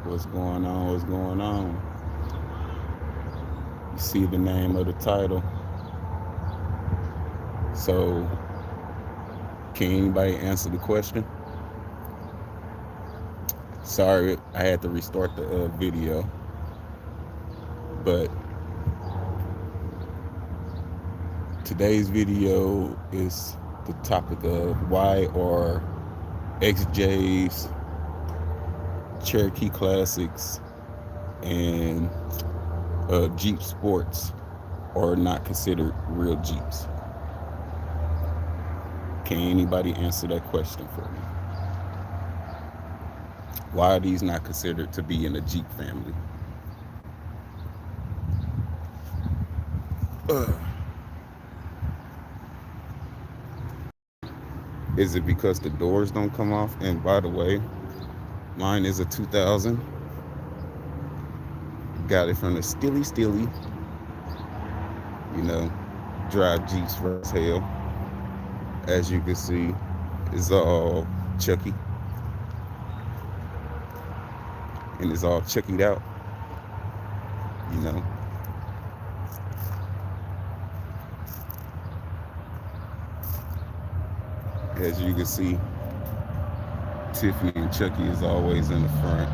What's going on? What's going on? You see the name of the title. So, can anybody answer the question? Sorry, I had to restart the video, but today's video is the topic of why are XJs, Cherokee Classics, and Jeep Sports are not considered real Jeeps. Can anybody answer that question for me? Why are these not considered to be in the Jeep family? Uh, is it because the doors don't come off? And by the way, mine is a 2000. Got it from the Stilly. You know, drive Jeeps for hell. As you can see, it's all Chucky. And it's all Chuckied out. You know. As you can see, Tiffany and Chucky is always in the front.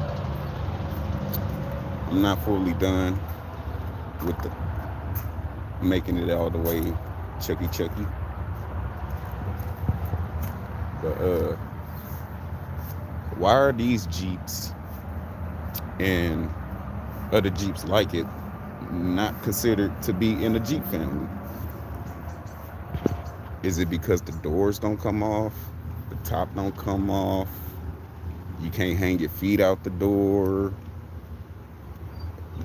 I'm not fully done with the making it all the way Chucky. But why are these Jeeps and other Jeeps like it not considered to be in the Jeep family? Is it because the doors don't come off? The top don't come off? You can't hang your feet out the door?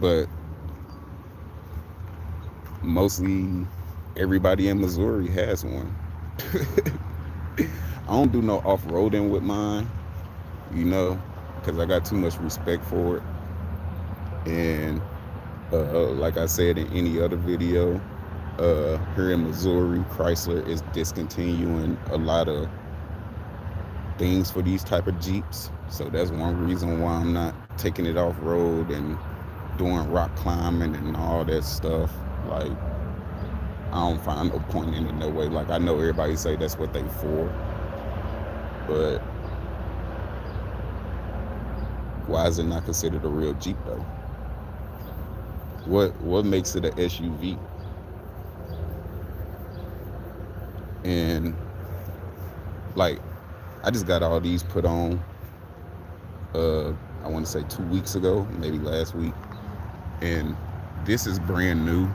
But mostly everybody in Missouri has one. I don't do no off-roading with mine, you know, because I got too much respect for it. And like I said in any other video, here in Missouri, Chrysler is discontinuing a lot of things for these type of Jeeps. So that's one reason why I'm not taking it off road and doing rock climbing and all that stuff. Like, I don't find no point in it, no way. Like, I know everybody say that's what they for, but why is it not considered a real Jeep though? What makes it an SUV? And like, I just got all these put on I want to say 2 weeks ago, maybe last week, and this is brand new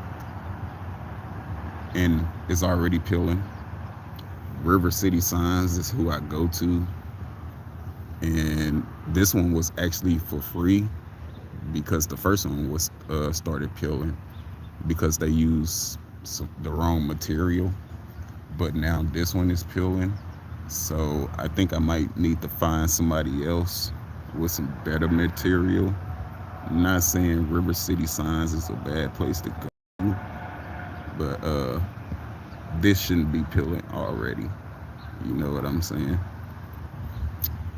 and it's already peeling. River City Signs is who I go to, and this one was actually for free because the first one was started peeling because they used the wrong material, but now this one is peeling. So I think I might need to find somebody else with some better material. I'm not saying River City Signs is a bad place to go, but this shouldn't be peeling already. You know what I'm saying?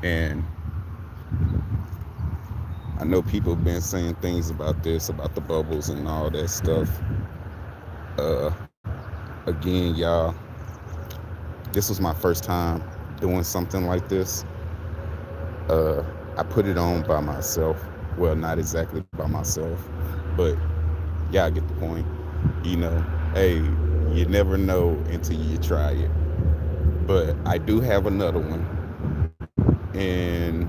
And I know people have been saying things about this, about the bubbles and all that stuff. Again, y'all, this was my first time doing something like this. I put it on by myself. Well, not exactly by myself, but y'all get the point. You know, hey, you never know until you try it. But I do have another one, and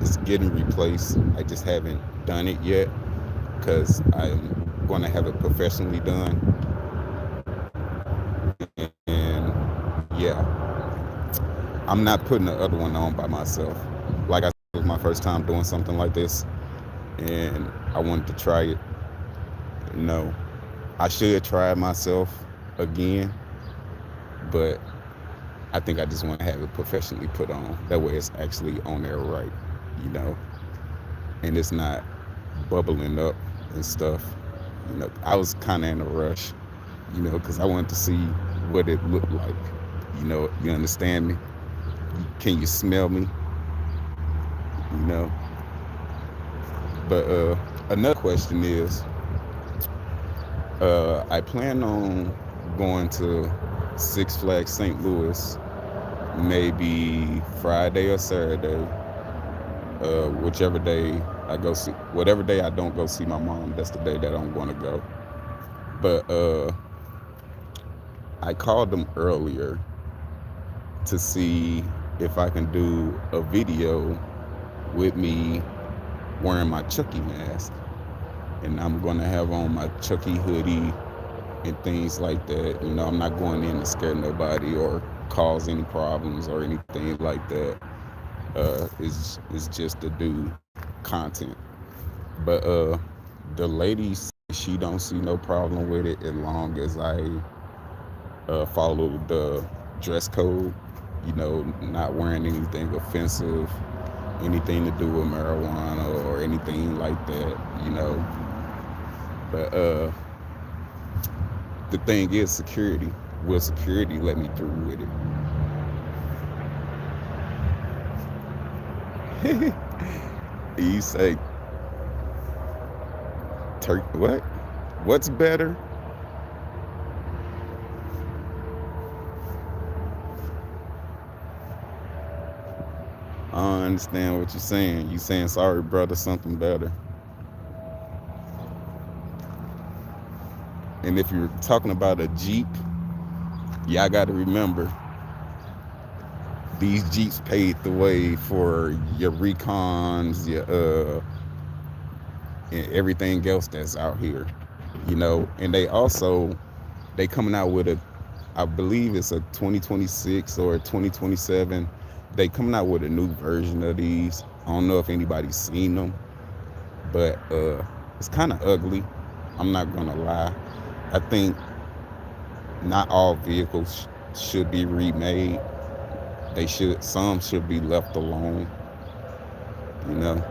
it's getting replaced. I just haven't done it yet because I'm going to have it professionally done. And yeah, I'm not putting the other one on by myself. Like I said, it was my first time doing something like this, and I wanted to try it. No, I should try it myself again, but I think I just want to have it professionally put on. That way it's actually on there right, you know, and it's not bubbling up and stuff. You know, I was kind of in a rush, you know, because I wanted to see what it looked like. You know, you understand me? Can you smell me? You know? But another question is, I plan on going to Six Flags St. Louis maybe Friday or Saturday, whichever day I go see, whatever day I don't go see my mom, that's the day that I'm going to go. But I called them earlier to see if I can do a video with me wearing my Chucky mask, and I'm going to have on my Chucky hoodie and things like that. You know, I'm not going in to scare nobody or cause any problems or anything like that. It's just to do content. But the lady, she don't see no problem with it as long as I follow the dress code. You know, not wearing anything offensive, anything to do with marijuana or anything like that. You know, but the thing is security. Will security let me through with it? You say, Turkey, what? What's better? I don't understand what you're saying. You saying sorry, brother, something better. And if you're talking about a Jeep, yeah, I got to remember these Jeeps paved the way for your Recons, your and everything else that's out here. You know, and they coming out with a, I believe it's a 2026 or a 2027. They coming out with a new version of these. I don't know if anybody's seen them, but it's kind of ugly. I'm not gonna lie. I think not all vehicles should be remade. They should, some should be left alone. You know.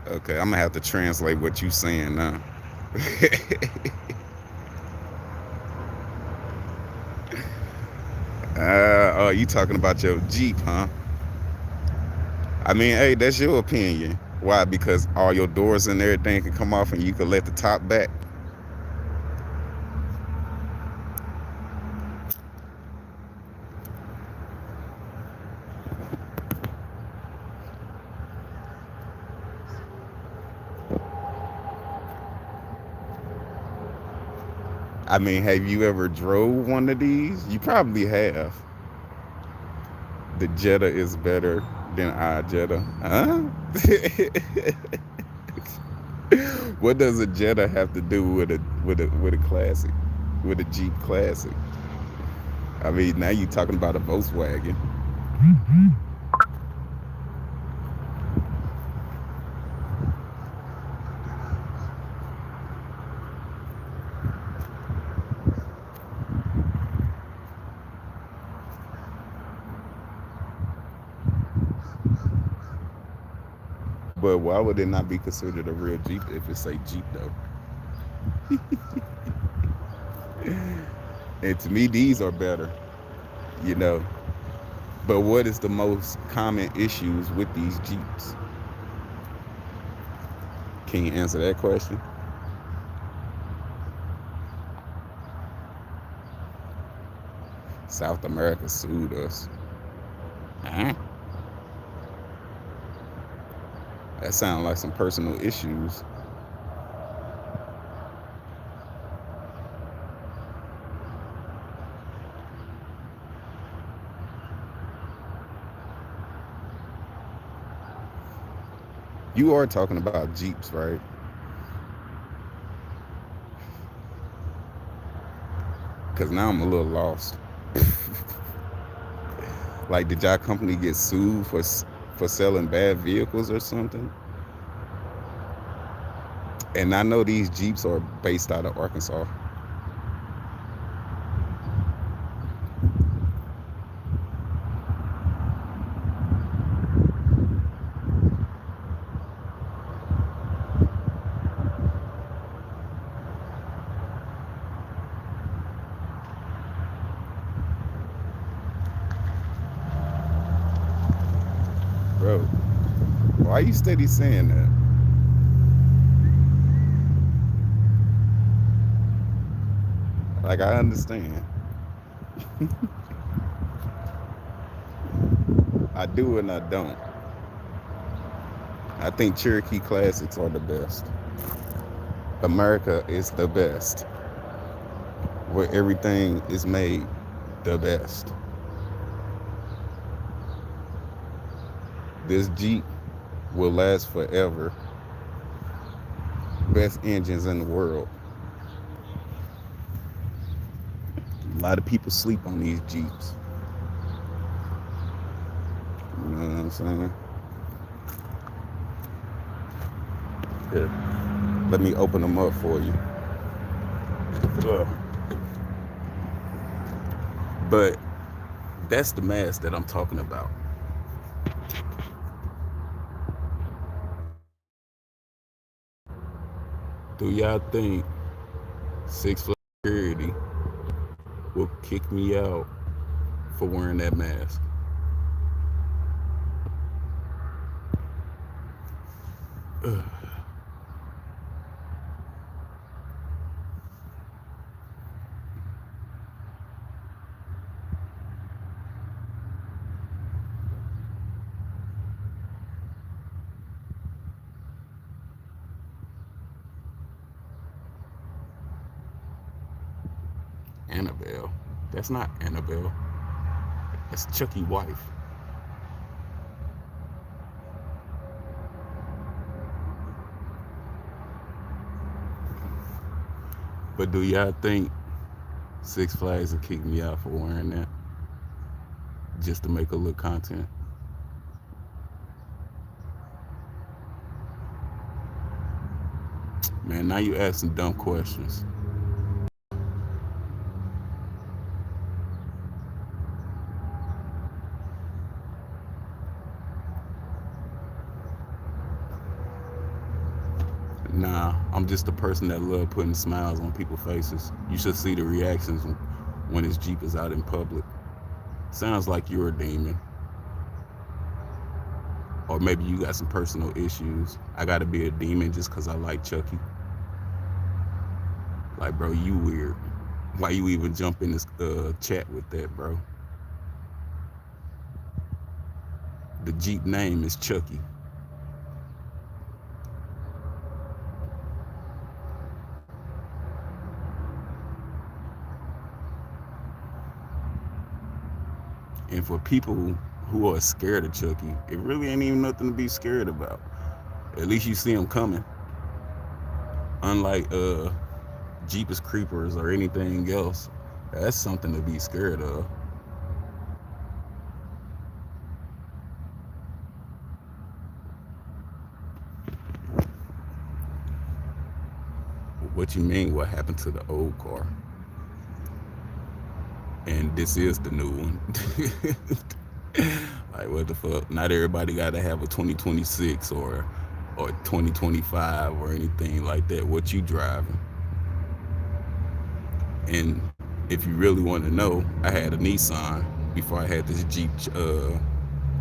Okay, I'm gonna have to translate what you saying now. Oh, you talking about your Jeep, huh? I mean, hey, that's your opinion. Why? Because all your doors and everything can come off and you can let the top back. I mean, have you ever drove one of these? You probably have. The Jetta is better than our Jetta. Huh? What does a Jetta have to do with a classic? With a Jeep classic? I mean, now you talking about a Volkswagen. But why would it not be considered a real Jeep if it's a Jeep though? And to me, these are better, you know. But what is the most common issues with these Jeeps? Can you answer that question? South America sued us. Huh? That sounds like some personal issues. You are talking about Jeeps, right? Because now I'm a little lost. Like, did y'all company get sued for selling bad vehicles or something? And I know these Jeeps are based out of Arkansas. Why you steady saying that? Like I understand. I do and I don't. I think Cherokee classics are the best. America is the best. Where everything is made the best. This Jeep will last forever. Best engines in the world. A lot of people sleep on these Jeeps. You know what I'm saying? Here, let me open them up for you. Ugh. But that's the mask that I'm talking about. Do y'all think Six Flags security will kick me out for wearing that mask? Ugh. Annabelle. That's not Annabelle. That's Chucky's wife. But do y'all think Six Flags will kick me out for wearing that just to make a little content? Man, now you asking dumb questions. Nah, I'm just a person that love putting smiles on people's faces. You should see the reactions when his Jeep is out in public. Sounds like you're a demon. Or maybe you got some personal issues. I gotta be a demon just because I like Chucky. Like, bro, you weird. Why you even jump in this chat with that, bro? The Jeep name is Chucky. And for people who are scared of Chucky, it really ain't even nothing to be scared about. At least you see him coming. Unlike Jeepers Creepers or anything else, that's something to be scared of. What you mean? What happened to the old car? And this is the new one. Like what the fuck? Not everybody got to have a 2026 or 2025 or anything like that. What you driving? And if you really want to know, I had a Nissan before I had this Jeep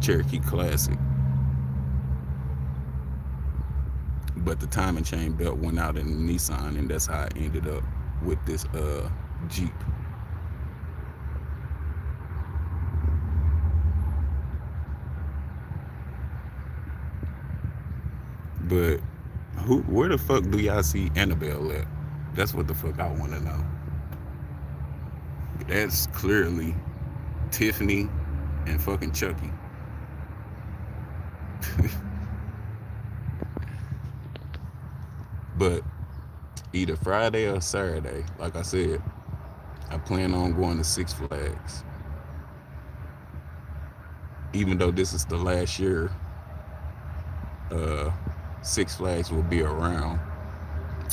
Cherokee Classic. But the timing chain belt went out in the Nissan, and that's how I ended up with this Jeep. But where the fuck do y'all see Annabelle at? That's what the fuck I want to know. That's clearly Tiffany and fucking Chucky. But either Friday or Saturday, like I said, I plan on going to Six Flags. Even though this is the last year Six Flags will be around.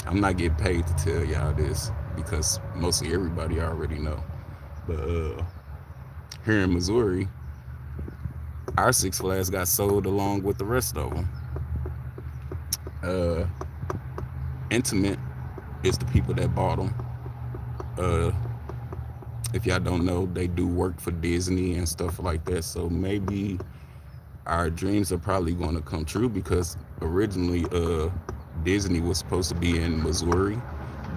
I'm not getting paid to tell y'all this because mostly everybody already know. But here in Missouri, our Six Flags got sold along with the rest of them. Intimate is the people that bought them. If y'all don't know, they do work for Disney and stuff like that. So maybe our dreams are probably going to come true because originally Disney was supposed to be in Missouri,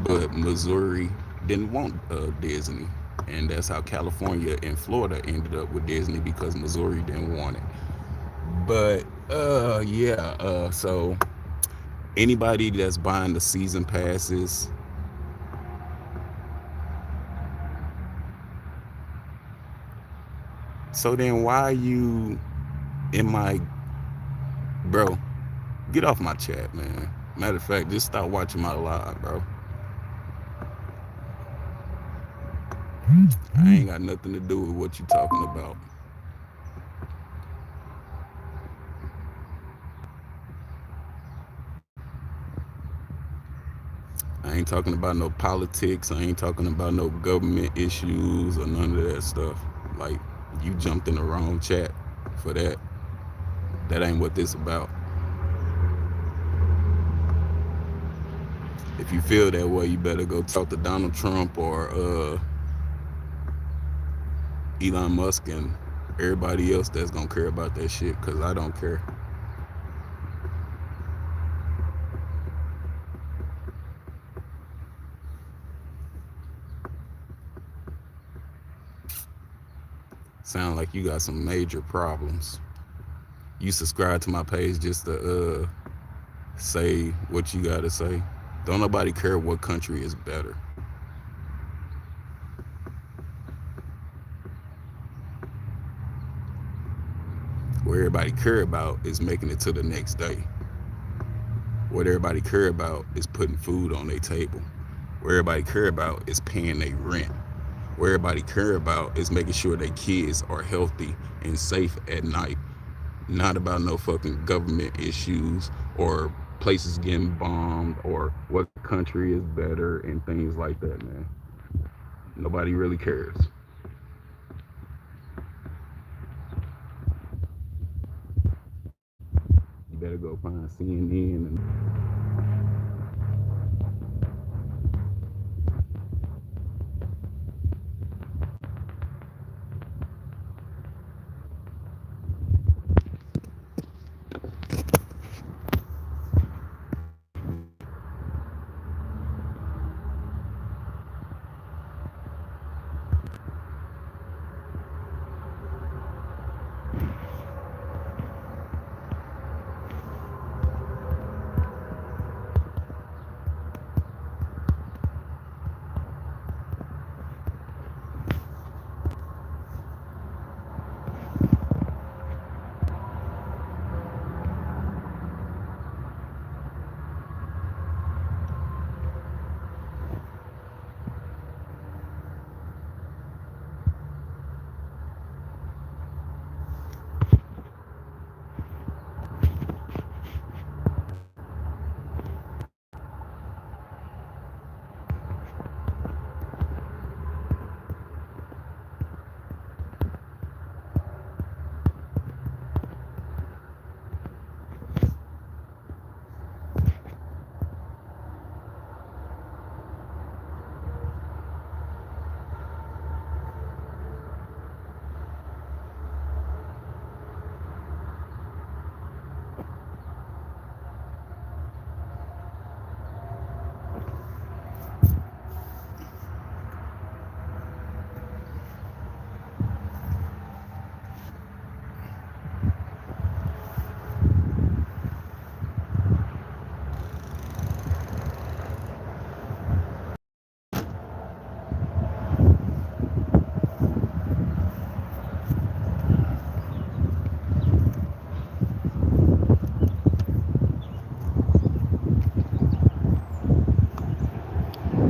but Missouri didn't want Disney, and that's how California and Florida ended up with Disney because Missouri didn't want it. But yeah, so anybody that's buying the season passes, so then why are you in my bro? Get off my chat, man. Matter of fact, just stop watching my live, bro. I ain't got nothing to do with what you talking about. I ain't talking about no politics. I ain't talking about no government issues or none of that stuff. Like, you jumped in the wrong chat for that. That ain't what this about. If you feel that way, you better go talk to Donald Trump or Elon Musk and everybody else that's gonna care about that shit. Cause I don't care. Sound like you got some major problems. You subscribe to my page just to say what you gotta say. Don't nobody care what country is better. What everybody care about is making it to the next day. What everybody care about is putting food on their table. What everybody care about is paying their rent. What everybody care about is making sure their kids are healthy and safe at night. Not about no fucking government issues or places getting bombed or what country is better and things like that, man. Nobody really cares. You better go find CNN and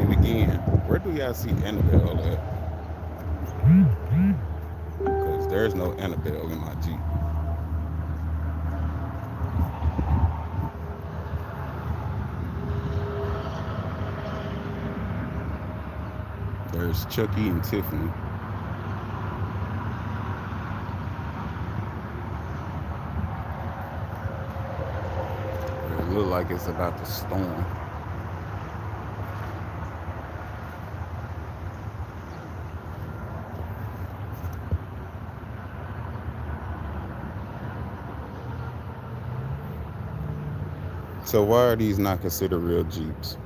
and again, where do y'all see Annabelle at? Because there's no Annabelle in my Jeep. There's Chucky and Tiffany. It look like it's about to storm. So why are these not considered real Jeeps?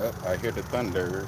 Oh, I hear the thunder.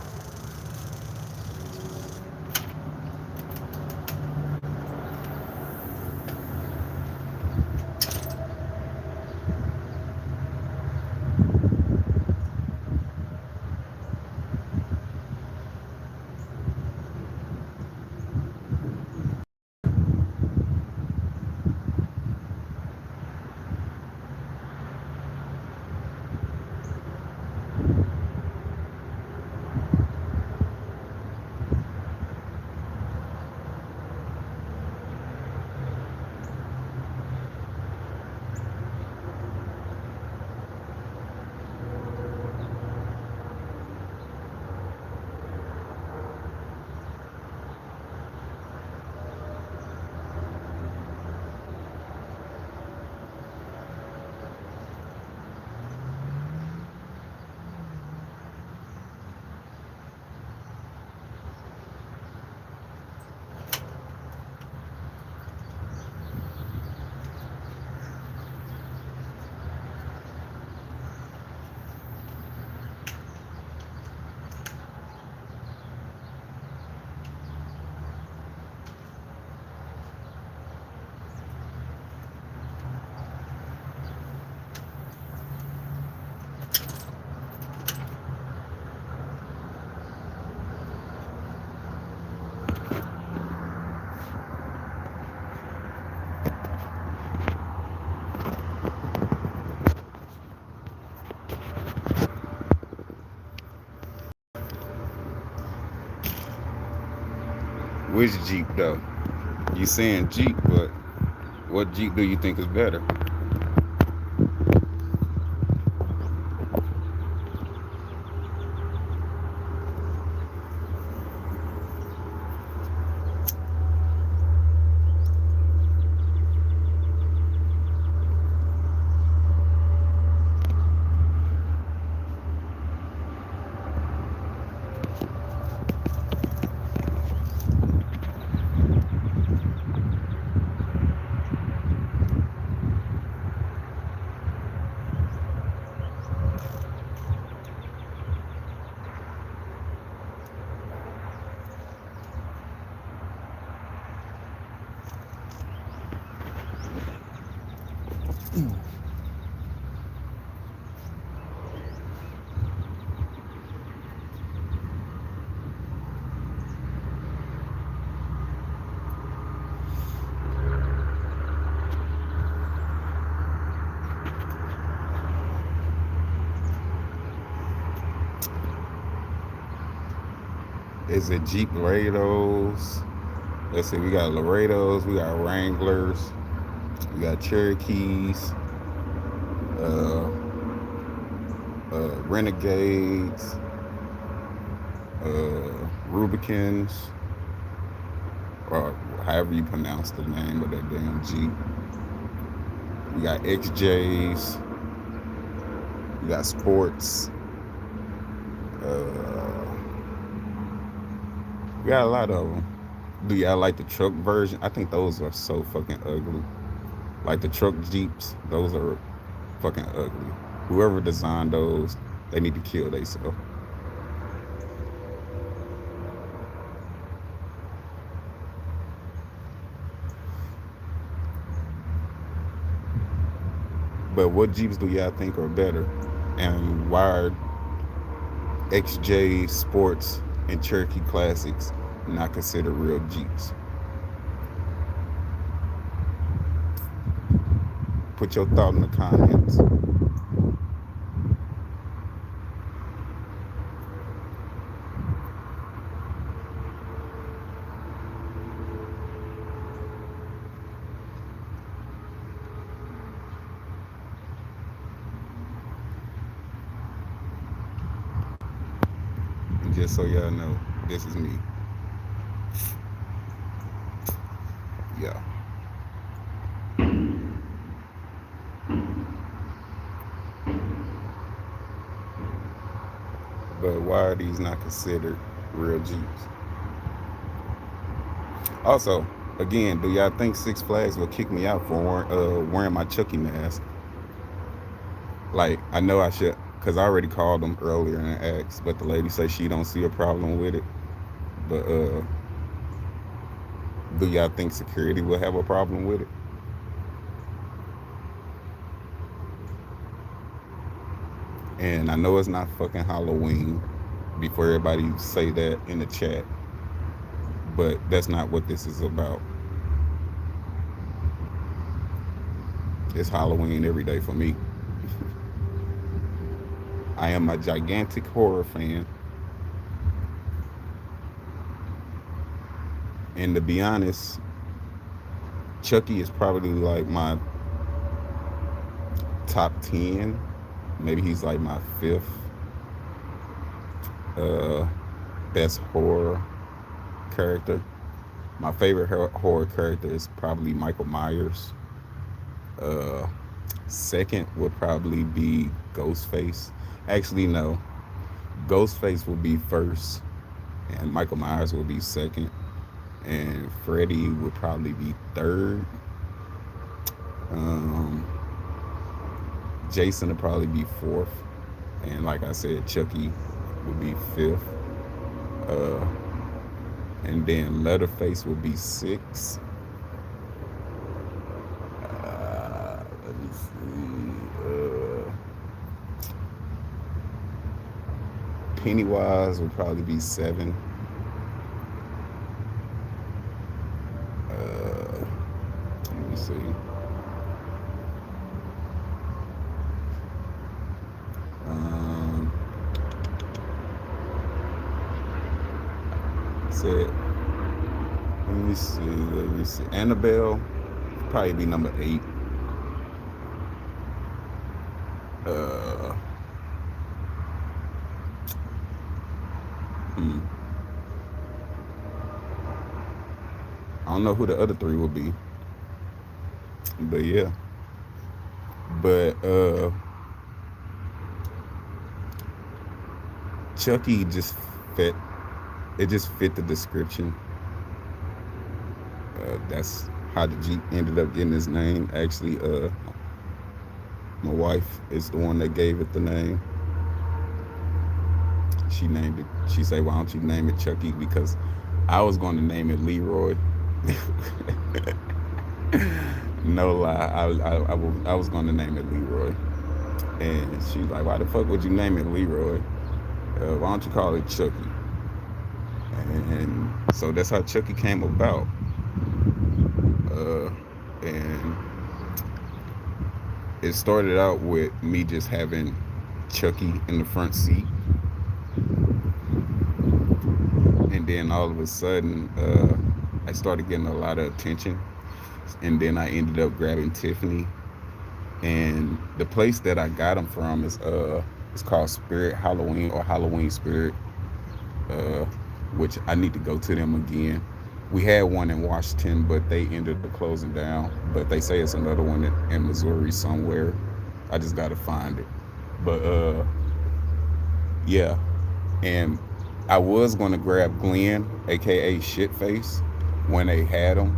Which Jeep though? You saying Jeep, but what Jeep do you think is better? Is it Jeep Laredos? Let's see, we got Laredos, we got Wranglers, we got Cherokees, uh, Renegades, Rubicons, or however you pronounce the name of that damn Jeep. We got XJs, we got Sports, we got a lot of them. Do y'all like the truck version? I think those are so fucking ugly. Like the truck Jeeps, those are fucking ugly. Whoever designed those, they need to kill themselves. But what Jeeps do y'all think are better? And why are XJ Sports and Cherokee Classics not considered real Jeeps? put your thought in the comments. And just so y'all know, this is me. Yeah. But why are these not considered real Jeeps? Also, again, do y'all think Six Flags will kick me out for wearing my Chucky mask? Like, I know I should, because I already called them earlier and asked, but the lady said she don't see a problem with it. But do y'all think security will have a problem with it? And I know it's not fucking Halloween, before everybody say that in the chat, but that's not what this is about. It's Halloween every day for me. I am a gigantic horror fan. And to be honest, Chucky is probably like my top 10. Maybe he's like my fifth uh, best horror character. My favorite horror character is probably Michael Myers. Uh, Second would probably be Ghostface. Actually, no. Ghostface will be first, and Michael Myers will be second, and Freddy would probably be third. Um, Jason would probably be fourth, and like I said, Chucky would be fifth. Uh, and then Leatherface would be sixth. Let me see. Pennywise would probably be seven. Let me see. Um, said, let me see. Let me see. Annabelle would probably be number 8. Uh, hmm. I don't know who the other 3 would be, but yeah. But Chucky just fit. It just fit the description. That's how the Jeep ended up getting his name. Actually, my wife is the one that gave it the name. She named it. She said, "Why don't you name it Chucky?" Because I was going to name it Leroy. No lie, I was going to name it Leroy, and she's like, "Why the fuck would you name it Leroy? Why don't you call it Chucky?" And so that's how Chucky came about. And it started out with me just having Chucky in the front seat, and then all of a sudden, I started getting a lot of attention, and then I ended up grabbing Tiffany, and the place that I got them from is it's called Spirit Halloween or Halloween Spirit, uh, which I need to go to them again. We had one in Washington, but they ended up closing down. But they say it's another one in Missouri somewhere. I just gotta find it. But yeah, and I was gonna grab Glenn, aka Shitface, when they had him,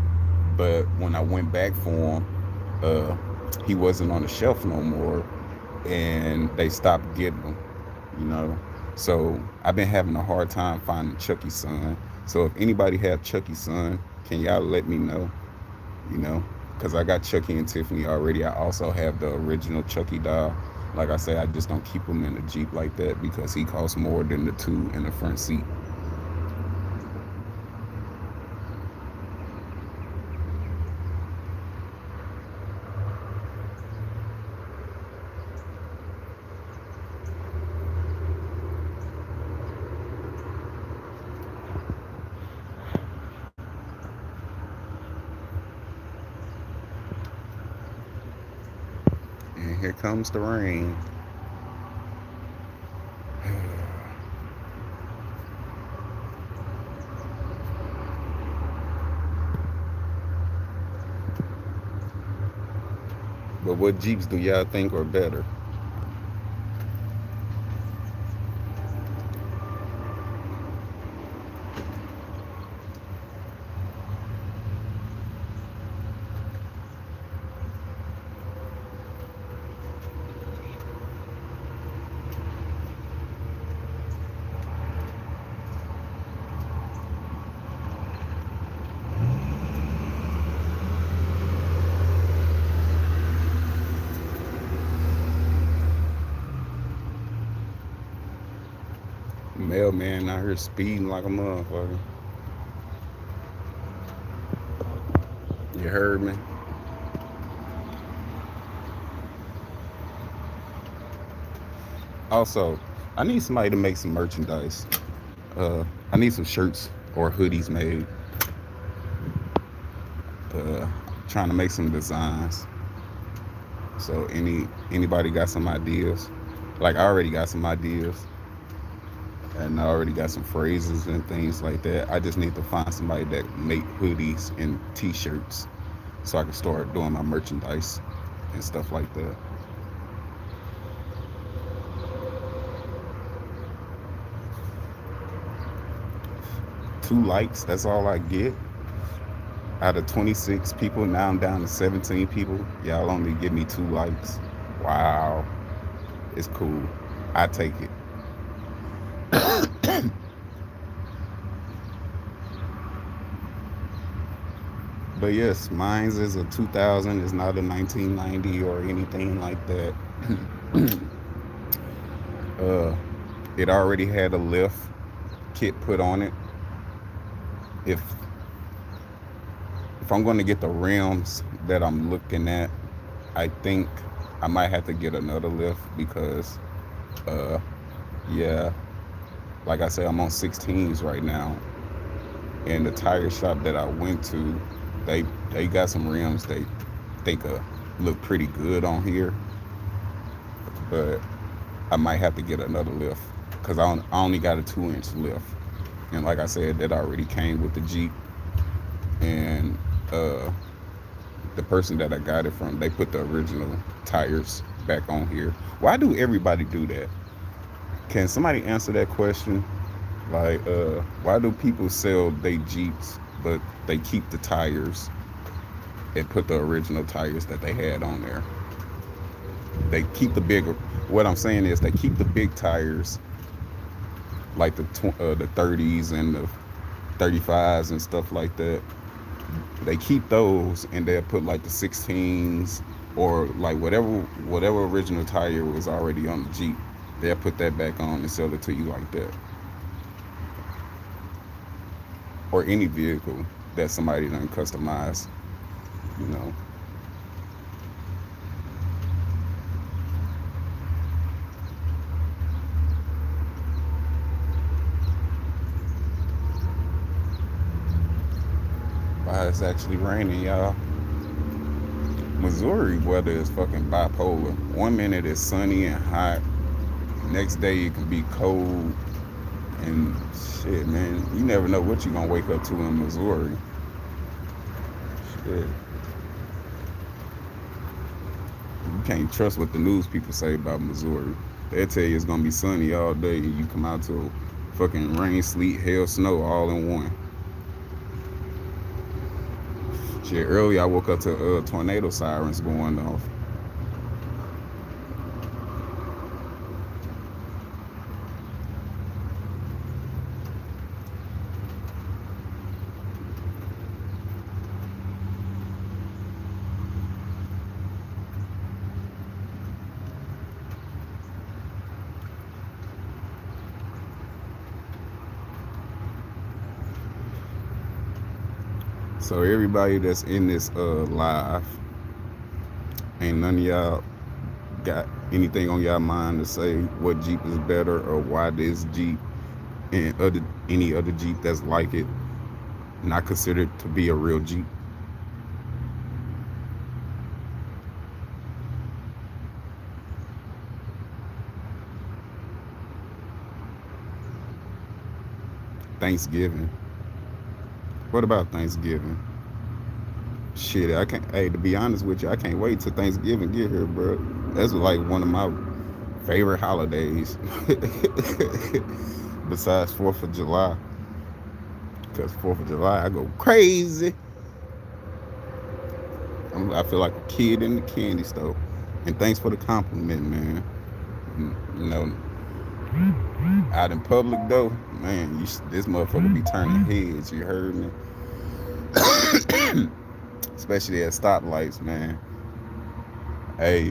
but when I went back for him, he wasn't on the shelf no more, and they stopped getting him. You know, so I've been having a hard time finding Chucky's son. So if anybody have Chucky's son, can y'all let me know? You know, because I got Chucky and Tiffany already. I also have the original Chucky doll. Like I say, I just don't keep him in the Jeep like that because he costs more than the 2 in the front seat. Here comes the rain. But what Jeeps do y'all think are better? Mailman out here speeding like a motherfucker. You heard me? Also, I need somebody to make some merchandise. I need some shirts or hoodies made. Uh, Trying to make some designs. So anybody got some ideas? Like I already got some ideas, and I already got some phrases and things like that. I just need to find somebody that make hoodies and T-shirts, so I can start doing my merchandise and stuff like that. 2 likes. That's all I get. Out of 26 people, now I'm down to 17 people. Y'all only give me 2 likes. Wow. It's cool. I take it. But yes, mine's is a 2000. It's not a 1990 or anything like that. uh, it already had a lift kit put on it. If if I'm going to get the rims that I'm looking at, I think I might have to get another lift because, uh, yeah, like I said, I'm on 16s right now, and the tire shop that I went to, they got some rims they think look pretty good on here, but I might have to get another lift because I only got a 2-inch lift, and like I said, that already came with the Jeep, and uh, the person that I got it from, they put the original tires back on here. Why do everybody do that? Can somebody answer that question? Like, why do people sell they Jeeps, but they keep the tires and put the original tires that they had on there? They keep the bigger. What I'm saying is they keep the big tires, like the 30s and the 35s and stuff like that. They keep those and they'll put like the 16s or like whatever original tire was already on the Jeep. They'll put that back on and sell it to you like that. Or any vehicle that somebody done customize, you know. Wow, it's actually raining, y'all. Missouri weather is fucking bipolar. One minute it's sunny and hot. Next day it can be cold and shit, man. You never know what you're gonna wake up to in Missouri. Shit. You can't trust what the news people say about Missouri. They'll tell you it's gonna be sunny all day and you come out to fucking rain, sleet, hail, snow all in one. Shit, earlier I woke up to tornado sirens going off. So everybody that's in this live, ain't none of y'all got anything on y'all mind to say what Jeep is better or why this Jeep and any other Jeep that's like it not considered to be a real Jeep? Thanksgiving. What about Thanksgiving? Shit, I can't. Hey, to be honest with you, I can't wait till Thanksgiving get here, bro. That's like one of my favorite holidays, besides Fourth of July. Because Fourth of July, I go crazy. I feel like a kid in the candy store. And thanks for the compliment, man. You know, out in public though, man, this motherfucker be turning heads. You heard me? Especially at stoplights, man. Hey,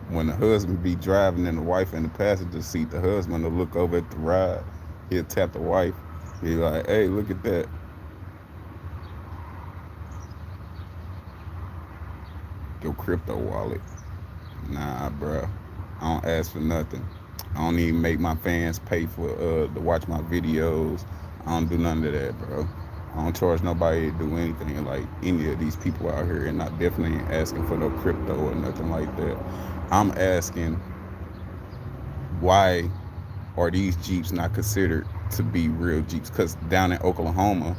when the husband be driving and the wife in the passenger seat, the husband will look over at the ride. He'll tap the wife. He like, hey, look at that. Your crypto wallet. Nah, bro. I don't ask for nothing. I don't even make my fans pay for to watch my videos. I don't do none of that, bro. I don't charge nobody to do anything like any of these people out here, and I definitely ain't asking for no crypto or nothing like that. I'm asking why are these Jeeps not considered to be real Jeeps? Because down in Oklahoma,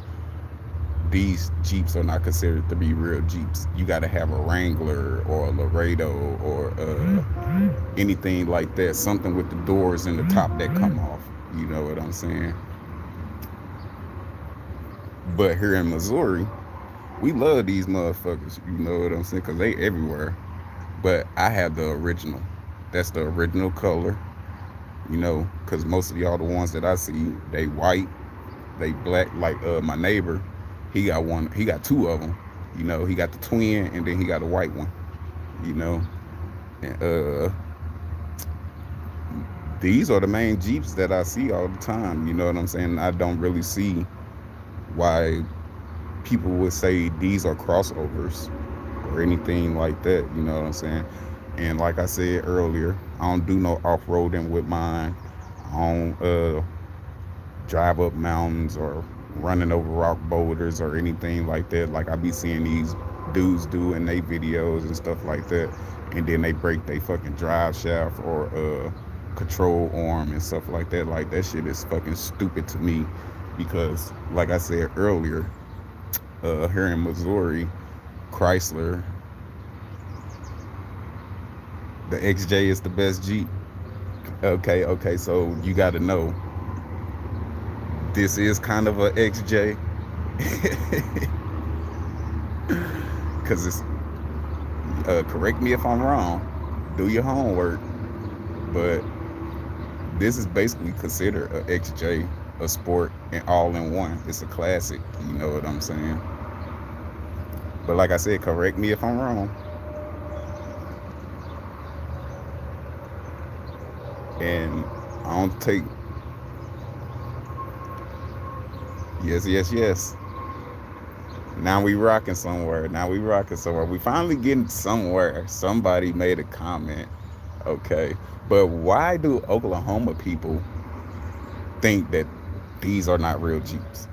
these Jeeps are not considered to be real Jeeps. You got to have a Wrangler or a Laredo or anything like that, something with the doors in the top that come off. You know what I'm saying? But here in Missouri, we love these motherfuckers. You know what I'm saying? Because they everywhere. But I have the original. That's the original color. You know, because most of y'all, the ones that I see, they white, they black. Like my neighbor, he got one. He got two of them. You know, he got the twin, and then he got a white one. You know, and these are the main Jeeps that I see all the time. You know what I'm saying? I don't really see why people would say these are crossovers or anything like that. You know what I'm saying? And like I said earlier, I don't do no off-roading with mine. I don't drive up mountains or running over rock boulders or anything like that. Like I be seeing these dudes do in their videos and stuff like that, and then they break their fucking drive shaft or control arm and stuff like that. Like that shit is fucking stupid to me, because like I said earlier, here in Missouri, Chrysler, the XJ is the best Jeep. Okay, so you got to know this is kind of a XJ, because it's correct me if I'm wrong, do your homework, but this is basically considered a XJ, a sport, and all in one. It's a classic. You know what I'm saying? But like I said, correct me if I'm wrong. And I don't take. Yes. Now we rocking somewhere. We finally getting somewhere. Somebody made a comment. Okay. But why do Oklahoma people think that these are not real Jeeps?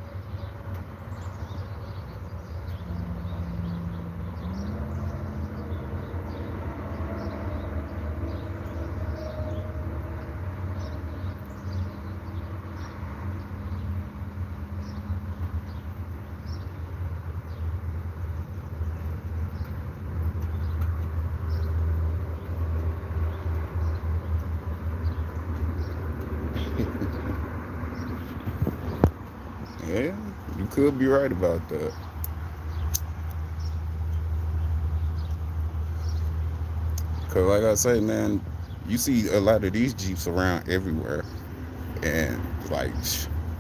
Yeah, you could be right about that. Cause like I say, man, you see a lot of these Jeeps around everywhere, and like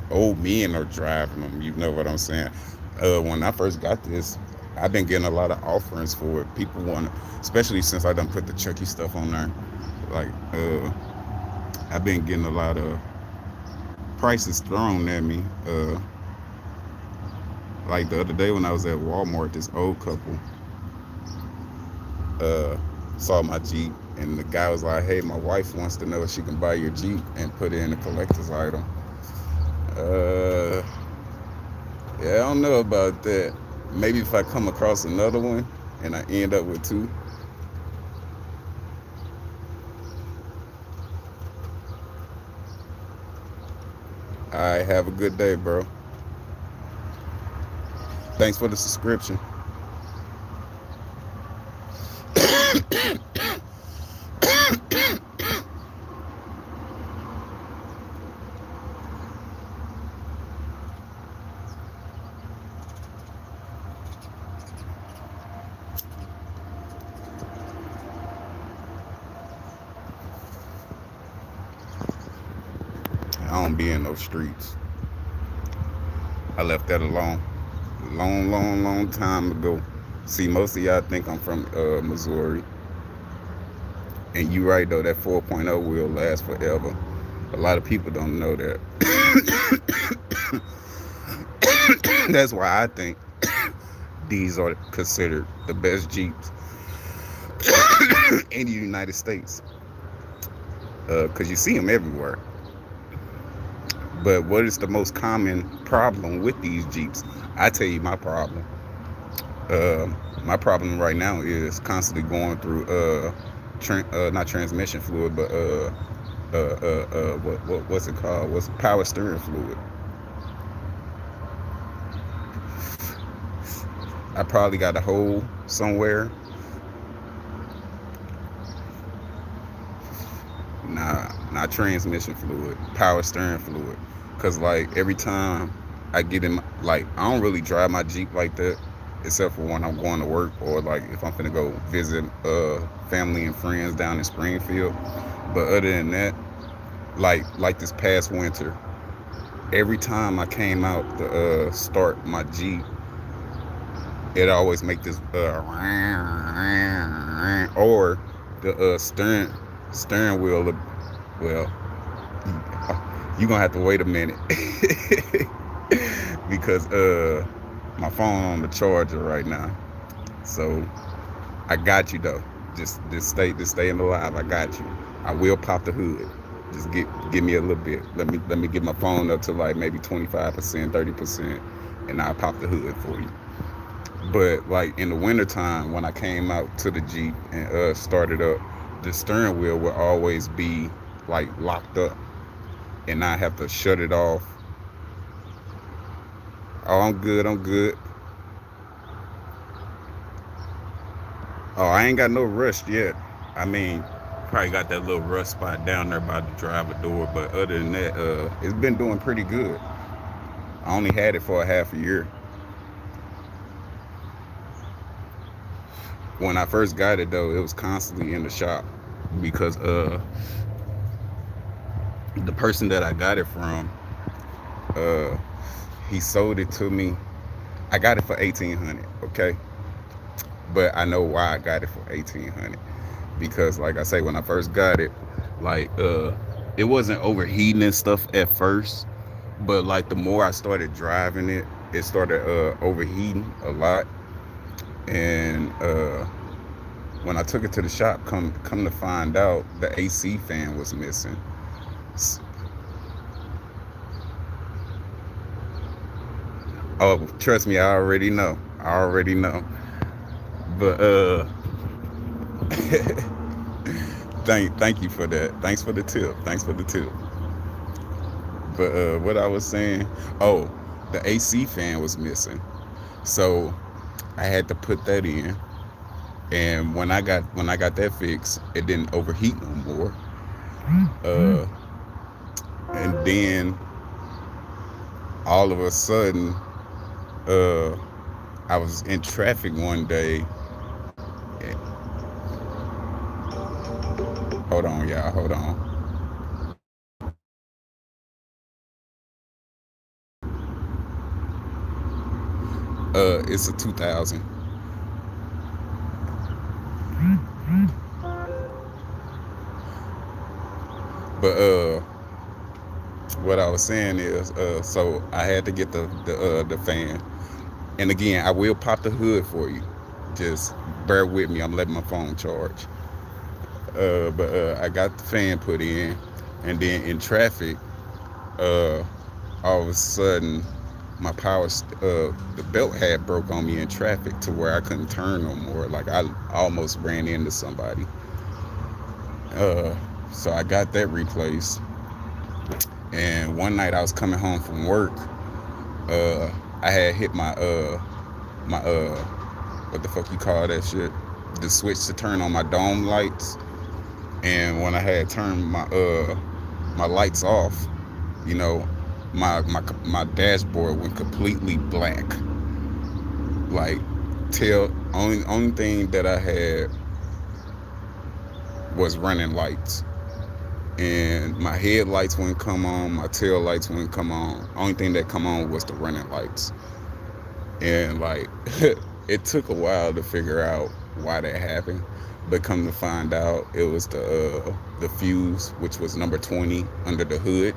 old men are driving them. You know what I'm saying? When I first got this, I've been getting a lot of offerings for it. People want, especially since I done put the Chucky stuff on there. Like, I've been getting a lot of prices thrown at me. Like the other day when I was at Walmart, this old couple uh, saw my Jeep, and the guy was like, "Hey, my wife wants to know if she can buy your Jeep and put it in a collector's item." Uh, yeah, I don't know about that. Maybe if I come across another one and I end up with two. All right, have a good day, bro. Thanks for the subscription. I don't be in those streets. I left that alone. Long, long, long time ago. See, most of y'all think I'm from Missouri. And you right though, that 4.0 will last forever. A lot of people don't know that. That's why I think these are considered the best Jeeps in the United States. Because you see them everywhere. But what is the most common problem with these Jeeps? I tell you my problem. Uh, my problem right now is constantly going through not transmission fluid, but what's it called? What's power steering fluid? I probably got a hole somewhere. Nah, not transmission fluid, power steering fluid. Cause like every time I get in, like I don't really drive my Jeep like that, except for when I'm going to work or like if I'm finna go visit family and friends down in Springfield. But other than that, like this past winter, every time I came out to start my Jeep, it always make this or the steering wheel. Well, you gonna have to wait a minute because my phone on the charger right now. So I got you though. Just stay in the live. I got you. I will pop the hood. Just give me a little bit. Let me get my phone up to like maybe 25%, 30%, and I'll pop the hood for you. But like in the wintertime when I came out to the Jeep and started up, the steering wheel would always be like locked up and I have to shut it off. Oh, I'm good, I'm good. Oh, I ain't got no rust yet. I mean, probably got that little rust spot down there by the driver door, but other than that, it's been doing pretty good. I only had it for a half a year. When I first got it though, it was constantly in the shop because the person that I got it from, uh he sold it to me. I got it for 1800, okay? But I know why I got it for 1800 because like I say, when I first got it, like it wasn't overheating and stuff at first, but like the more I started driving it, it started overheating a lot. And when I took it to the shop, come to find out the AC fan was missing. Oh, trust me, I already know. I already know. But thank you for that. Thanks for the tip. Thanks for the tip. But what I was saying, oh, the AC fan was missing. So I had to put that in. And when I got that fixed, it didn't overheat no more. Uh and then all of a sudden, uh I was in traffic one day. Hold on, y'all. Hold on. It's a 2000. But what I was saying is, so I had to get the fan. And again, I will pop the hood for you. Just bear with me. I'm letting my phone charge. But I got the fan put in, and then in traffic, uh, all of a sudden, my the belt had broke on me in traffic to where I couldn't turn no more. Like I almost ran into somebody. So I got that replaced, And one night I was coming home from work. Uh, I had hit my what the fuck you call that shit? The switch to turn on my dome lights. And when I had turned my lights off, you know, my dashboard went completely black. Like, tail only thing that I had was running lights, and my headlights wouldn't come on, my tail lights wouldn't come on. Only thing that come on was the running lights. And like, it took a while to figure out why that happened, but come to find out, it was the fuse, which was number 20 under the hood.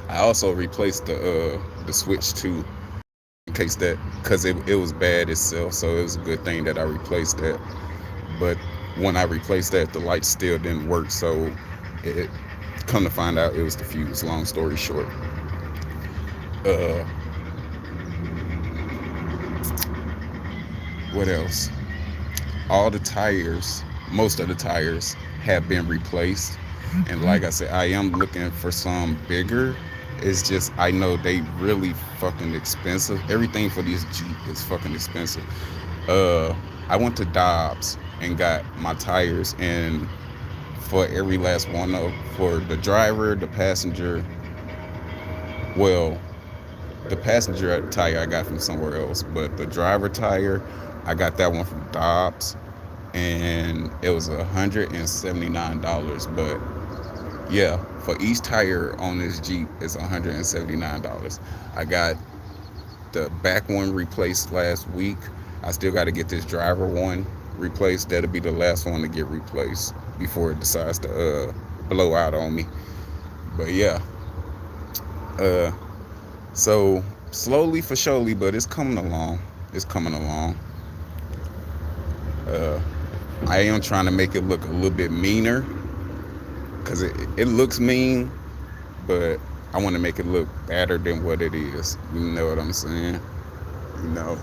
I also replaced the switch too, in case that, because it was bad itself, so it was a good thing that I replaced that. But when I replaced that, the lights still didn't work, so it come to find out, it was the fuse. Long story short, uh, what else? All the tires, most of the tires have been replaced, and like I said, I am looking for some bigger. It's just, I know they really fucking expensive. Everything for this Jeep is fucking expensive. uh I went to Dobbs and got my tires, and for every last one of, for the driver, the passenger, well, the passenger tire I got from somewhere else, but the driver tire, I got that one from Dobbs, and it was $179. But yeah, for each tire on this Jeep is $179. I got the back one replaced last week. I still got to get this driver one replaced. That'll be the last one to get replaced before it decides to blow out on me. But yeah, uh, so slowly for surely, but it's coming along. It's coming along. Uh, I am trying to make it look a little bit meaner, because it looks mean, but I want to make it look better than what it is. You know what I'm saying? You know.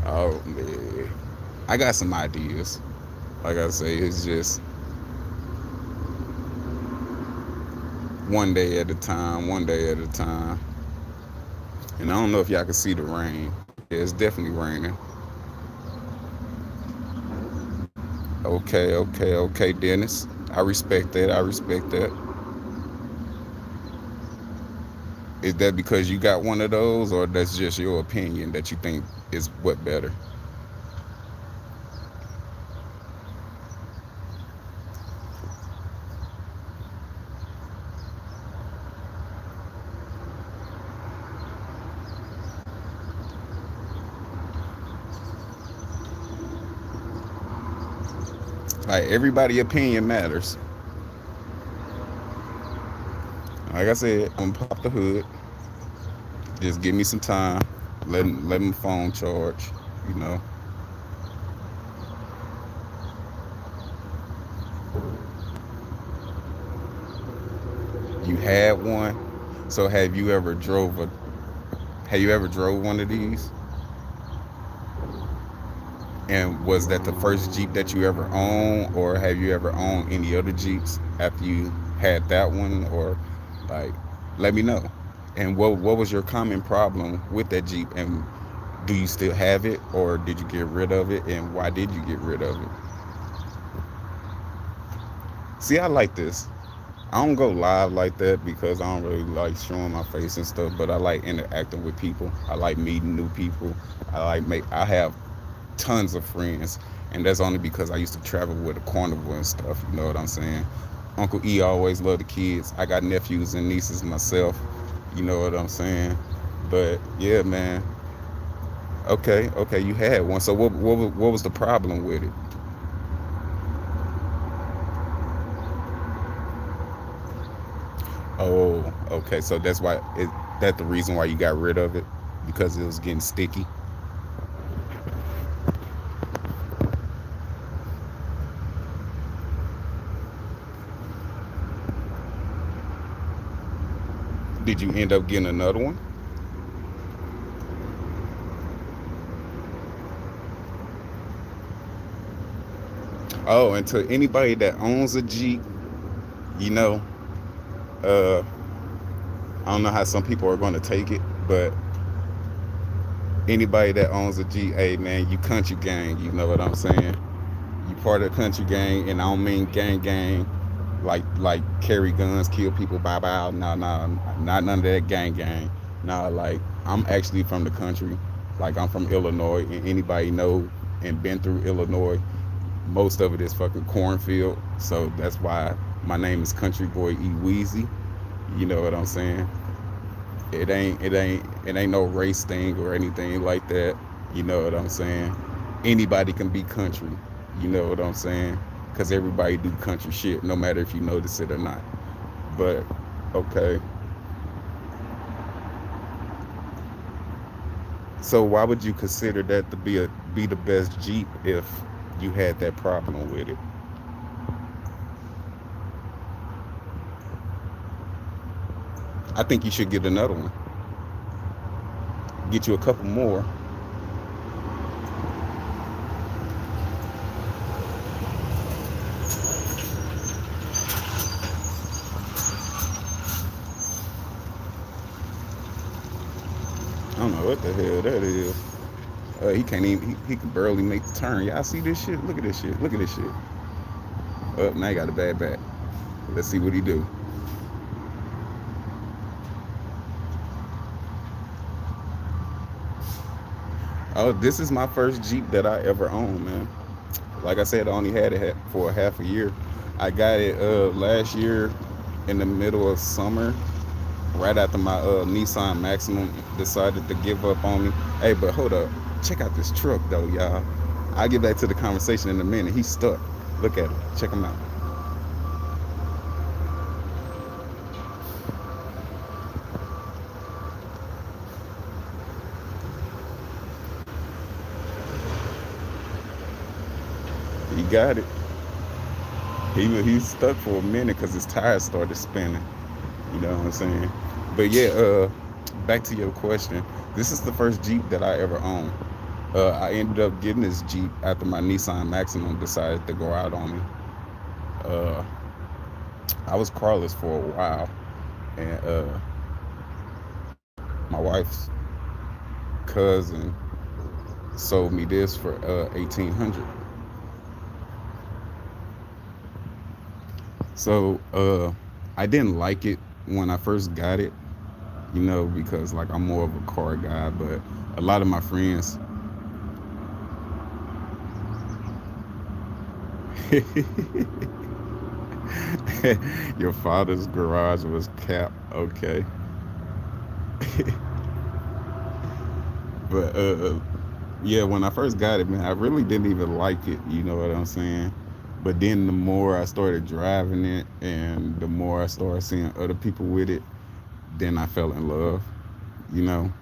Oh man, I got some ideas. Like I say, it's just one day at a time, one day at a time. And I don't know if y'all can see the rain. Yeah, it's definitely raining. Okay, okay, okay, Dennis. I respect that. I respect that. Is that because you got one of those, or that's just your opinion that you think is what better? Like, everybody' opinion matters. Like I said, I'm gonna pop the hood. Just give me some time. Let my phone charge. You know. You had one. So have you ever drove one of these? And was that the first Jeep that you ever owned, or have you ever owned any other Jeeps after you had that one? Or, like, let me know. And what was your common problem with that Jeep, and do you still have it, or did you get rid of it, and why did you get rid of it? See, I like this. I don't go live like that because I don't really like showing my face and stuff, but I like interacting with people. I like meeting new people. I have tons of friends, and that's only because I used to travel with a carnival and stuff. You know what I'm saying? Uncle E always loved the kids. I got nephews and nieces myself. You know what I'm saying? But yeah, man. Okay, okay, you had one. So what was the problem with it? Oh, okay. So that's why that the reason why you got rid of it, because it was getting sticky. Did you end up getting another one? Oh, and to anybody that owns a Jeep, you know, Uh, I don't know how some people are going to take it, but anybody that owns a GA, man, you country gang. You know what I'm saying? You part of the country gang, and I don't mean gang, like carry guns, kill people, bye bye. No, no, not none of that gang. No, like I'm actually from the country. Like I'm from Illinois, and anybody know and been through Illinois, most of it is fucking cornfield. So that's why my name is Country Boy E Weezy. You know what I'm saying? It ain't no race thing or anything like that. You know what I'm saying? Anybody can be country. You know what I'm saying? Because everybody do country shit, no matter if you notice it or not. But okay, so why would you consider that to be the best Jeep if you had that problem with it? I think you should get another one. Get you a couple more. I don't know what the hell that is. He can't even. He can barely make the turn. Y'all see this shit? Look at this shit. Look at this shit. Now he got a bad back. Let's see what he do. Oh, this is my first Jeep that I ever owned, man. Like I said, I only had it for a half a year. I got it last year in the middle of summer, right after my Nissan Maximum decided to give up on me. Hey, but hold up. Check out this truck, though, y'all. I'll get back to the conversation in a minute. He's stuck. Look at him. Check him out. He got it. He's stuck for a minute because his tires started spinning. You know what I'm saying? But yeah, back to your question. This is the first Jeep that I ever owned. I ended up getting this Jeep after my Nissan Maximum decided to go out on me. Uh, I was carless for a while, and my wife's cousin sold me this for 1800. So I didn't like it when I first got it, you know, because like I'm more of a car guy, but a lot of my friends your father's garage was capped, okay. But yeah, when I first got it, man, I really didn't even like it, you know what I'm saying? But then the more I started driving it and the more I started seeing other people with it, then I fell in love, you know.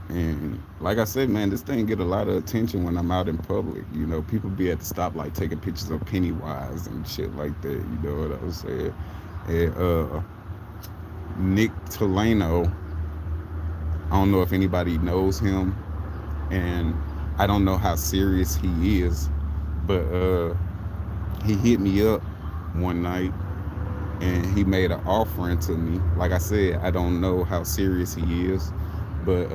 And like I said, man, this thing get a lot of attention when I'm out in public. You know, people be at the stoplight taking pictures of Pennywise and shit like that. You know what I'm saying? And Nick Tolano, I don't know if anybody knows him, and I don't know how serious he is, but he hit me up one night and he made an offering to me. Like I said, I don't know how serious he is, but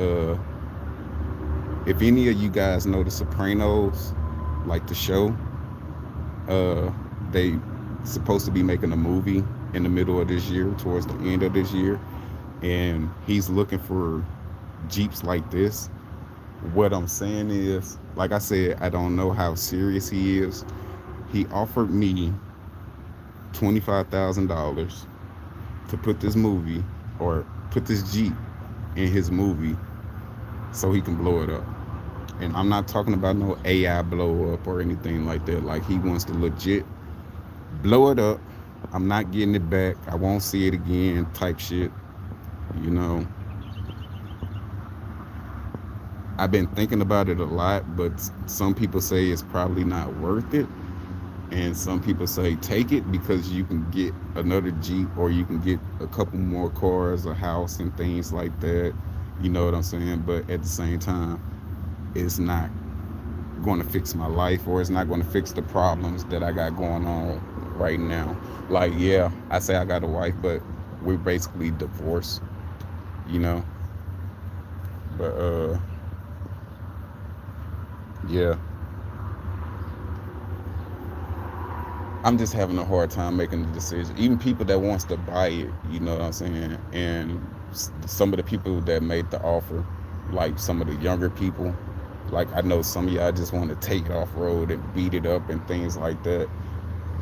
if any of you guys know The Sopranos, like the show, uh, they supposed to be making a movie in the middle of this year, towards the end of this year, and he's looking for Jeeps like this. What I'm saying is, like I said, I don't know how serious he is. He offered me $25,000 to put this movie or put this Jeep in his movie so he can blow it up. And I'm not talking about no AI blow up or anything like that. Like he wants to legit blow it up. I'm not getting it back. I won't see it again type shit. You know, I've been thinking about it a lot, but some people say it's probably not worth it. And some people say take it because you can get another Jeep or you can get a couple more cars, a house, and things like that. You know what I'm saying? But at the same time, it's not going to fix my life, or it's not going to fix the problems that I got going on right now. Like, yeah, I say I got a wife, but we're basically divorced, you know. But yeah, I'm just having a hard time making the decision. Even people that wants to buy it, you know what I'm saying? And some of the people that made the offer, like some of the younger people, like I know some of y'all just want to take it off road and beat it up and things like that.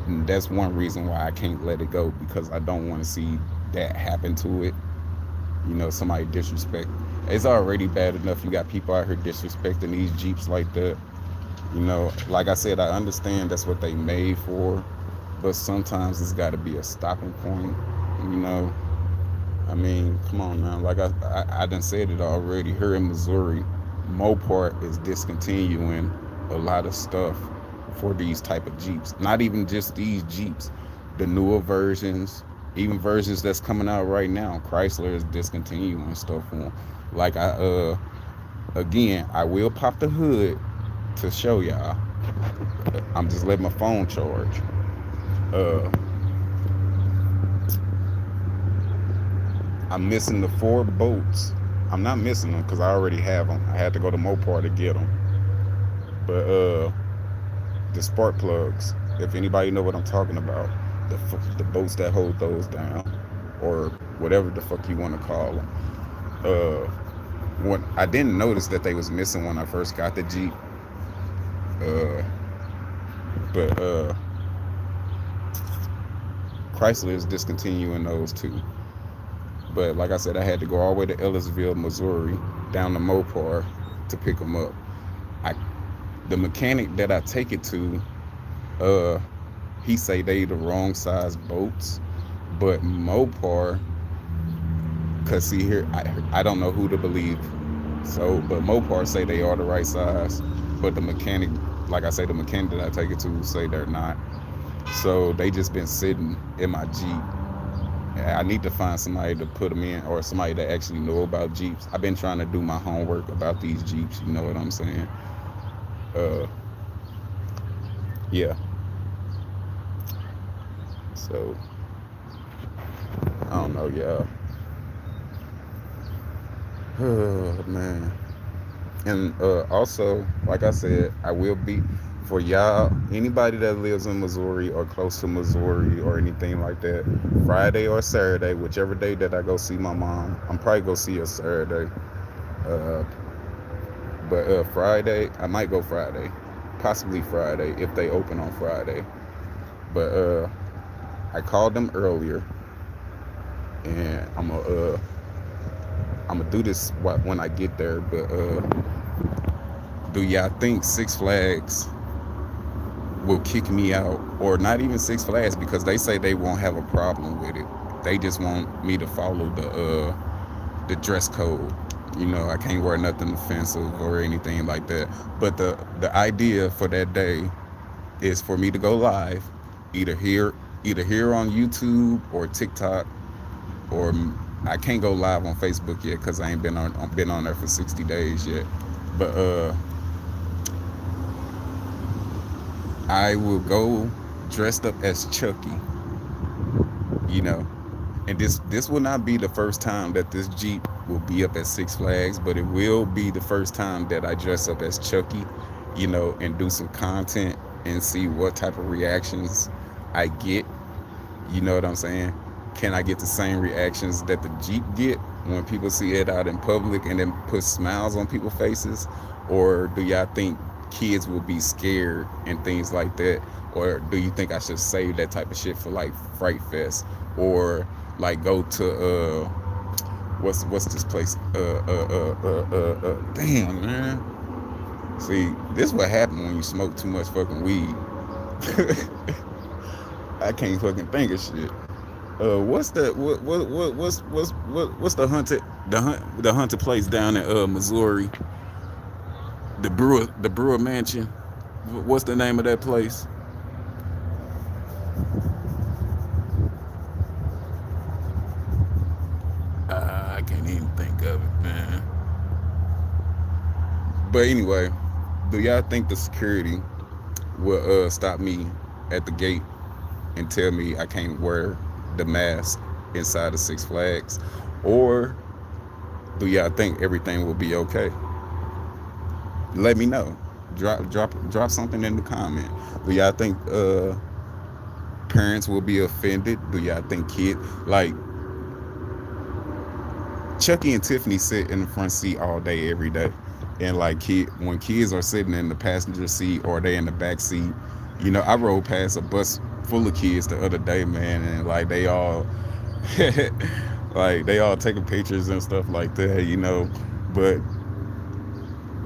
And that's one reason why I can't let it go, because I don't want to see that happen to it. You know, somebody disrespect. It's already bad enough you got people out here disrespecting these Jeeps like that. You know, like I said, I understand that's what they made for, but sometimes it's got to be a stopping point. You know, I mean, come on now. Like I done said it already. Here in Missouri, Mopar is discontinuing a lot of stuff for these type of Jeeps. Not even just these Jeeps, the newer versions, even versions that's coming out right now. Chrysler is discontinuing stuff for them. Like again, I will pop the hood to show y'all. I'm just letting my phone charge. Uh, I'm missing the 4 bolts. I'm not missing them because I already have them. I had to go to Mopar to get them. But the spark plugs, if anybody know what I'm talking about, the bolts that hold those down, or whatever the fuck you want to call them. Uh, when I didn't notice that they was missing when I first got the Jeep. Uh, but Chrysler is discontinuing those too. But like I said, I had to go all the way to Ellisville, Missouri, down to Mopar to pick them up. I, the mechanic that I take it to, he say they the wrong size bolts, but Mopar, cause see here, I don't know who to believe. So, but Mopar say they are the right size, but the mechanic, like I say, the mechanic that I take it to say they're not. So they just been sitting in my Jeep. I need to find somebody to put them in, or somebody that actually know about Jeeps. I've been trying to do my homework about these Jeeps. You know what I'm saying? Uh, yeah. So I don't know, y'all. Oh man. And also, like I said, I will be for y'all, anybody that lives in Missouri or close to Missouri or anything like that, Friday or Saturday, whichever day that I go see my mom. I'm probably go see her Saturday. Uh, but Friday, I might go Friday, possibly Friday if they open on Friday. But I called them earlier, and I'm gonna do this when I get there. But do y'all think Six Flags will kick me out, or not even Six Flags, because they say they won't have a problem with it. They just want me to follow the dress code. You know, I can't wear nothing offensive or anything like that. But the idea for that day is for me to go live, either here on YouTube or TikTok, or I can't go live on Facebook yet because I ain't been on there for 60 days yet. But I will go dressed up as Chucky, you know. And this will not be the first time that this Jeep will be up at Six Flags, but it will be the first time that I dress up as Chucky, you know, and do some content and see what type of reactions I get. You know what I'm saying? Can I get the same reactions that the Jeep get when people see it out in public and then put smiles on people's faces? Or do y'all think kids will be scared and things like that? Or do you think I should save that type of shit for like Fright Fest, or like go to what's this place? Damn, man. See, this what happened when you smoke too much fucking weed. I can't fucking think of shit. What's the what's the haunted place down in Missouri? The Brewer Mansion. What's the name of that place? I can't even think of it, man. But anyway, do y'all think the security will stop me at the gate and tell me I can't wear the mask inside of Six Flags? Or do y'all think everything will be okay? Let me know. Drop something in the comment. Do y'all think parents will be offended? Do y'all think like Chucky and Tiffany sit in the front seat all day every day, and like when kids are sitting in the passenger seat or they in the back seat, I rode past a bus full of kids the other day, man, and like they all like they all taking pictures and stuff like that, but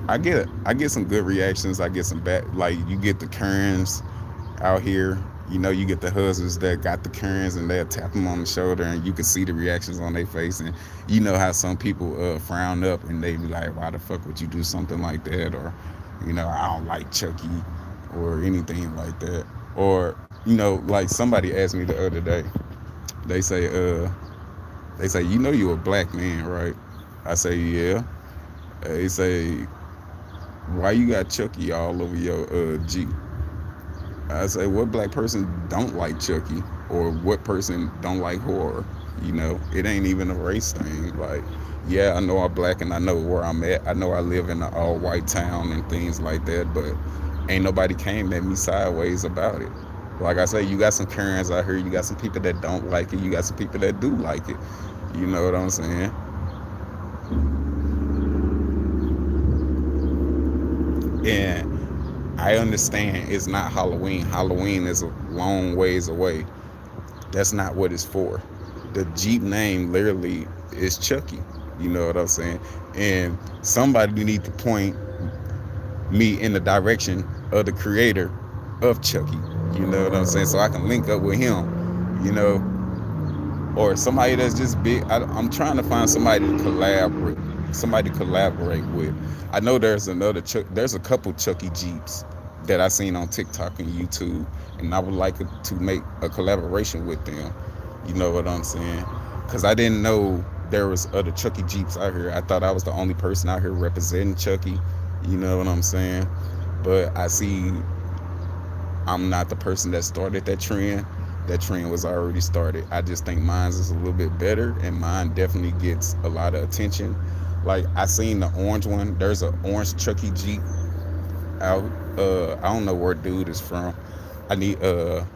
I get some good reactions. I get some bad, like you get the Karens out here. You get the husbands that got the Karens and they'll tap them on the shoulder and you can see the reactions on their face. And you know how some people frown up and they be like, why the fuck would you do something like that? Or, I don't like Chucky or anything like that. Or, like somebody asked me the other day, they say, you a black man, right? I say, yeah. They say, why you got Chucky all over your Jeep? I say, what black person don't like Chucky, or what person don't like horror? It ain't even a race thing. Like, yeah, I know I'm black and I know where I'm at. I know I live in an all-white town and things like that, but ain't nobody came at me sideways about it. Like I say, you got some Karens out here. You got some people that don't like it. You got some people that do like it. You know what I'm saying? And I understand it's not Halloween. Halloween is a long ways away. That's not what it's for. The Jeep name literally is Chucky. You know what I'm saying? And somebody need to point me in the direction of the creator of Chucky. You know what I'm saying? So I can link up with him. Or somebody that's just big. I'm trying to find somebody to collaborate. Somebody to collaborate with. I know there's a couple Chucky Jeeps that I seen on TikTok and YouTube, and I would like to make a collaboration with them. You know what I'm saying? Because I didn't know there was other Chucky Jeeps out here. I thought I was the only person out here representing Chucky. You know what I'm saying? But I see I'm not the person that started that trend. That trend was already started. I just think mine's is a little bit better, and mine definitely gets a lot of attention. Like, I seen the orange one. There's an orange Chucky Jeep out. I don't know where dude is from. I need I'm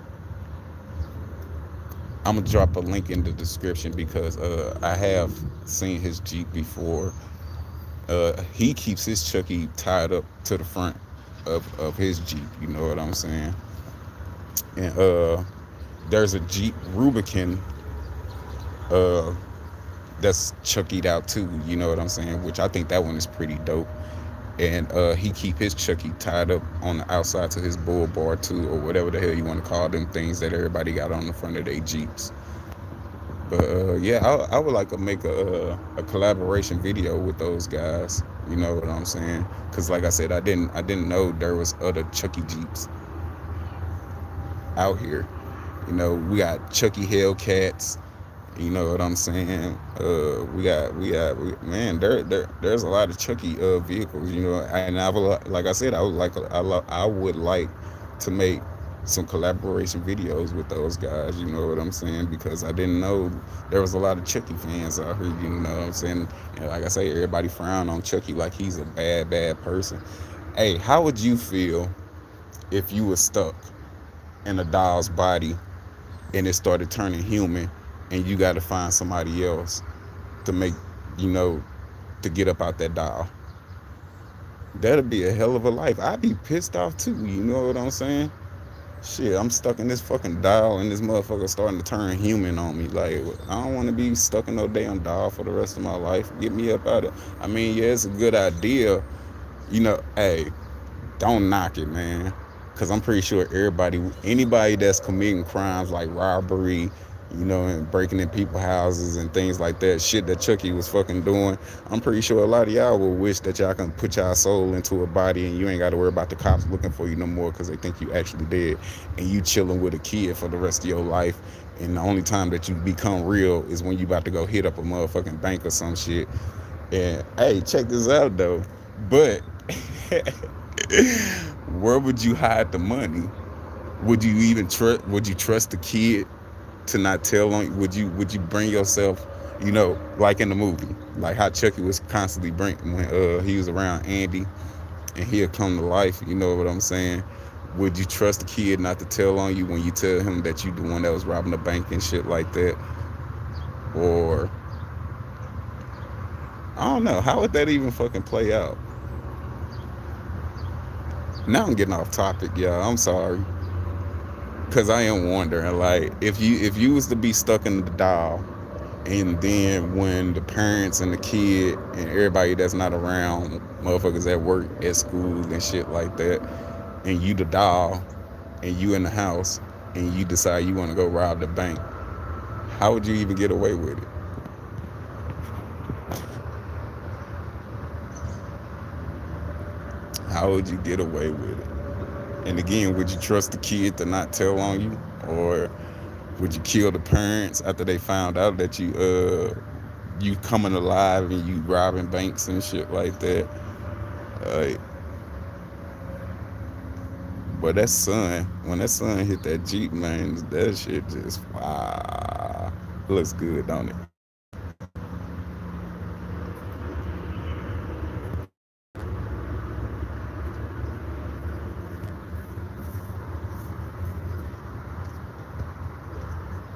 gonna drop a link in the description because I have seen his Jeep before. He keeps his Chucky tied up to the front of his Jeep. You know what I'm saying? And there's a Jeep Rubicon that's Chuckied out too. You know what I'm saying? Which I think that one is pretty dope. And he keep his Chucky tied up on the outside to his bull bar too, or whatever the hell you want to call them things that everybody got on the front of their Jeeps. But yeah, I would like to make a collaboration video with those guys. You know what I'm saying? Because like I said, I didn't know there was other Chucky Jeeps out here. We got Chucky Hellcats. You know what I'm saying? Man, there's a lot of Chucky vehicles. And like I said, I would like to make some collaboration videos with those guys. You know what I'm saying? Because I didn't know there was a lot of Chucky fans out here. You know what I'm saying? And like I say, everybody frown on Chucky like he's a bad person. Hey, how would you feel if you were stuck in a doll's body and it started turning human, and you got to find somebody else to make, to get up out that doll? That'd be a hell of a life. I'd be pissed off too. You know what I'm saying? Shit, I'm stuck in this fucking doll, and this motherfucker starting to turn human on me. Like, I don't want to be stuck in no damn doll for the rest of my life. Get me up out of it. I mean, yeah, it's a good idea. Hey, don't knock it, man. Because I'm pretty sure anybody that's committing crimes like robbery, and breaking in people's houses and things like that, shit that Chucky was fucking doing, I'm pretty sure a lot of y'all will wish that y'all can put y'all soul into a body and you ain't got to worry about the cops looking for you no more because they think you actually dead, and you chilling with a kid for the rest of your life, and the only time that you become real is when you about to go hit up a motherfucking bank or some shit. And hey, check this out though, but where would you hide the money? Would you even trust? Would you trust the kid to not tell on you? Would you bring yourself, like in the movie, like how Chucky was constantly bring when he was around Andy and he'll come to life. You know what I'm saying? Would you trust the kid not to tell on you when you tell him that you the one that was robbing the bank and shit like that? Or I don't know. How would that even fucking play out? Now I'm getting off topic, y'all. I'm sorry. Cause I am wondering, like, if you was to be stuck in the dial, and then when the parents and the kid and everybody that's not around, motherfuckers at work, at school and shit like that, and you the doll, and you in the house, and you decide you want to go rob the bank, how would you even get away with it? How would you get away with it? And again, would you trust the kid to not tell on you, or would you kill the parents after they found out that you coming alive and you robbing banks and shit like that? Uh, but that sun, when that sun hit that Jeep, man, that shit just wow, looks good, don't it?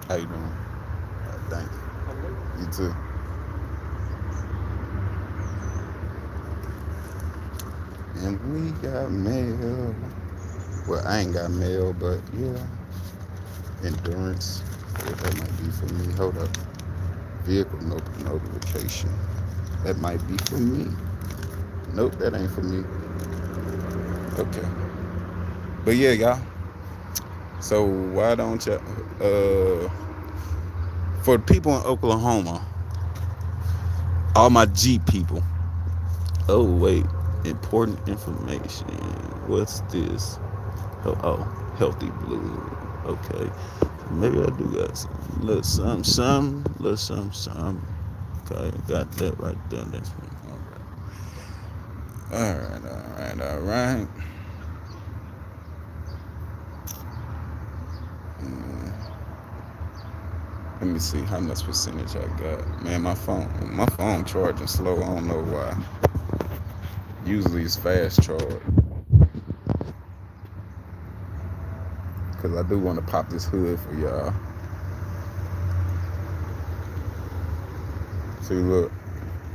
How you doing? Thank you. You too. And we got mail. Well, I ain't got mail, but yeah, endurance. Yeah, that might be for me. Hold up. Vehicle notification. That might be for me. Nope, that ain't for me. Okay. But yeah, y'all. So why don't you for the people in Oklahoma, all my G people. Oh wait, important information. What's this? Oh, healthy blue. Okay. Maybe I do got some little some. Okay, got that right there. That's me. All right. Mm, Let me see how much percentage I got. Man, my phone charging slow. I don't know why. Usually it's fast charge. Cause I do want to pop this hood for y'all. See, look,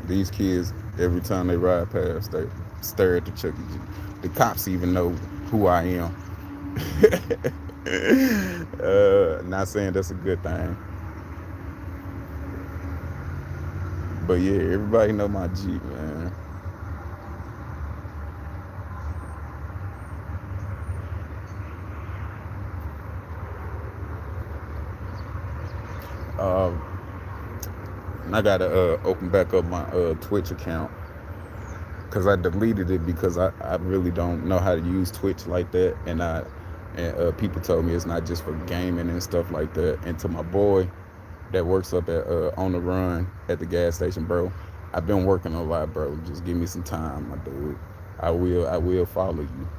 these kids every time they ride past, they stare at the Chucky G. The cops even know who I am. Not saying that's a good thing, but yeah, everybody know my Jeep, man. Uh, and I gotta open back up my Twitch account because I deleted it because I really don't know how to use Twitch like that, and people told me it's not just for gaming and stuff like that. And to my boy that works up at on the run at the gas station, bro, I've been working a lot, bro. Just give me some time, my dude. I will follow you.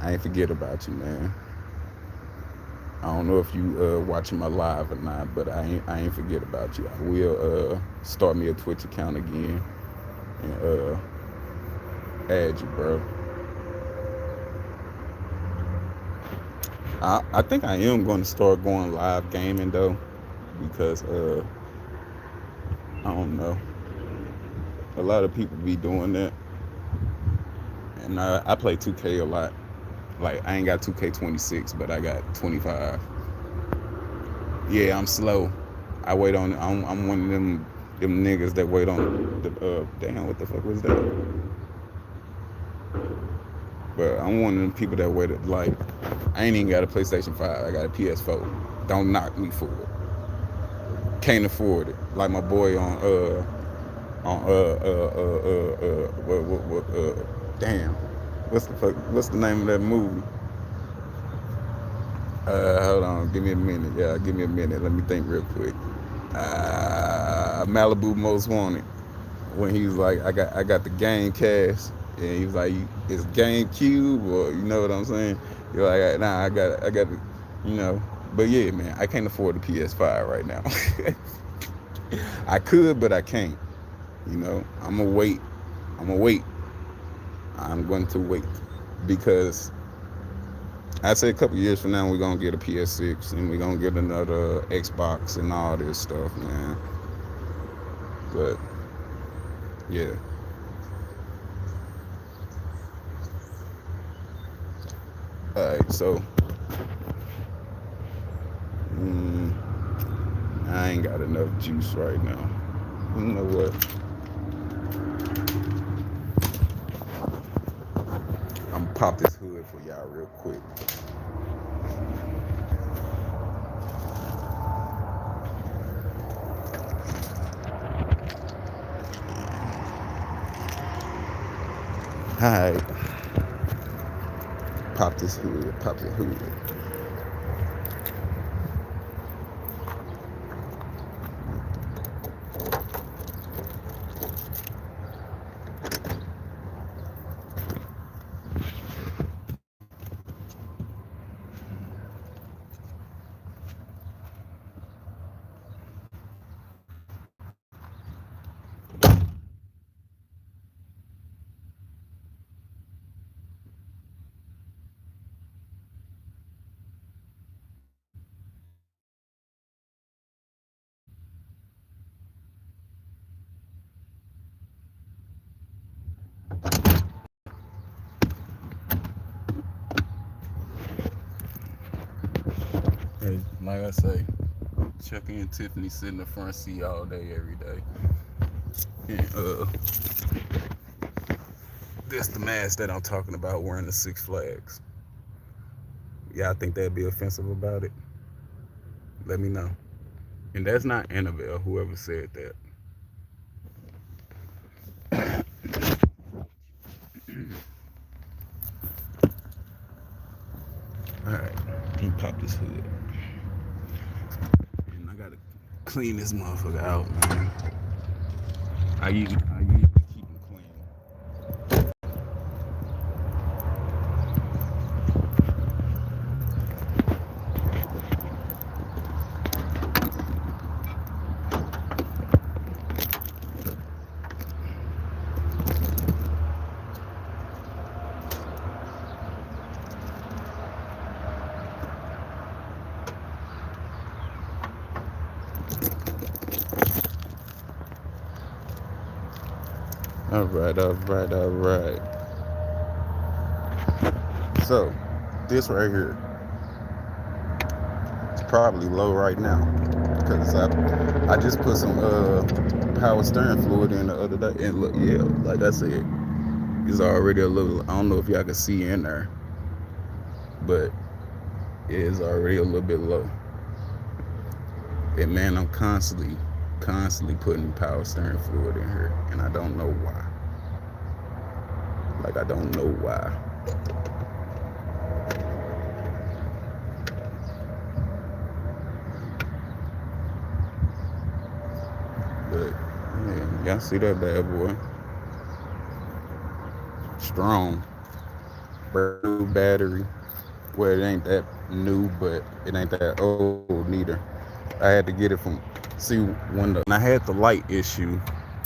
I ain't forget about you, man. I don't know if you watching my live or not, but I ain't forget about you. I will start me a Twitch account again and add you, bro. I think I am going to start going live gaming though, because I don't know. A lot of people be doing that, and I play 2K a lot. Like I ain't got 2K26, but I got 25. Yeah, I'm slow. I wait on. I'm one of them niggas that wait on the. Damn, what the fuck was that? But I'm one of them people that waited. Like I ain't even got a PlayStation 5. I got a PS4. Don't knock me for it. Can't afford it. Like my boy on damn. What's the name of that movie? Hold on, give me a minute. Yeah, give me a minute. Let me think real quick. Malibu Most Wanted. When he was like, I got the game cash, and he was like, it's GameCube, or you know what I'm saying? You're like, nah, I got, you know. But yeah, man, I can't afford the PS5 right now. I could, but I can't. I'm gonna wait. I'm gonna wait. I'm going to wait because I say a couple years from now we're gonna get a PS6 and we're gonna get another Xbox and all this stuff, man. But yeah, all right. So mm, I ain't got enough juice right now. You know what? I'm gonna pop this hood for y'all real quick. All right, pop this hood. Pop the hood. Hey, like I say, Chucky and Tiffany sit in the front seat all day, every day. And that's the mask that I'm talking about wearing the Six Flags. Y'all think that'd be offensive about it? Let me know. And that's not Annabelle, whoever said that. Alright, let me pop this hood. And I gotta clean this motherfucker out, man. I usually keep them clean. Alright, alright, alright. So, this right here is probably low right now. Because I just put some power steering fluid in the other day. And look, yeah, like I said, it's already a little, I don't know if y'all can see in there, but it is already a little bit low. And man, I'm constantly putting power steering fluid in here. And I don't know why. Like, I don't know why. But, man, y'all see that bad boy? Strong. Brand new battery. Well, it ain't that new, but it ain't that old neither. I had to get it from, see, when I had the light issue,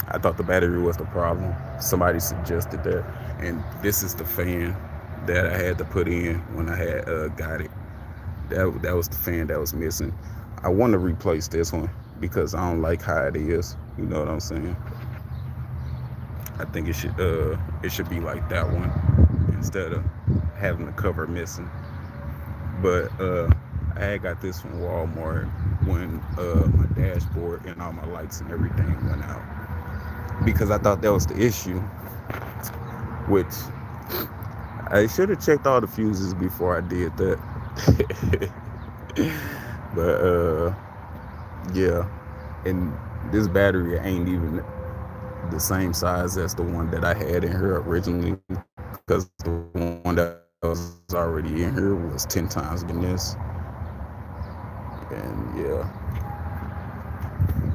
I thought the battery was the problem. Somebody suggested that. And this is the fan that I had to put in when I had got it. That was the fan that was missing. I want to replace this one because I don't like how it is. You know what I'm saying? I think it should be like that one instead of having the cover missing. But I had got this from Walmart when my dashboard and all my lights and everything went out because I thought that was the issue, which I should have checked all the fuses before I did that. But yeah, and this battery ain't even the same size as the one that I had in here originally, because the one that was already in here was 10 times than this. And yeah,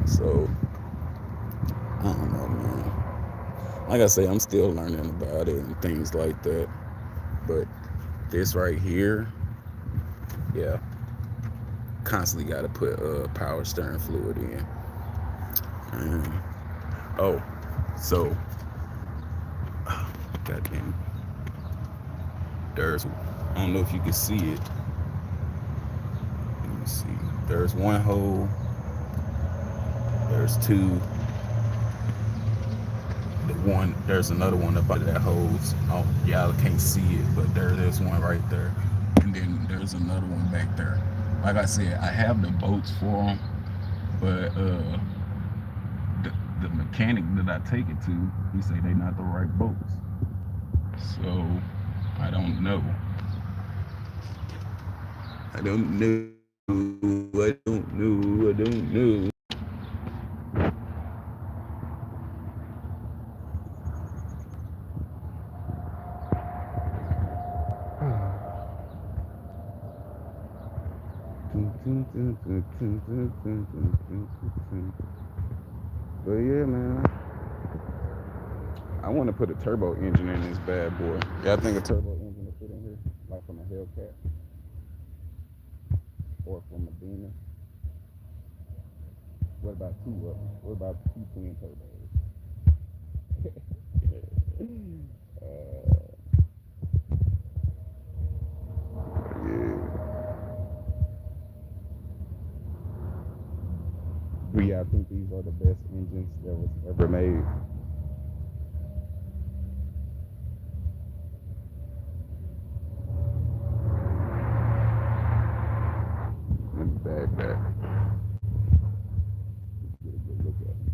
so I don't know, man. Like I say, I'm still learning about it and things like that. But This right here, yeah, constantly got to put power steering fluid in. And, oh, so goddamn, there's, I don't know if you can see it. Let me see. There's one hole. There's two. There's another one up under that hose. Oh, y'all can't see it, but there's one right there, and then there's another one back there. Like I said, I have the bolts for them, but the mechanic that I take it to, he say they not the right bolts. So I don't know. I don't know. I don't know. I don't know. But yeah, man, I want to put a turbo engine in this bad boy. Yeah, I think a turbo engine will fit in here, like from a Hellcat or from a Demon. What about two of them? What about two twin turbos? Yeah. Do y'all think these are the best engines that was ever made? Let me back that. Get a good look at them.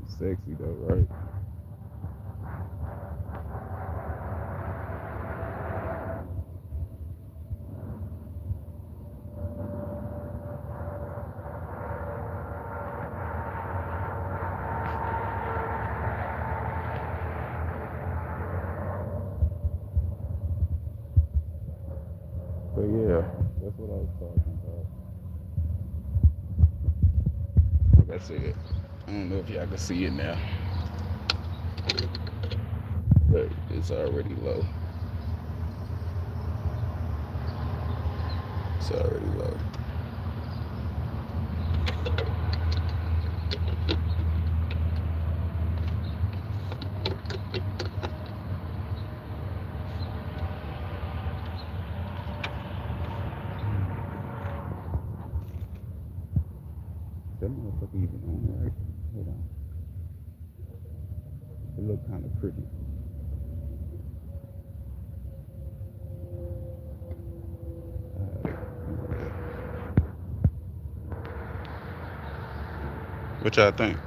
Sexy though, right? But yeah, that's what I was talking about. Like I said, I don't know if y'all can see it now, but it's already low. It's already low. That motherfucker even on right? Hold on. It look kind of pretty. What y'all think?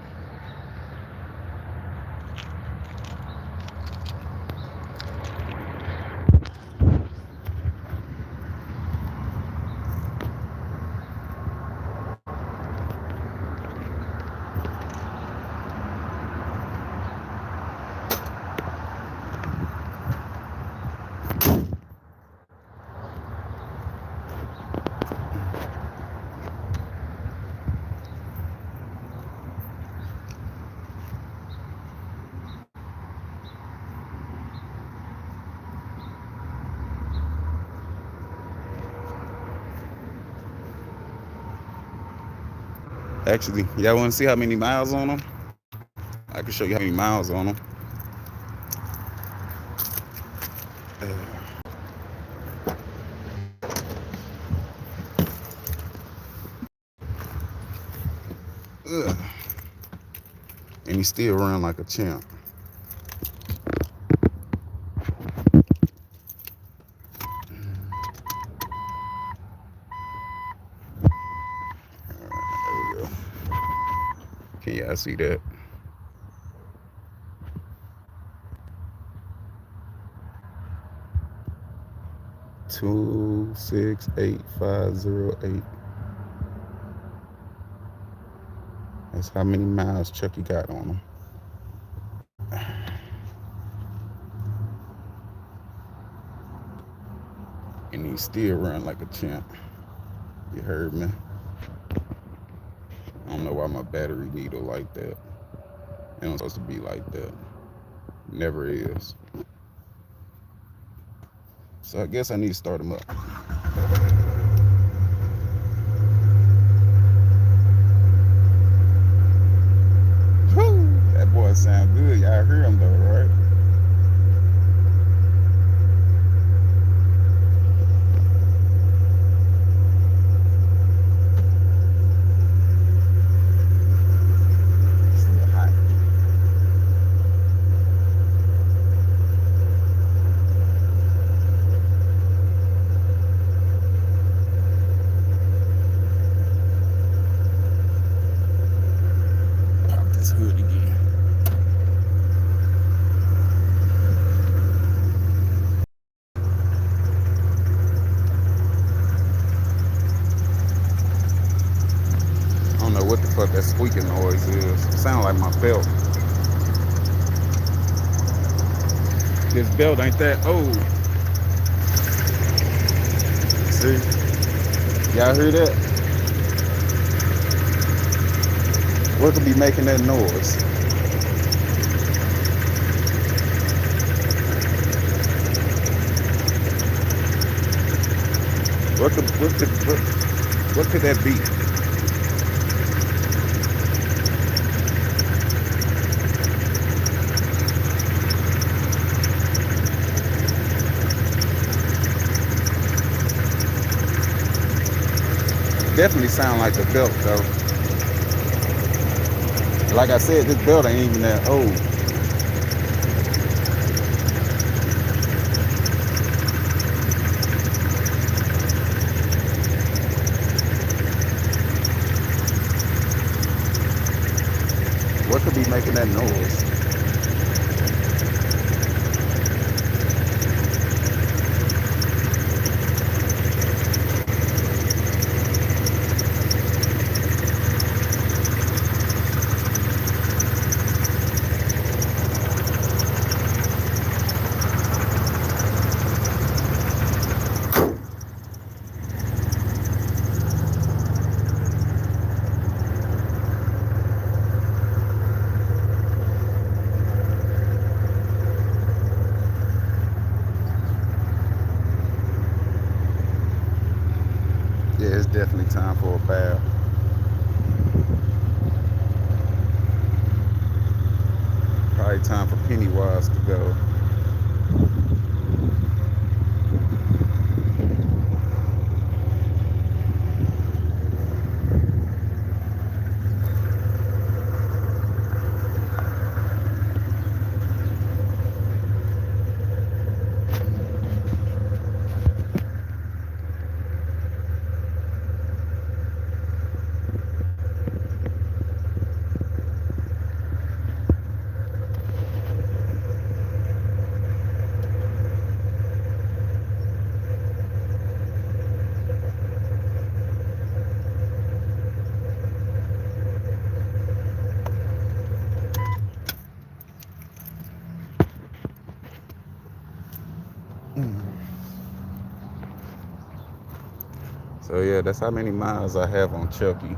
Actually, y'all want to see how many miles on them? I can show you how many miles on them. Ugh. And he still run like a champ. There we go. Can y'all see that? 268508. That's how many miles Chucky got on him. And he still run like a champ. You heard me? I don't know why my battery needle like that. It was supposed to be like that. Never is. So I guess I need to start them up. Whew, that boy sound good. Y'all hear him though, right? It's a little hot. Pop this hood again. I don't know what the fuck that squeaking noise is. It sound like my belt. This belt ain't that old. See? Y'all hear that? What could be making that noise? What could that be? Definitely sound like the belt though. Like I said, this belt ain't even that old. What could be making that noise? Yeah, it's definitely time for a bath. Probably time for Pennywise to go. So yeah, that's how many miles I have on Chucky.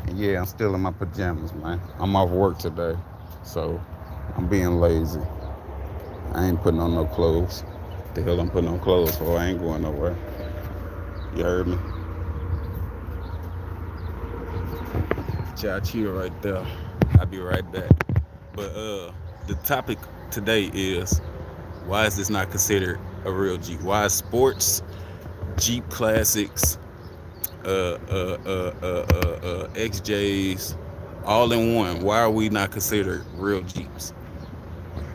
And yeah, I'm still in my pajamas, man. I'm off work today, so I'm being lazy. I ain't putting on no clothes. The hell I'm putting on clothes for? I ain't going nowhere. You heard me? Y'all chill right there. I'll be right back. But the topic today is, why is this not considered a real Jeep? Why is sports, Jeep classics, XJs, all in one? Why are we not considered real Jeeps?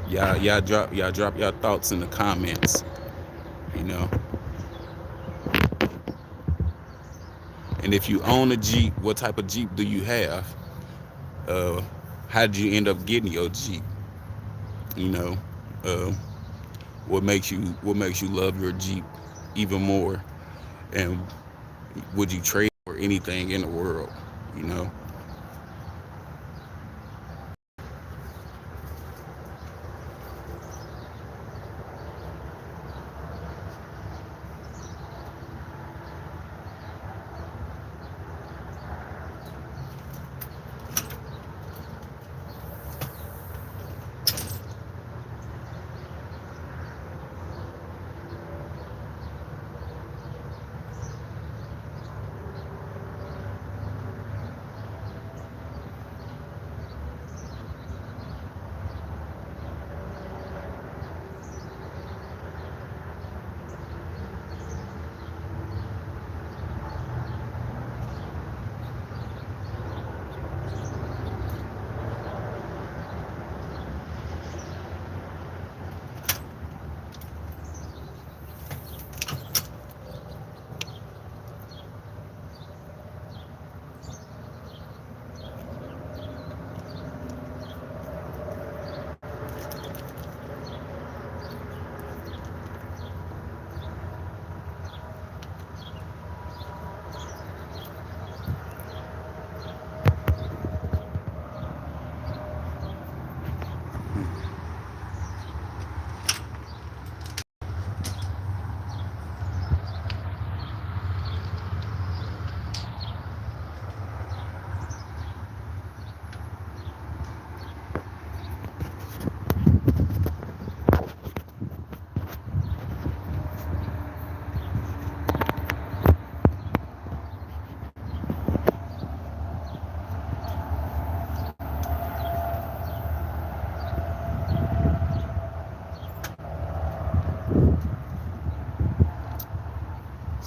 Y'all drop your thoughts in the comments. You know, and if you own a Jeep, what type of Jeep do you have? Uh, how did you end up getting your Jeep? You know, uh, what makes you love your Jeep even more? And would you trade for anything in the world? You know,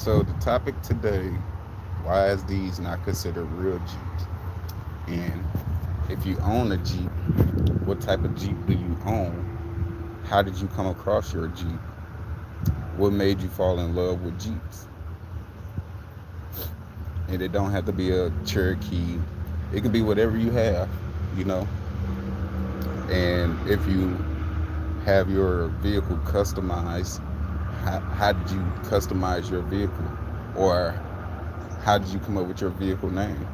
So the topic today: why is these not considered real Jeeps? And if you own a Jeep, what type of Jeep do you own? How did you come across your Jeep? What made you fall in love with Jeeps? And it don't have to be a Cherokee. It could be whatever you have, you know. And if you have your vehicle customized, how did you customize your vehicle? Or how did you come up with your vehicle name?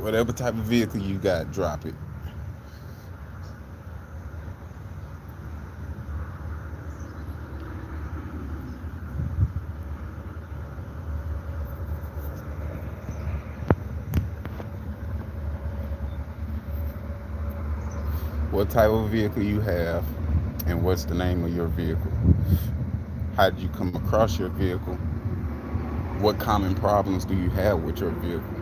Whatever type of vehicle you got, drop it. What type of vehicle you have, and what's the name of your vehicle? How did you come across your vehicle? What common problems do you have with your vehicle?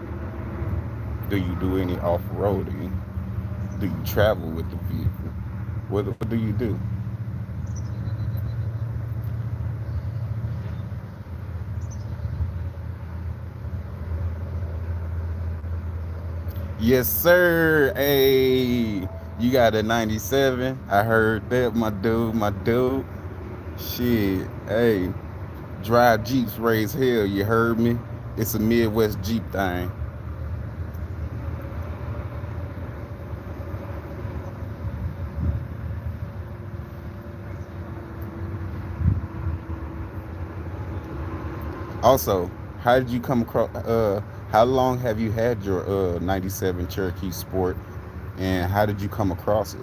Do you do any off-roading? Do you travel with the vehicle? What do you do? Yes, sir. Hey, you got a 97. I heard that, my dude, my dude. Shit. Hey, drive Jeeps raise hell. You heard me? It's a Midwest Jeep thing. Also, how did you come across? How long have you had your 97 Cherokee Sport, and how did you come across it?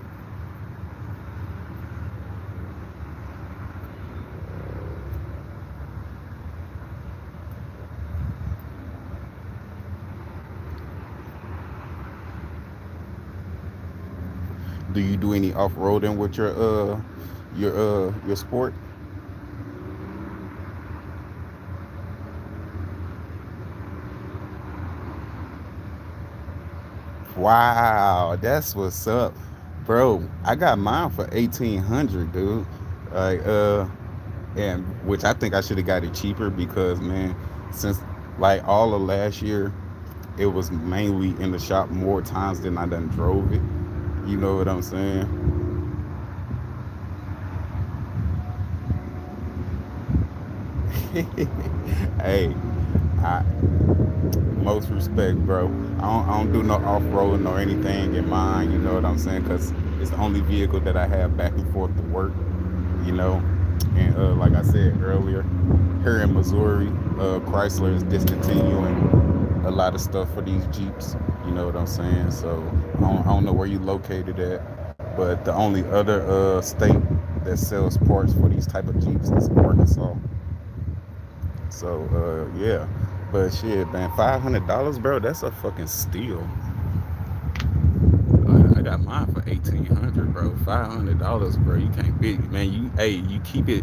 Do you do any off roading with your sport? Wow, that's what's up, bro. I got mine for 1,800, dude. Like and which I think I should have got it cheaper because man, since like all of last year, it was mainly in the shop more times than I done drove it. You know what I'm saying? Hey, I, most respect, bro. I don't do no off roading or anything in mine. You know what I'm saying? Because it's the only vehicle that I have back and forth to work. You know, and like I said earlier, here in Missouri, Chrysler is discontinuing a lot of stuff for these Jeeps. You know what I'm saying? So I don't know where you located at, but the only other state that sells parts for these type of Jeeps is Arkansas. So yeah, but shit, man, $500, bro. That's a fucking steal. I got mine for 1,800, bro. $500, bro. You can't beat it, man. You keep it.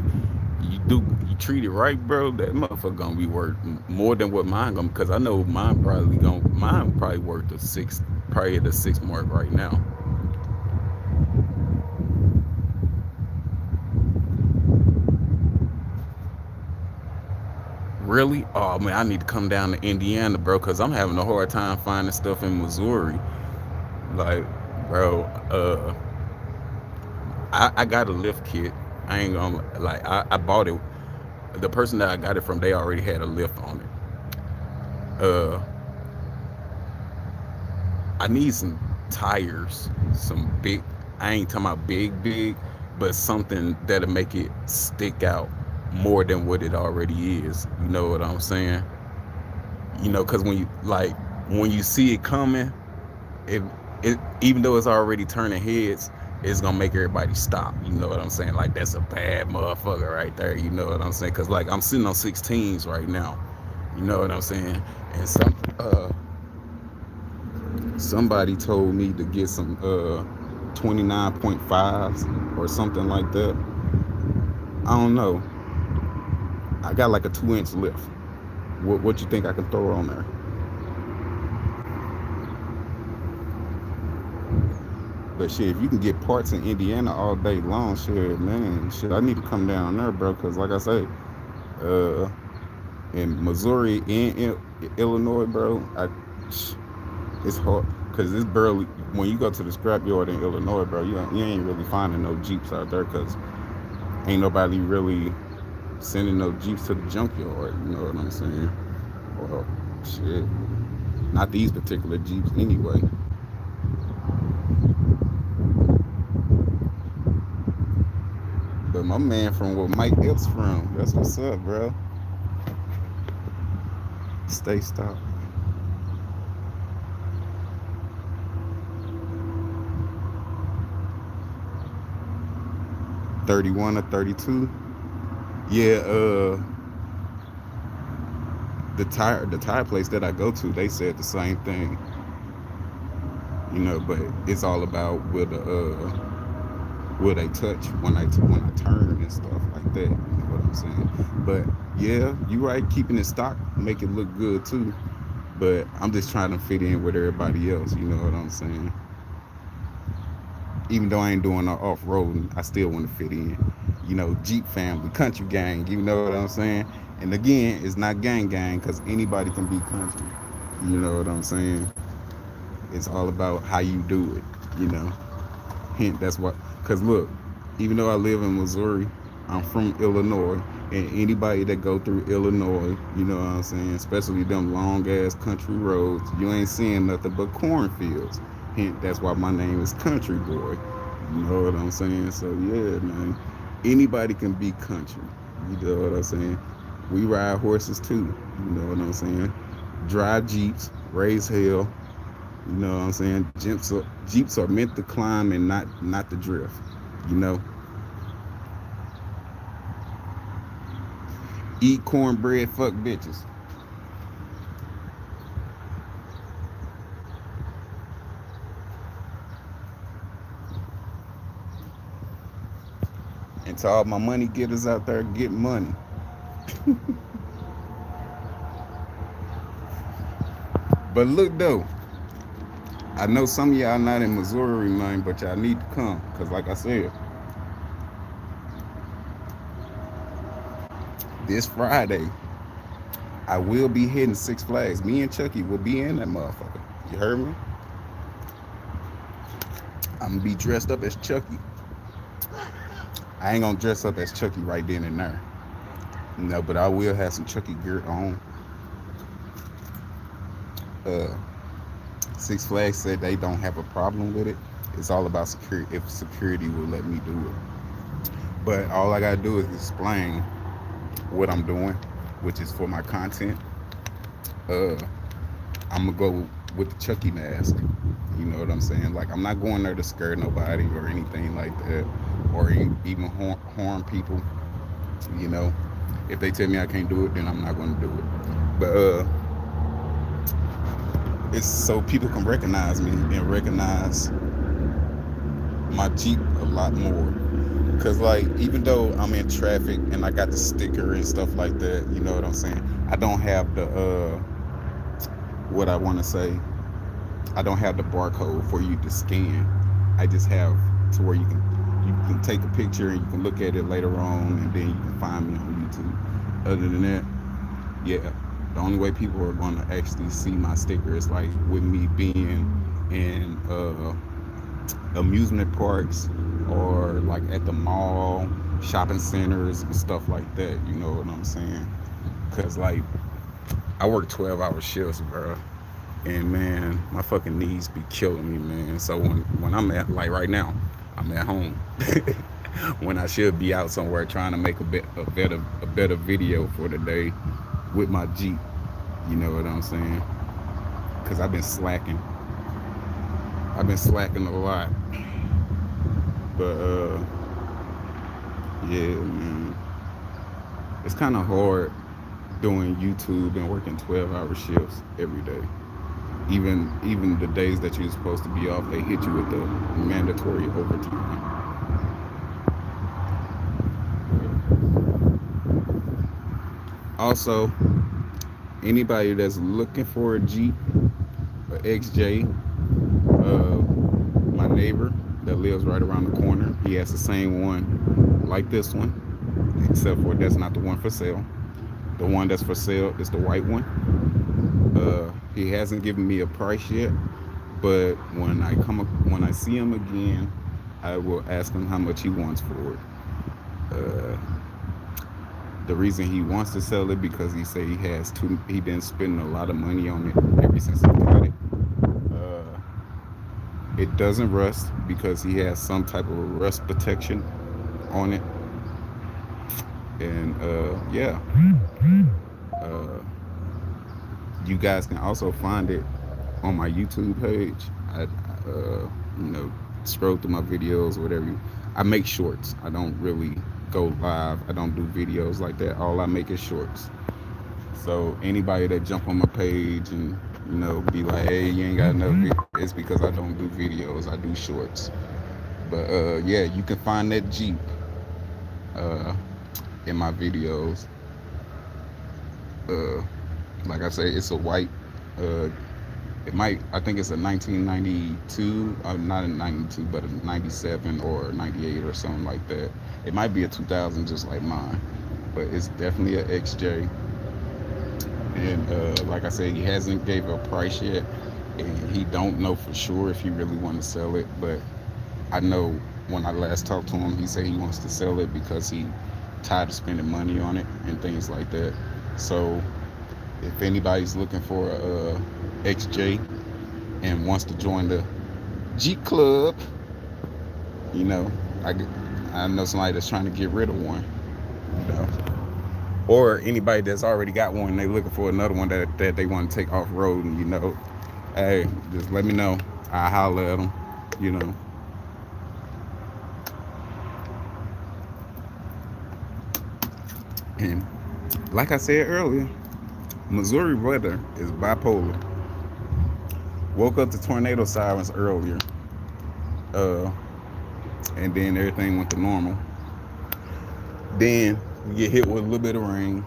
You treat it right, bro. That motherfucker gonna be worth more than what mine gonna. Cause I know mine probably worth the six, probably at the six mark right now. Really? Oh man, I need to come down to Indiana, bro. Cause I'm having a hard time finding stuff in Missouri. Like, bro, I got a lift kit. I ain't gonna like. I bought it. The person that I got it from, they already had a lift on it. I need some tires, some big. I ain't talking about big, but something that'll make it stick out more than what it already is. You know what I'm saying? Cause when you see it coming, it it even though it's already turning heads, it's gonna make everybody stop. You know what I'm saying? Like that's a bad motherfucker right there. You know what I'm saying? Cause like I'm sitting on 16s right now. You know what I'm saying? And somebody told me to get some 29.5s or something like that. I don't know. I got like a 2-inch lift. What you think I can throw on there? But shit, if you can get parts in Indiana all day long, shit, man, shit, I need to come down there, bro. Cause like I say, uh, in Missouri and in Illinois, bro, it's hard. Cause it's barely when you go to the scrapyard in Illinois, bro. You ain't really finding no Jeeps out there, cause ain't nobody really sending no Jeeps to the junkyard. You know what I'm saying? Well, shit, not these particular Jeeps anyway. But my man from where Mike Epps from, that's what's up, bro. Stay stopped. 31 or 32. Yeah, the tire place that I go to, they said the same thing. But it's all about will they touch when I turn and stuff like that. You know what I'm saying? But yeah, you right. Keeping it stock make it look good too. But I'm just trying to fit in with everybody else. You know what I'm saying? Even though I ain't doing no off roading, I still want to fit in. Jeep family, country gang. You know what I'm saying? And again, it's not gang gang because anybody can be country. You know what I'm saying? It's all about how you do it. You know. Hint. That's what. Cause look, even though I live in Missouri, I'm from Illinois, and anybody that go through Illinois, you know what I'm saying, especially them long ass country roads, you ain't seeing nothing but cornfields. Hint. That's why my name is Country Boy. You know what I'm saying? So yeah, man. Anybody can be country. You know what I'm saying? We ride horses too. You know what I'm saying? Drive Jeeps, raise hell. You know what I'm saying? Jeeps are meant to climb and not to drift. You know? Eat cornbread, fuck bitches. And to all my money getters out there, get money. But look though, I know some of y'all not in Missouri, man, but y'all need to come. Cause like I said, this Friday, I will be hitting Six Flags. Me and Chucky will be in that motherfucker. You heard me? I'm gonna be dressed up as Chucky. I ain't gonna dress up as Chucky right then and there. No, but I will have some Chucky gear on. Uh, Six Flags said they don't have a problem with it. It's all about security. If security will let me do it, but all I gotta do is explain what I'm doing, which is for my content. Uh, I'm gonna go with the Chucky mask. You know what I'm saying? Like I'm not going there to scare nobody or anything like that, or even harm people. You know, if they tell me I can't do it, then I'm not going to do it. But it's so people can recognize me and recognize my Jeep a lot more. Cause like even though I'm in traffic and I got the sticker and stuff like that, you know what I'm saying? I don't have the what I want to say. I don't have the barcode for you to scan. I just have to where you can take a picture and you can look at it later on, and then you can find me on YouTube. Other than that, yeah, the only way people are going to actually see my sticker is like with me being in amusement parks or like at the mall, shopping centers and stuff like that. You know what I'm saying? Cause like I work 12-hour shifts, bro. And man, my fucking knees be killing me, man. So when I'm at like right now, I'm at home. When I should be out somewhere trying to make a better video for the day with my Jeep. You know what I'm saying? Cause I've been slacking. I've been slacking a lot. But yeah, man. It's kind of hard doing YouTube and working 12-hour shifts every day. Even the days that you're supposed to be off, they hit you with the mandatory overtime. Also, anybody that's looking for a Jeep, a XJ, my neighbor, that lives right around the corner. He has the same one like this one, except for that's not the one for sale. The one that's for sale is the white one. He hasn't given me a price yet, but when I see him again, I will ask him how much he wants for it. Uh, the reason he wants to sell it because he say he been spending a lot of money on it ever since he got it. Uh, it doesn't rust because he has some type of rust protection on it, and yeah, uh, you guys can also find it on my YouTube page. You know, scroll through my videos, whatever. I make shorts. I don't really go live. I don't do videos like that. All I make is shorts. So anybody that jump on my page and be like, "Hey, you ain't got enough," it's because I don't do videos. I do shorts. But yeah, you can find that Jeep uh, in my videos. Uh, like I say, it's a white. Uh, I think it's a 1992, not a 92, but a 97 or 98 or something like that. It might be a 2000 just like mine, but it's definitely a XJ. And like I said, he hasn't gave a price yet, and he don't know for sure if he really want to sell it. But I know when I last talked to him, he said he wants to sell it because he tired of spending money on it and things like that. So if anybody's looking for a XJ and wants to join the Jeep Club, you know, I, I know somebody that's trying to get rid of one, you know, or anybody that's already got one and they looking for another one that they want to take off road, and hey, just let me know. I holler at them, you know. And like I said earlier, Missouri weather is bipolar. Woke up to tornado sirens earlier, uh, and then everything went to normal. Then we get hit with a little bit of rain.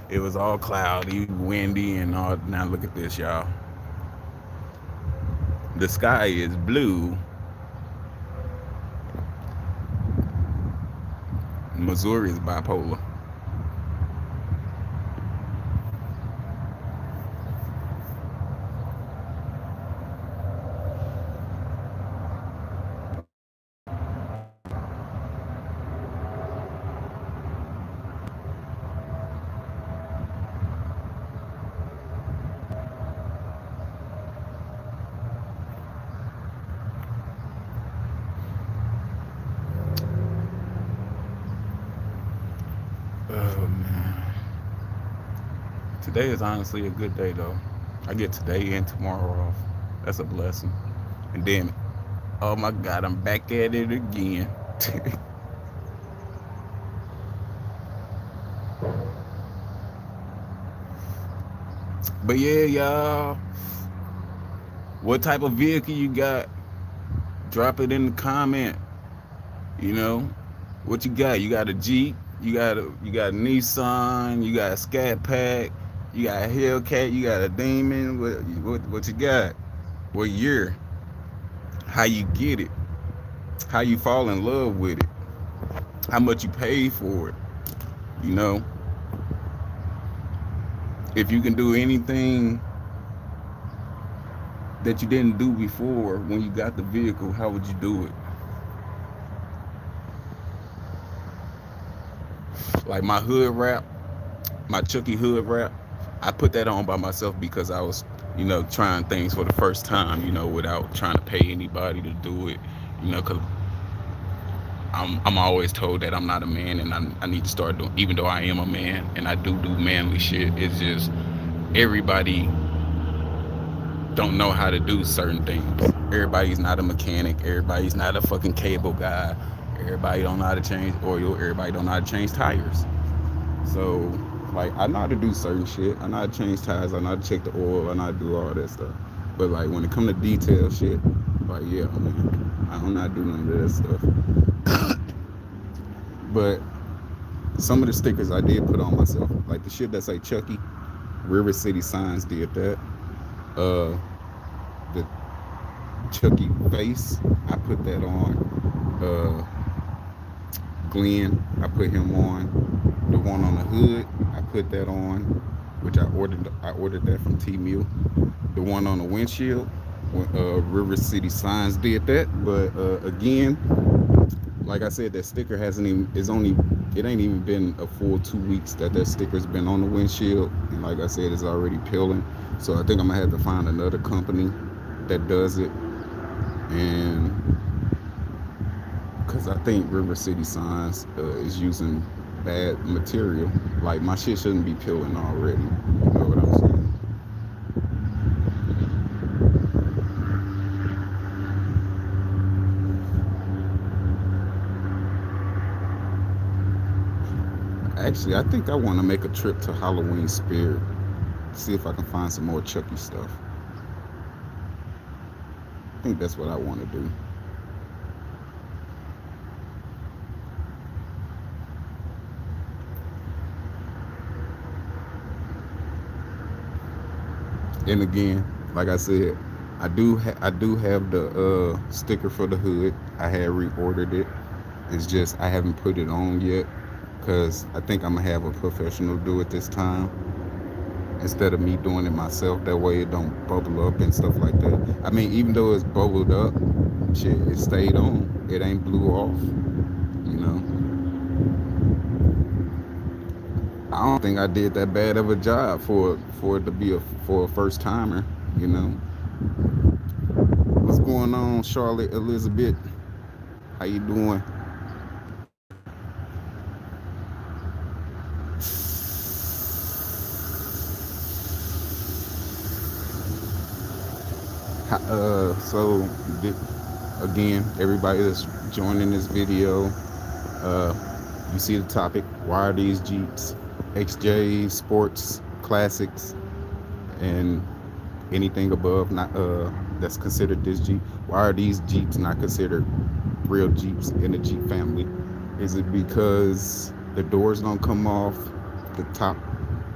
It was all cloudy, windy, and all. Now look at this, y'all. The sky is blue. Missouri is bipolar. Oh man. Today is honestly a good day though. I get today and tomorrow off. That's a blessing. And then, oh my God, I'm back at it again. But yeah, y'all, what type of vehicle you got? Drop it in the comment. You know, what you got? You got a Jeep, you got a Nissan, you got a Scat Pack, you got a Hellcat, you got a Demon. What you got? What year? How you get it? How you fall in love with it? How much you pay for it? You know, if you can do anything that you didn't do before when you got the vehicle, how would you do it? Like my hood rap, my Chucky hood rap, I put that on by myself because I was, trying things for the first time, without trying to pay anybody to do it, because I'm always told that I'm not a man, and I need to start doing, even though I am a man and I do manly shit. It's just everybody don't know how to do certain things. Everybody's not a mechanic. Everybody's not a fucking cable guy. Everybody don't know how to change oil. Everybody don't know how to change tires. So, like, I know how to do certain shit. I know how to change tires. I know how to check the oil. I know how to do all that stuff. But, like, when it come to detail shit, like, yeah, man, I don't know how to do none of that stuff. But some of the stickers I did put on myself, like the shit that say Chucky, River City Signs did that. The Chucky face, I put that on. Glenn, I put him on. The one on the hood, I put that on, which I ordered that from T Mill. The one on the windshield, River City Signs did that. But again, like I said, that sticker hasn't even is only it ain't even been a full 2 weeks that that sticker's been on the windshield, and like I said, it's already peeling. So I think I'm gonna have to find another company that does it, and because I think River City Signs is using bad material. Like my shit shouldn't be peeling already. You know what I'm saying? Actually, I think I want to make a trip to Halloween Spirit, see if I can find some more Chucky stuff. I think that's what I want to do. And again, like I said, I do have the sticker for the hood. I had reordered it. It's just I haven't put it on yet because I think I'm gonna have a professional do it this time instead of me doing it myself. That way it don't bubble up and stuff like that. I mean, even though it's bubbled up, shit, it stayed on. It ain't blew off. You know, I don't think I did that bad of a job for it to be for a first timer. You know, what's going on, Charlotte Elizabeth? How you doing? So again, everybody that's joining this video, uh, you see the topic. Why are these Jeeps, XJ, sports, classics, and anything above not that's considered this Jeep? Why are these Jeeps not considered real Jeeps in the Jeep family? Is it because the doors don't come off, the top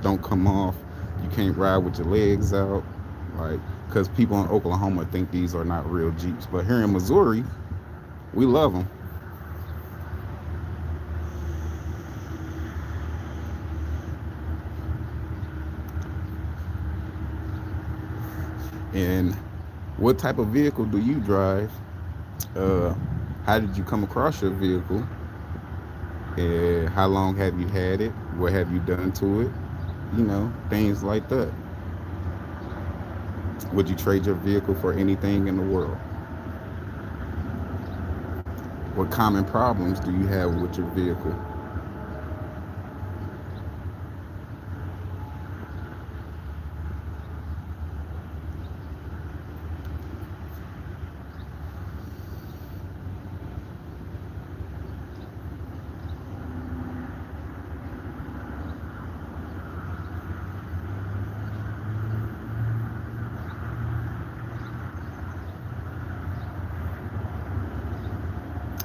don't come off, you can't ride with your legs out? Like, because people in Oklahoma think these are not real Jeeps, but here in Missouri, we love them. And what type of vehicle do you drive? Uh, how did you come across your vehicle? And how long have you had it? What have you done to it? You know, things like that. Would you trade your vehicle for anything in the world? What common problems do you have with your vehicle?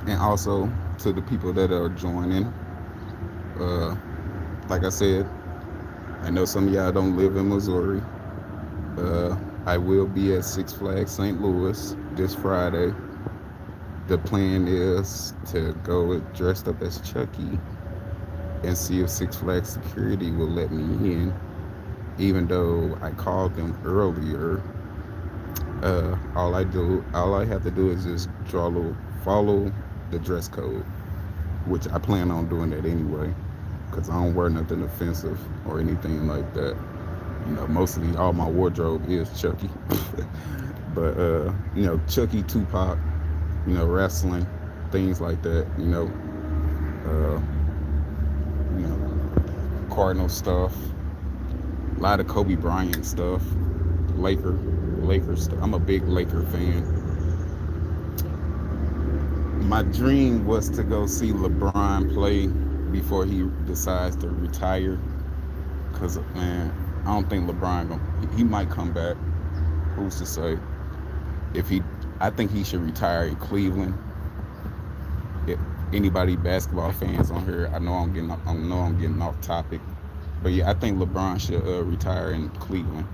And also to the people that are joining, uh, like I said, I know some of y'all don't live in Missouri. Uh, I will be at Six Flags St. Louis this Friday. The plan is to go dressed up as Chucky and see if Six Flags security will let me in. Even though I called them earlier, all I have to do is just follow the dress code, which I plan on doing that anyway, because I don't wear nothing offensive or anything like that. You know, mostly all my wardrobe is Chucky, but Chucky, Tupac, wrestling, things like that. Uh, Cardinal stuff, a lot of Kobe Bryant stuff, Laker, Lakers stuff. I'm a big Laker fan. My dream was to go see LeBron play before he decides to retire. Cause man, I don't think LeBron he might come back. Who's to say? If he, I think he should retire in Cleveland. If anybody basketball fans on here, I know I'm getting off topic, but yeah, I think LeBron should retire in Cleveland.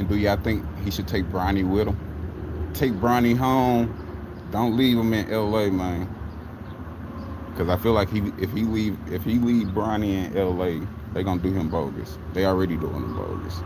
And do y'all think he should take Bronny with him? Take Bronny home. Don't leave him in L.A., man. Because I feel like if he leave Bronny in L.A., they gonna do him bogus. They already doing him bogus.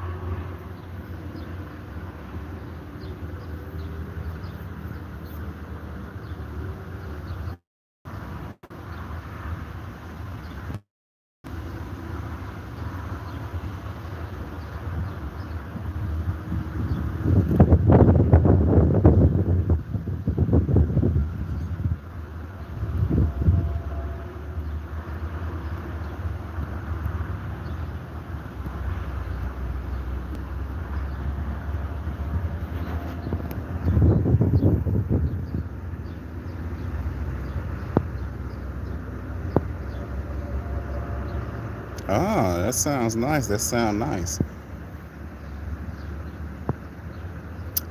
Ah, that sounds nice. That sounds nice.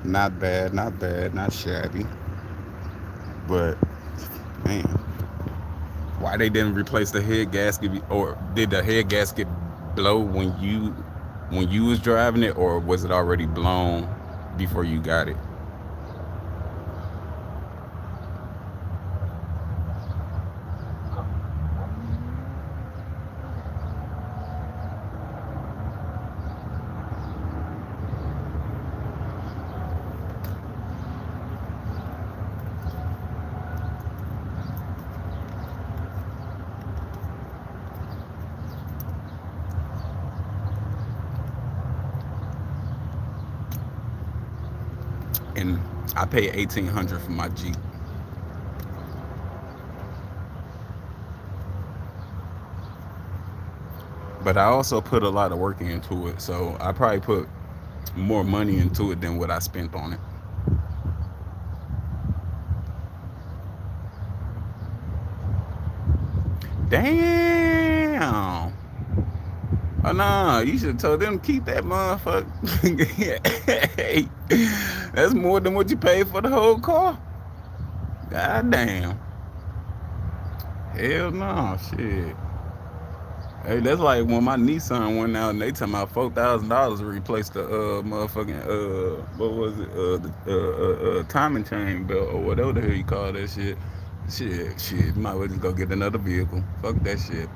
Not bad. Not bad. Not shabby. But man, why they didn't replace the head gasket, or did the head gasket blow when you was driving it, or was it already blown before you got it? And I paid 1,800 for my Jeep, but I also put a lot of work into it, so I probably put more money into it than what I spent on it. Damn. Oh no, you should have told them to keep that motherfucker. Hey, that's more than what you paid for the whole car. God damn. Hell no, shit. Hey, that's like when my Nissan went out and they talking about $4,000 to replace the motherfucking what was it, the timing chain belt or whatever the hell you call that shit. Shit, might as well just go get another vehicle. Fuck that shit.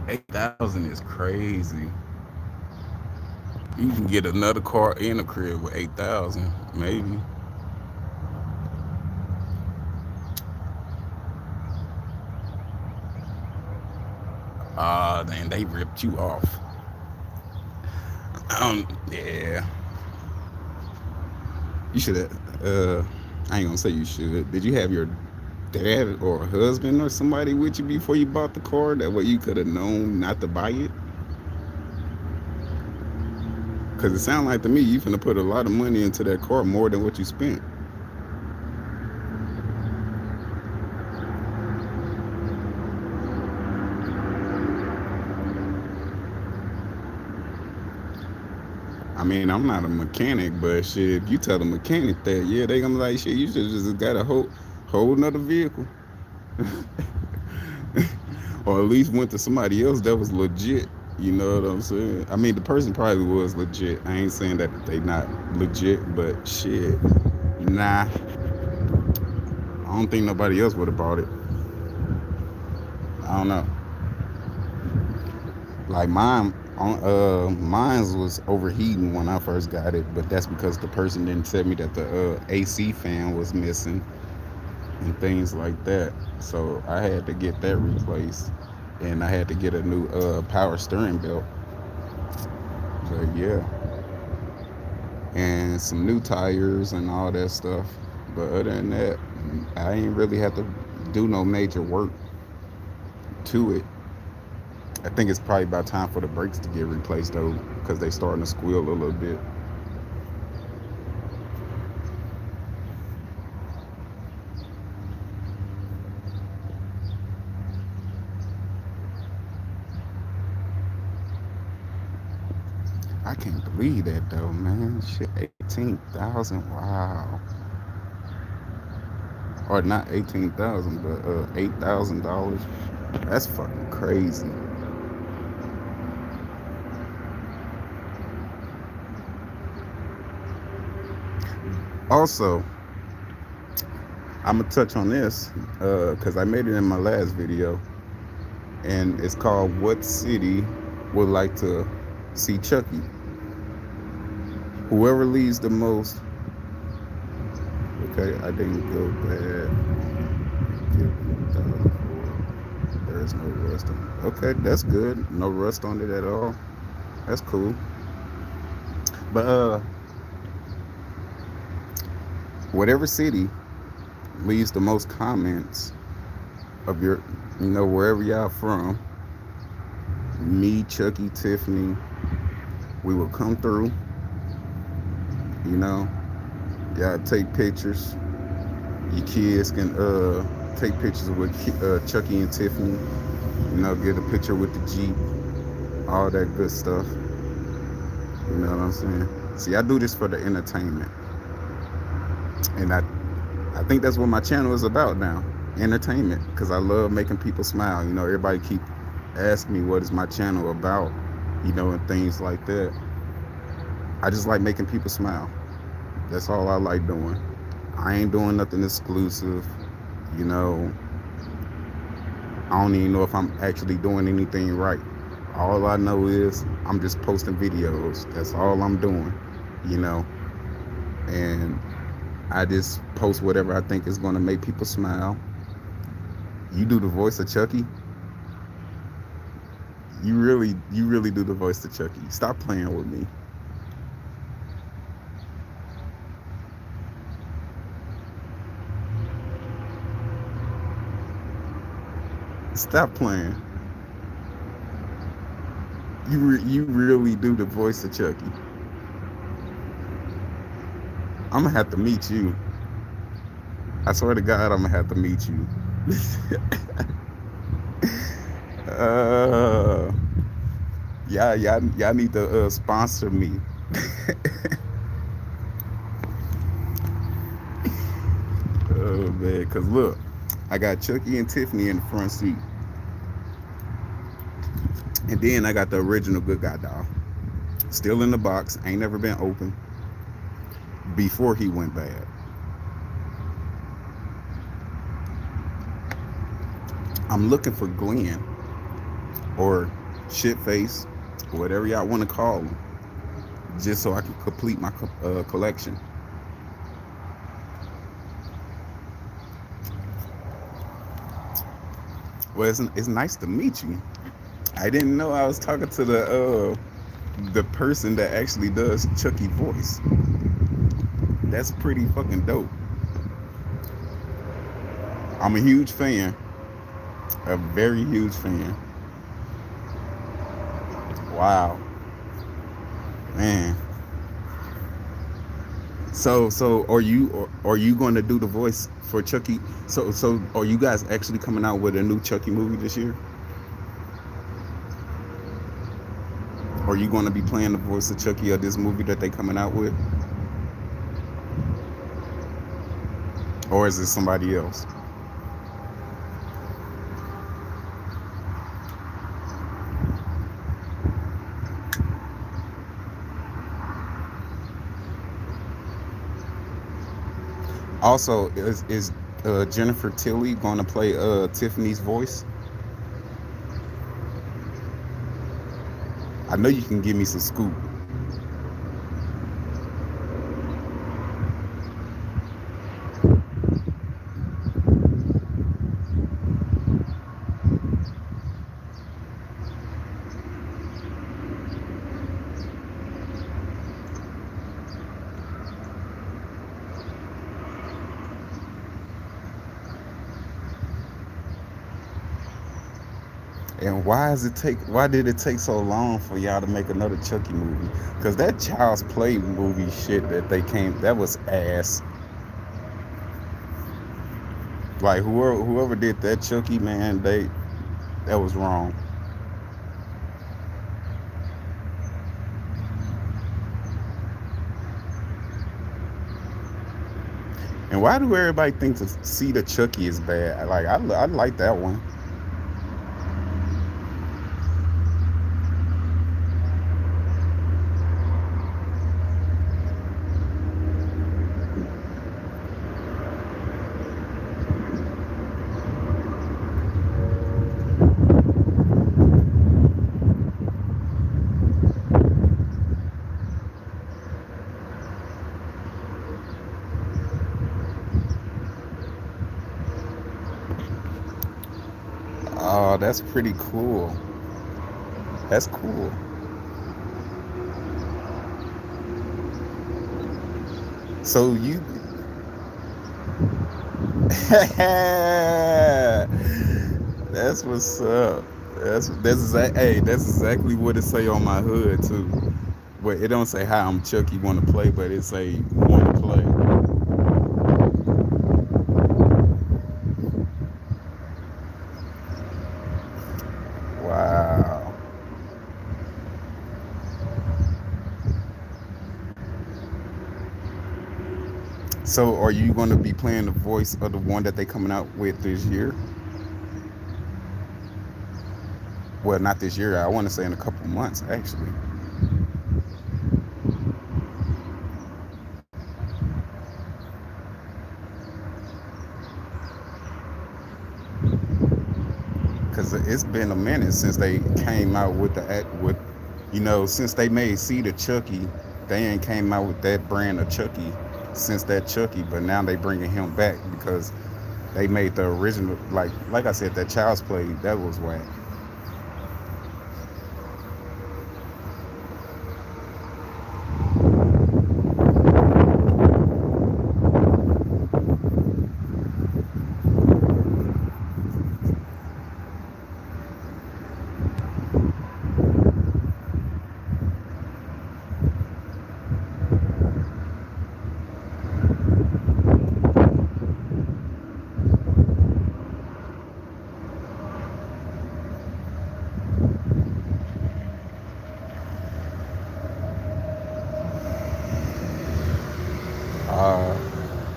8,000 is crazy. You can get another car in a crib with 8,000, maybe. Ah, then they ripped you off. Yeah. You should have. I ain't gonna say you should. Did you have your dad or husband or somebody with you before you bought the car? That way you could have known not to buy it. Cause it sounded like to me you finna put a lot of money into that car, more than what you spent. I mean, I'm not a mechanic, but shit, if you tell the mechanic that, yeah, they gonna be like, shit, you should just got a whole nother vehicle, or at least went to somebody else that was legit. You know what I'm saying? I mean, the person probably was legit. I ain't saying that they not legit, but shit, nah, I don't think nobody else would have bought it. I don't know. Like mine's was overheating when I first got it, but that's because the person didn't tell me that the AC fan was missing and things like that. So I had to get that replaced, and I had to get a new power steering belt. But yeah, and some new tires and all that stuff. But other than that, I ain't really have to do no major work to it. I think it's probably about time for the brakes to get replaced though, because they starting to squeal a little bit. I can't believe that though, man. Shit, 18,000. Wow. Or not 18,000, but $8,000. That's fucking crazy. Also, I'm gonna touch on this because I made it in my last video, and it's called "What City Would Like to See Chucky?" Whoever leaves the most. Okay, I didn't go bad. Give me there's no rust on it. Okay, that's good. No rust on it at all. That's cool. But whatever city leaves the most comments of your, wherever y'all from, me, Chucky, Tiffany, we will come through. You know, y'all take pictures. Your kids can take pictures with Chucky and Tiffany. Get a picture with the Jeep, all that good stuff. You know what I'm saying? See, I do this for the entertainment, and I think that's what my channel is about now, entertainment, because I love making people smile. Everybody keep asking me what is my channel about, and things like that. I just like making people smile. That's all I like doing. I ain't doing nothing exclusive. you know I don't even know if I'm actually doing anything right. All I know is I'm just posting videos. That's all I'm doing. you know and I just post whatever I think is going to make people smile. You do the voice of Chucky. You really do the voice of Chucky. Stop playing with me. Stop playing. You really do the voice of Chucky. I'm gonna have to meet you. I swear to God, I'm gonna have to meet you. uh, y'all need to sponsor me. Oh man, cause look, I got Chucky and Tiffany in the front seat, and then I got the original Good Guy doll, still in the box, ain't never been opened. Before he went bad. I'm looking for Glenn or Shitface, whatever y'all want to call him, just so I can complete my collection. Well, it's nice to meet you. I didn't know I was talking to the person that actually does Chucky voice. That's pretty fucking dope. I'm a huge fan, a very huge fan. Wow, man. So are you going to do the voice for Chucky? So are you guys actually coming out with a new Chucky movie this year? Are you going to be playing the voice of Chucky of this movie that they coming out with? Or is it somebody else? Also, is Jennifer Tilly going to play Tiffany's voice? I know you can give me some scoop. And why did it take so long for y'all to make another Chucky movie? Because that Child's Play movie shit that was ass. Like whoever did that Chucky, man, that was wrong. And why do everybody think to see the Chucky is bad? Like I like that one. Oh, that's pretty cool. That's cool. So you That's what's up. Hey, that's exactly what it say on my hood too. But it don't say how I'm Chucky want to play, but it say want to play. Wow. So are you going to be playing the voice of the one that they coming out with this year? Well, not this year. I want to say in a couple months actually. Because it's been a minute since they came out with the act with, since they made Seed of Chucky, they ain't came out with that brand of Chucky since that Chucky. But now they bringing him back because they made the original, like I said, that Child's Play that was whack. Uh,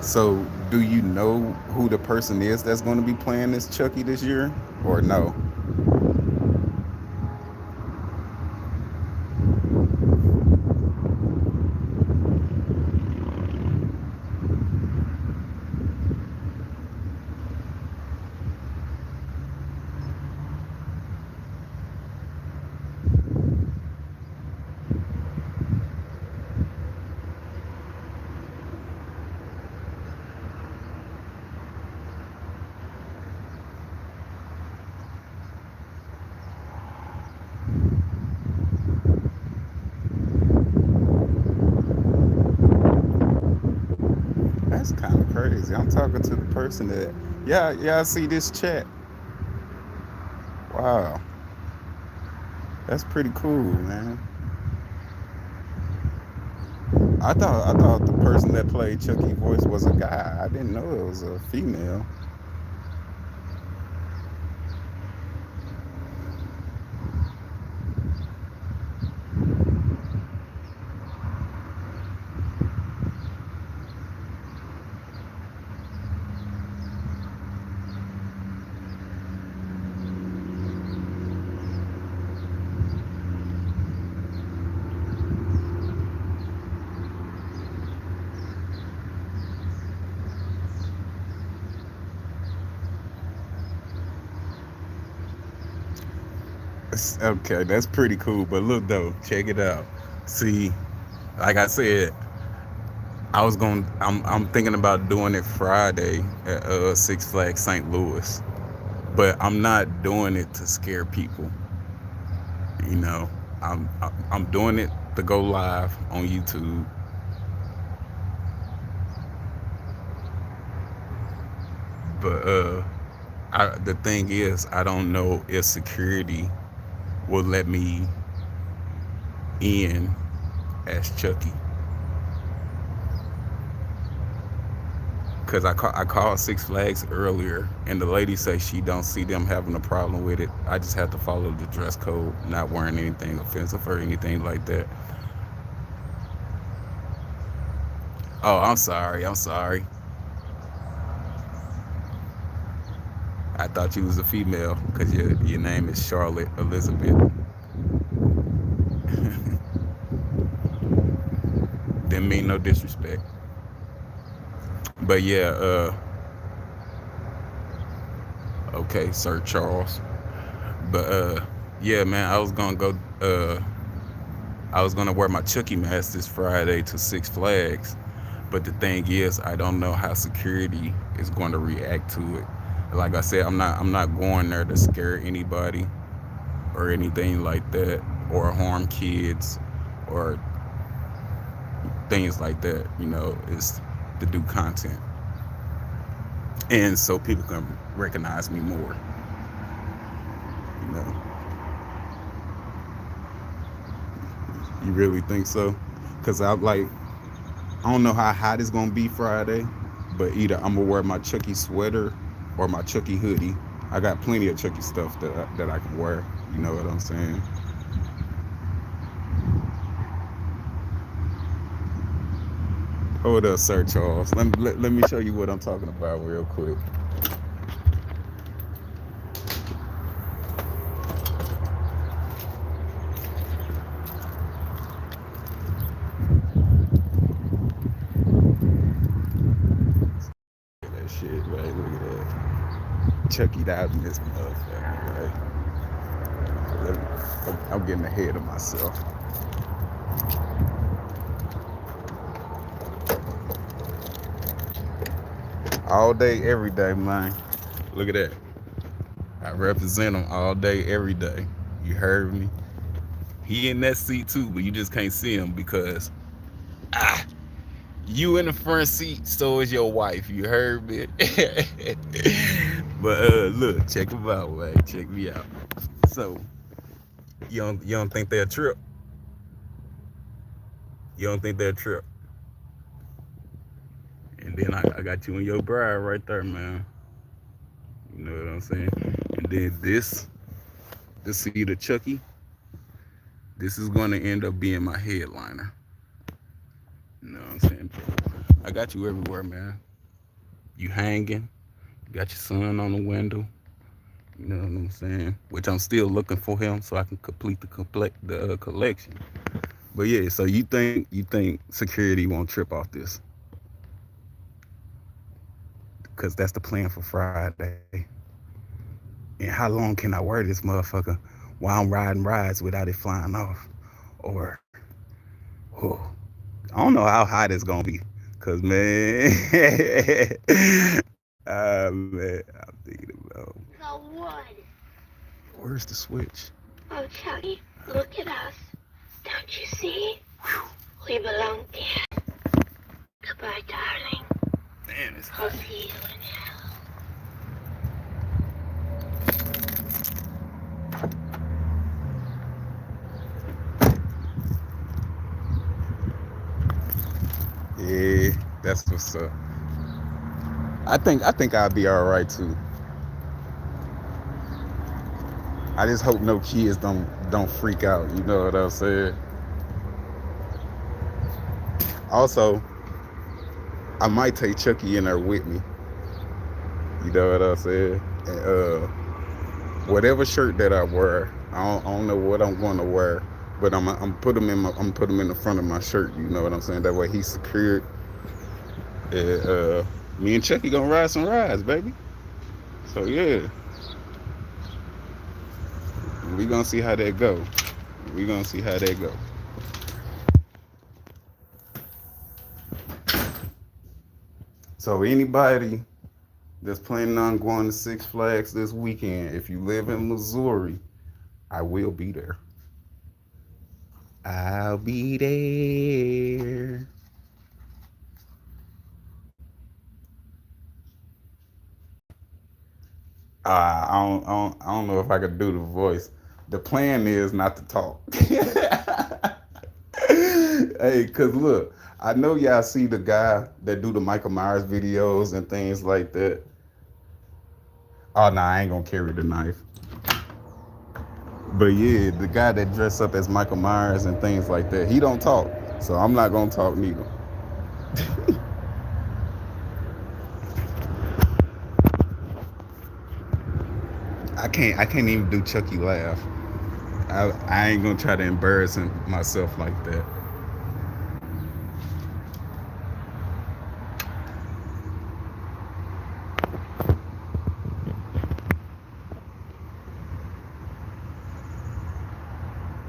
so do you know who the person is that's going to be playing this Chucky this year, or no? That's kind of crazy. I'm talking to the person that, yeah, yeah, I see this chat. Wow, that's pretty cool, man. I thought the person that played Chucky voice was a guy. I didn't know it was a female. Okay, that's pretty cool. But look though, check it out. See, like I said, I'm thinking about doing it Friday at Six Flags St. Louis, but I'm not doing it to scare people. You know, I'm doing it to go live on YouTube. But the thing is, I don't know if security will let me in as Chucky. Cause I called Six Flags earlier, and the lady says she don't see them having a problem with it. I just have to follow the dress code, not wearing anything offensive or anything like that. Oh, I'm sorry. I'm sorry. I thought you was a female because your name is Charlotte Elizabeth. Didn't mean no disrespect. But yeah, okay, Sir Charles. But yeah, man, I was gonna wear my Chucky mask this Friday to Six Flags. But the thing is, I don't know how security is going to react to it. Like I said, I'm not going there to scare anybody or anything like that, or harm kids or things like that. It's to do content, and so people can recognize me more. You know, you really think so? Cause I don't know how hot it's gonna be Friday, but either I'm gonna wear my Chucky sweater or my Chucky hoodie. I got plenty of Chucky stuff that I can wear. You know what I'm saying? Hold up, Sir Charles. Let me show you what I'm talking about real quick. Look at that shit, right? Look at that. Chucky'd out in this motherfucker, right? I'm getting ahead of myself. All day, every day, man. Look at that. I represent him all day, every day. You heard me? He in that seat too, but you just can't see him because ah, you in the front seat, so is your wife. You heard me? But look, check him out, man. Check me out. So you don't think they're a trip? You don't think they're a trip? And then I got you and your bride right there, man. You know what I'm saying? And then the seat of Chucky, this is going to end up being my headliner. You know what I'm saying? I got you everywhere, man. You hanging. You got your son on the window. You know what I'm saying? Which I'm still looking for him so I can complete the collection. But yeah, so you think security won't trip off this? Because that's the plan for Friday. And how long can I wear this motherfucker while I'm riding rides without it flying off? Or, oh, I don't know how hot it's gonna be. Cause man, man, I'm thinking about. The wood. Where's the switch? Oh, Chucky, look at us. Don't you see? We belong there. Goodbye, darling. Man, it's I'll hot. see you in hell. Yeah, that's what's up. I think I'll be all right too. I just hope no kids don't freak out. You know what I'm saying? Also, I might take Chucky in there with me. You know what I'm saying? And whatever shirt that I wear, I don't know what I'm going to wear, but I'm put him in the front of my shirt. You know what I'm saying? That way he's secured. And, me and Chucky gonna ride some rides, baby. So yeah, we gonna see how that go. We gonna see how that go. So anybody that's planning on going to Six Flags this weekend, if you live in Missouri, I will be there. I'll be there. I don't know if I could do the voice. The plan is not to talk. Hey, cause look, I know y'all see the guy that do the Michael Myers videos and things like that. Oh no, I ain't gonna carry the knife. But yeah, the guy that dressed up as Michael Myers and things like that, he don't talk. So I'm not gonna talk neither. I can't even do Chucky laugh. I ain't gonna try to embarrass myself like that.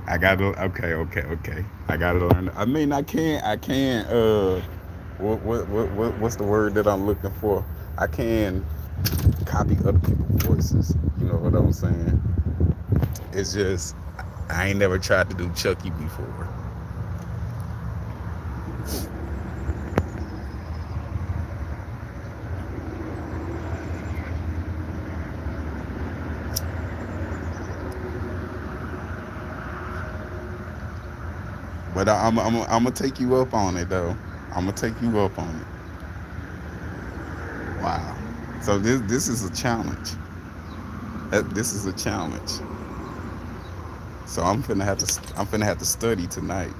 I gotta okay. I gotta learn. I mean, I can't. What's the word that I'm looking for? I can. copy other people's voices. You know what I'm saying? It's just I ain't never tried to do Chucky before. But I'm gonna take you up on it though. I'm gonna take you up on it. Wow. So this is a challenge. This is a challenge. So I'm finna have to study tonight.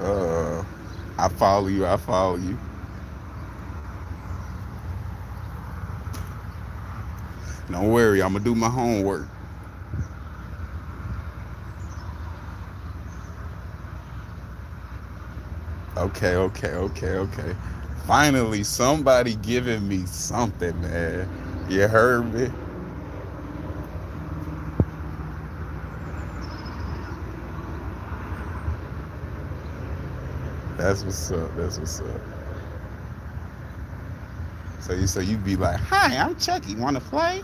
uh, I follow you. I follow you. Don't worry. I'm gonna do my homework. Okay. Okay. Okay. Okay. Finally, somebody giving me something, man. You heard me? That's what's up. That's what's up. So you be like, "Hi, I'm Chucky. Want to play?"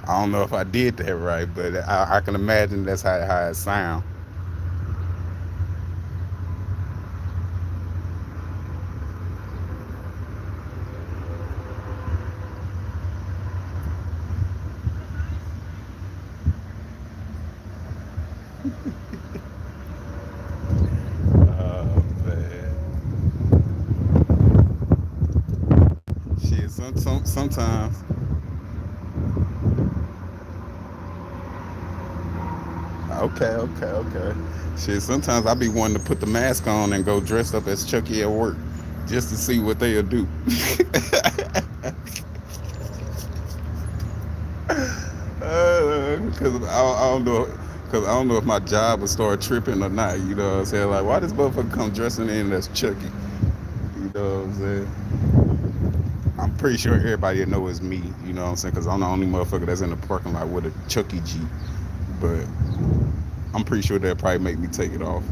I don't know if I did that right, but I can imagine that's how it sound. Oh man, shit. Sometimes. Okay, okay, okay. Shit. Sometimes I be wanting to put the mask on and go dressed up as Chucky at work, just to see what they'll do. Because I don't know. Because I don't know if my job will start tripping or not. You know what I'm saying? Like, why this motherfucker come dressing in as Chucky? You know what I'm saying? I'm pretty sure everybody will know it's me. You know what I'm saying? Because I'm the only motherfucker that's in the parking lot with a Chucky Jeep. But I'm pretty sure they'll probably make me take it off.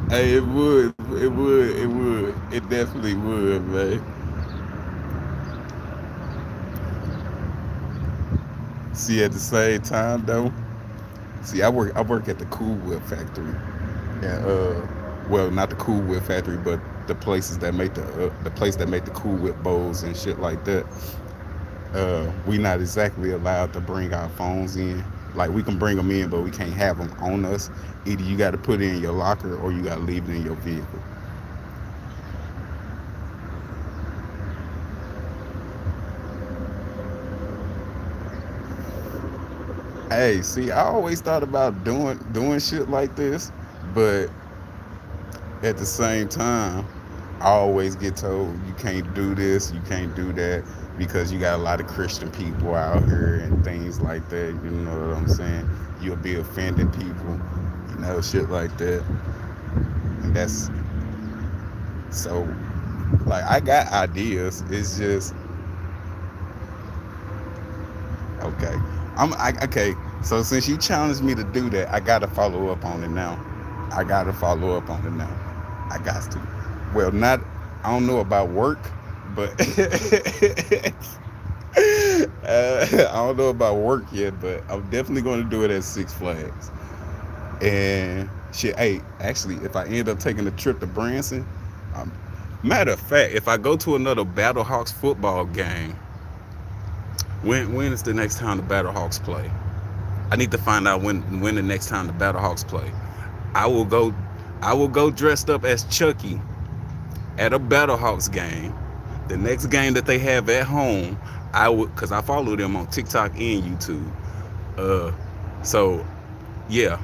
Hey, it would. It would. It would. It definitely would, man. See, at the same time, though, see, I work at the Cool Whip factory. And well, not the Cool Whip factory, but the place that make the Cool Whip bowls and shit like that. We not exactly allowed to bring our phones in. Like we can bring them in, but we can't have them on us. Either you got to put it in your locker or you got to leave it in your vehicle. Hey, see, I always thought about doing shit like this, but at the same time, I always get told you can't do this, you can't do that because you got a lot of Christian people out here and things like that. You know what I'm saying? You'll be offending people, shit like that. And that's so. Like I got ideas. It's just okay. Okay. So since you challenged me to do that, I gotta follow up on it now. I gotta follow up on it now. I got to. Well, not. I don't know about work, but I don't know about work yet. But I'm definitely going to do it at Six Flags. And shit. Hey, actually, if I end up taking a trip to Branson, um, matter of fact, if I go to another Battlehawks football game, when is the next time the Battlehawks play? I need to find out when the next time the Battlehawks play. I will go I will go dressed up as Chucky at a Battlehawks game. The next game that they have at home, I would, cause I follow them on TikTok and YouTube. Uh, so yeah,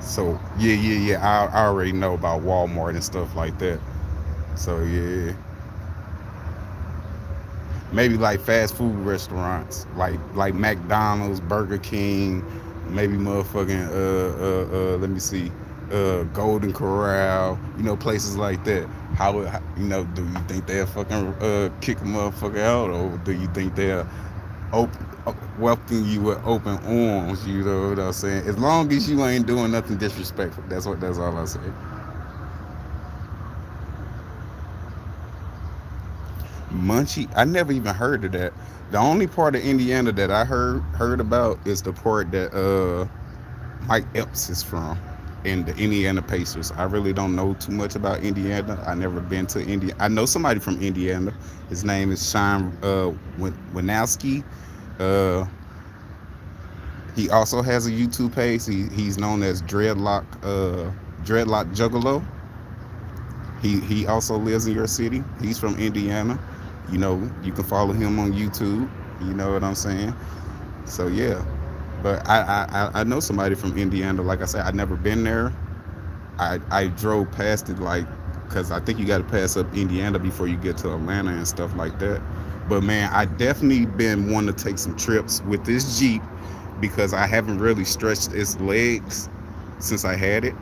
So yeah. I already know about Walmart and stuff like that. So yeah, maybe like fast food restaurants, like McDonald's, Burger King, maybe motherfucking let me see, Golden Corral, places like that. Do you think they'll fucking kick a motherfucker out, or do you think they'll open welcome you with open arms? You know what I'm saying? As long as you ain't doing nothing disrespectful, that's all I say. Munchie, I never even heard of that. The only part of Indiana that I heard about is the part that Mike Epps is from, in the Indiana Pacers. I really don't know too much about Indiana. I never been to India. I know somebody from Indiana. His name is Sean Winowski. Uh, he also has a YouTube page. He's known as Dreadlock Juggalo. He also lives in your city. He's from Indiana. You can follow him on YouTube. You know what I'm saying? So yeah. But I know somebody from Indiana. Like I said, I never been there. I drove past it, like, because I think you got to pass up Indiana before you get to Atlanta and stuff like that. But man, I definitely been wanting to take some trips with this Jeep because I haven't really stretched its legs since I had it.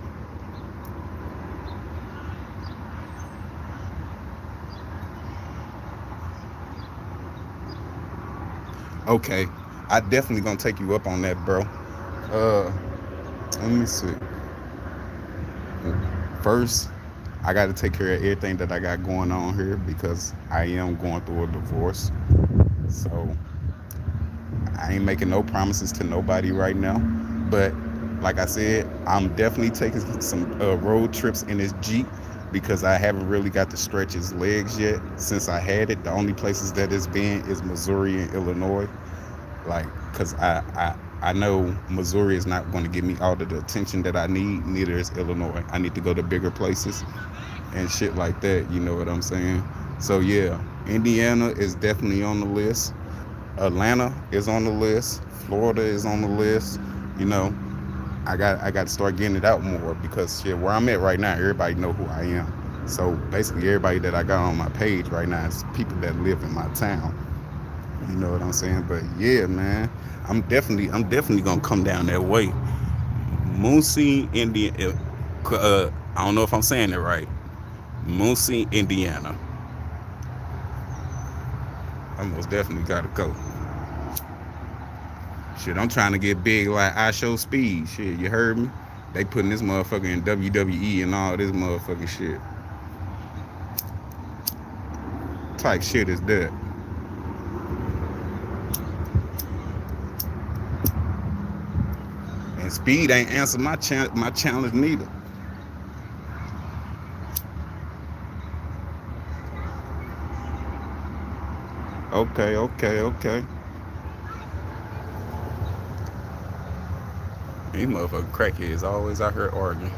Okay, I definitely gonna take you up on that, bro. Uh, Let me see. First, I got to take care of everything that I got going on here because I am going through a divorce. So I ain't making no promises to nobody right now. But like I said, I'm definitely taking some road trips in this Jeep because I haven't really got to stretch his legs yet since I had it. The only places that it's been is Missouri and Illinois. Like, because I know Missouri is not going to give me all of the attention that I need. Neither is Illinois. I need to go to bigger places and shit like that. You know what I'm saying? So yeah, Indiana is definitely on the list. Atlanta is on the list. Florida is on the list. You know, I got to start getting it out more because shit, where I'm at right now, everybody know who I am. So basically, everybody that I got on my page right now is people that live in my town. You know what I'm saying? But yeah, man, I'm definitely gonna come down that way. Muncie, Indiana. I don't know if I'm saying it right. Muncie, Indiana. I most definitely gotta go. Shit, I'm trying to get big like I Show Speed. Shit, you heard me? They putting this motherfucker in WWE and all this motherfucking shit. Type shit is that? And Speed ain't answer my challenge neither. Okay. These motherfucking crackheads always out here arguing.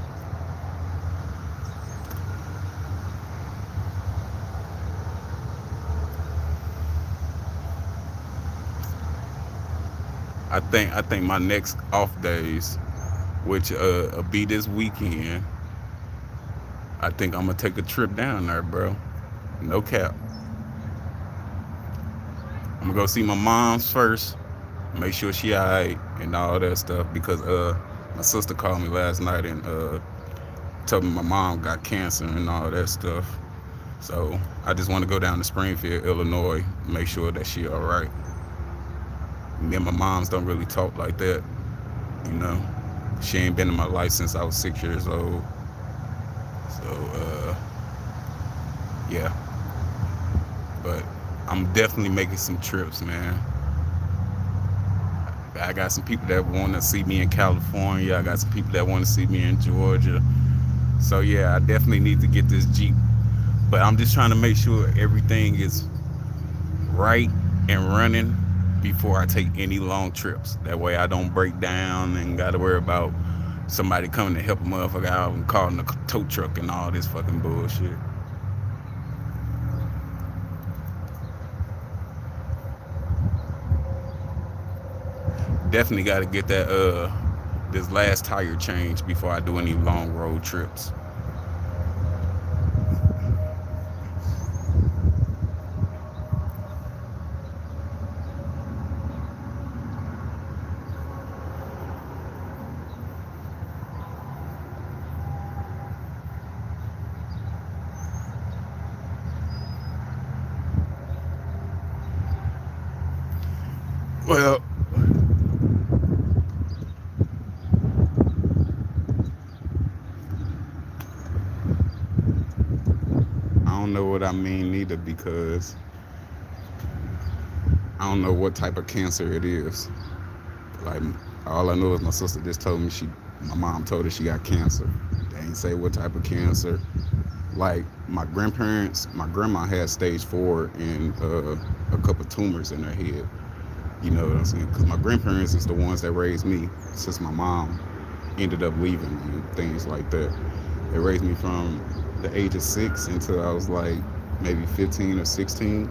I think my next off days, which will be this weekend, I think I'm gonna take a trip down there, bro. No cap. I'm gonna go see my mom's first, make sure she alright and all that stuff because my sister called me last night and told me my mom got cancer and all that stuff. So I just want to go down to Springfield, Illinois, make sure that she alright. Me and my moms don't really talk like that, you know. She ain't been in my life since I was 6 years old. So yeah, but I'm definitely making some trips, man. I got some people that want to see me in California. I got some people that want to see me in Georgia. So yeah, I definitely need to get this Jeep. But I'm just trying to make sure everything is right and running before I take any long trips. That way I don't break down and got to worry about somebody coming to help a motherfucker out and calling a tow truck and all this fucking bullshit. Definitely got to get that this last tire change before I do any long road trips. Well, I don't know what I mean neither because I don't know what type of cancer it is. Like all I know is my sister just told me my mom told her she got cancer. They ain't say what type of cancer. Like my grandparents, my grandma had stage 4 and a couple tumors in her head. You know what I'm saying? Because my grandparents is the ones that raised me since my mom ended up leaving and things like that. They raised me from the age of 6 until I was like maybe 15 or 16.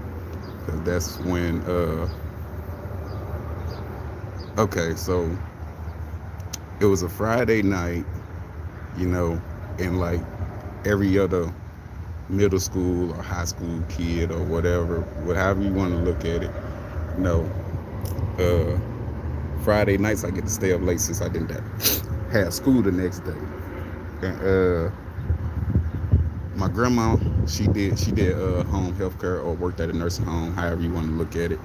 Because that's when, okay, so it was a Friday night, you know, and like every other middle school or high school kid or whatever, however you want to look at it, you know, uh, Friday nights I get to stay up late since I didn't have school the next day. And my grandma, she did home health care or worked at a nursing home, however you want to look at it.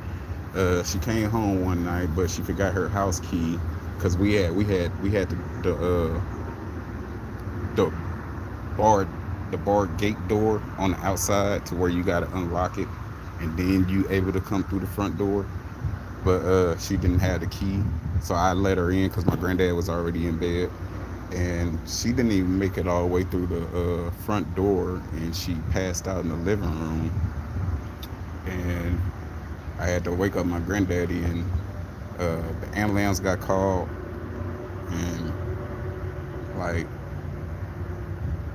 She came home one night, but she forgot her house key because we had the bar the bar gate door on the outside to where you got to unlock it, and then you able to come through the front door. But she didn't have the key, so I let her in because my granddad was already in bed, and she didn't even make it all the way through the front door, and she passed out in the living room, and I had to wake up my granddaddy, and the ambulance got called, and like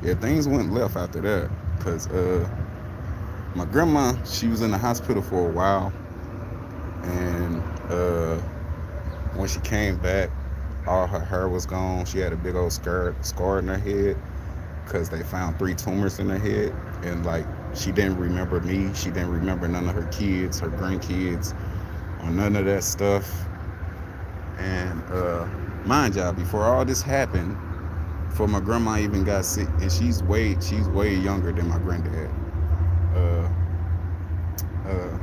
yeah, things went left after that, cause my grandma, she was in the hospital for a while, and when she came back, all her hair was gone. She had a big old scar in her head because they found 3 tumors in her head, and like she didn't remember me. She didn't remember none of her kids, her grandkids, or none of that stuff. And mind y'all, before all this happened, before my grandma even got sick, and she's way younger than my granddad. Uh, uh,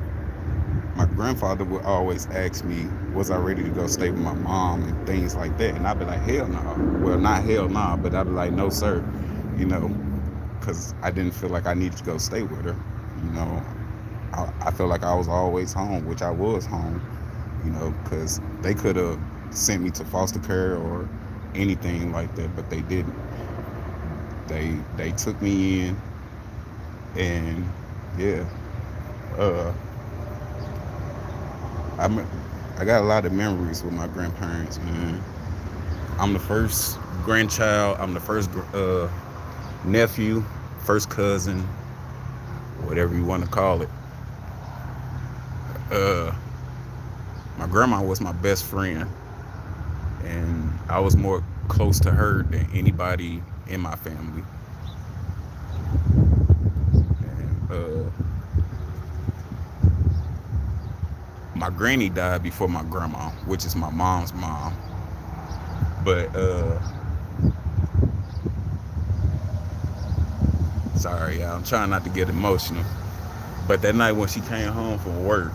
my grandfather would always ask me, was I ready to go stay with my mom and things like that? And I'd be like, hell no. Well, not hell no, but I'd be like, no, sir. You know, because I didn't feel like I needed to go stay with her. You know, I felt like I was always home, which I was home, you know, because they could have sent me to foster care or anything like that, but they didn't. They took me in, and yeah, uh, I I got a lot of memories with my grandparents, man. I'm the first grandchild. I'm the first nephew, first cousin, whatever you want to call it. Uh, my grandma was my best friend, and I was more close to her than anybody in my family. And my granny died before my grandma, which is my mom's mom. But sorry, y'all, I'm trying not to get emotional. But that night when she came home from work,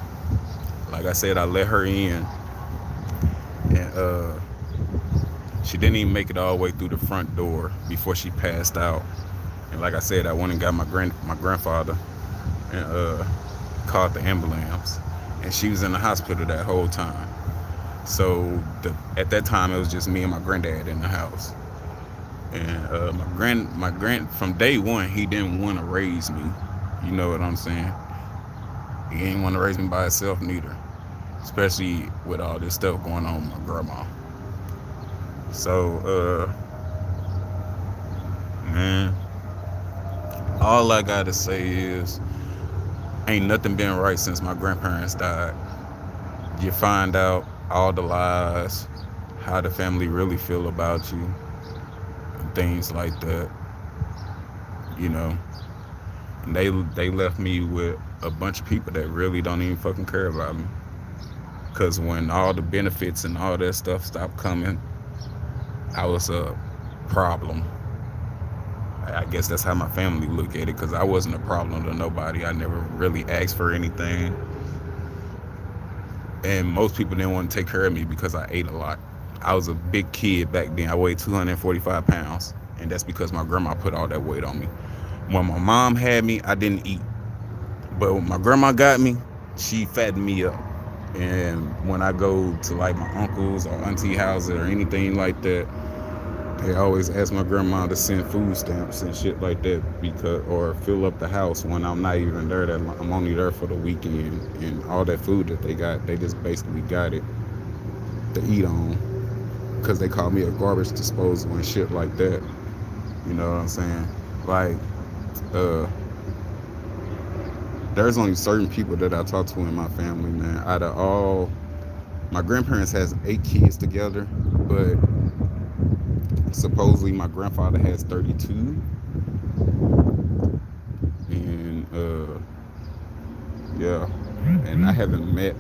like I said, I let her in, and she didn't even make it all the way through the front door before she passed out. And like I said, I went and got my grandfather and called the ambulance, and she was in the hospital that whole time. So at that time, it was just me and my granddad in the house. And my grand from day one, he didn't want to raise me. You know what I'm saying? He didn't want to raise me by himself neither, especially with all this stuff going on with my grandma. So man, all I gotta say is ain't nothing been right since my grandparents died. You find out all the lies, how the family really feel about you, and things like that, you know. And they left me with a bunch of people that really don't even fucking care about me. Cause when all the benefits and all that stuff stopped coming, I was a problem. I guess that's how my family look at it. Cause I wasn't a problem to nobody. I never really asked for anything, and most people didn't want to take care of me because I ate a lot. I was a big kid back then. I weighed 245 pounds, and that's because my grandma put all that weight on me. When my mom had me, I didn't eat, but when my grandma got me, she fattened me up. And when I go to like my uncles or auntie houses or anything like that, they always ask my grandma to send food stamps and shit like that, because or fill up the house when I'm not even there. That I'm only there for the weekend, and all that food that they got, they just basically got it to eat on, because they call me a garbage disposal and shit like that. You know what I'm saying? Like, uh, there's only certain people that I talk to in my family, man. Out of all, my grandparents has 8 kids together, but supposedly my grandfather has 32, and yeah, and I haven't met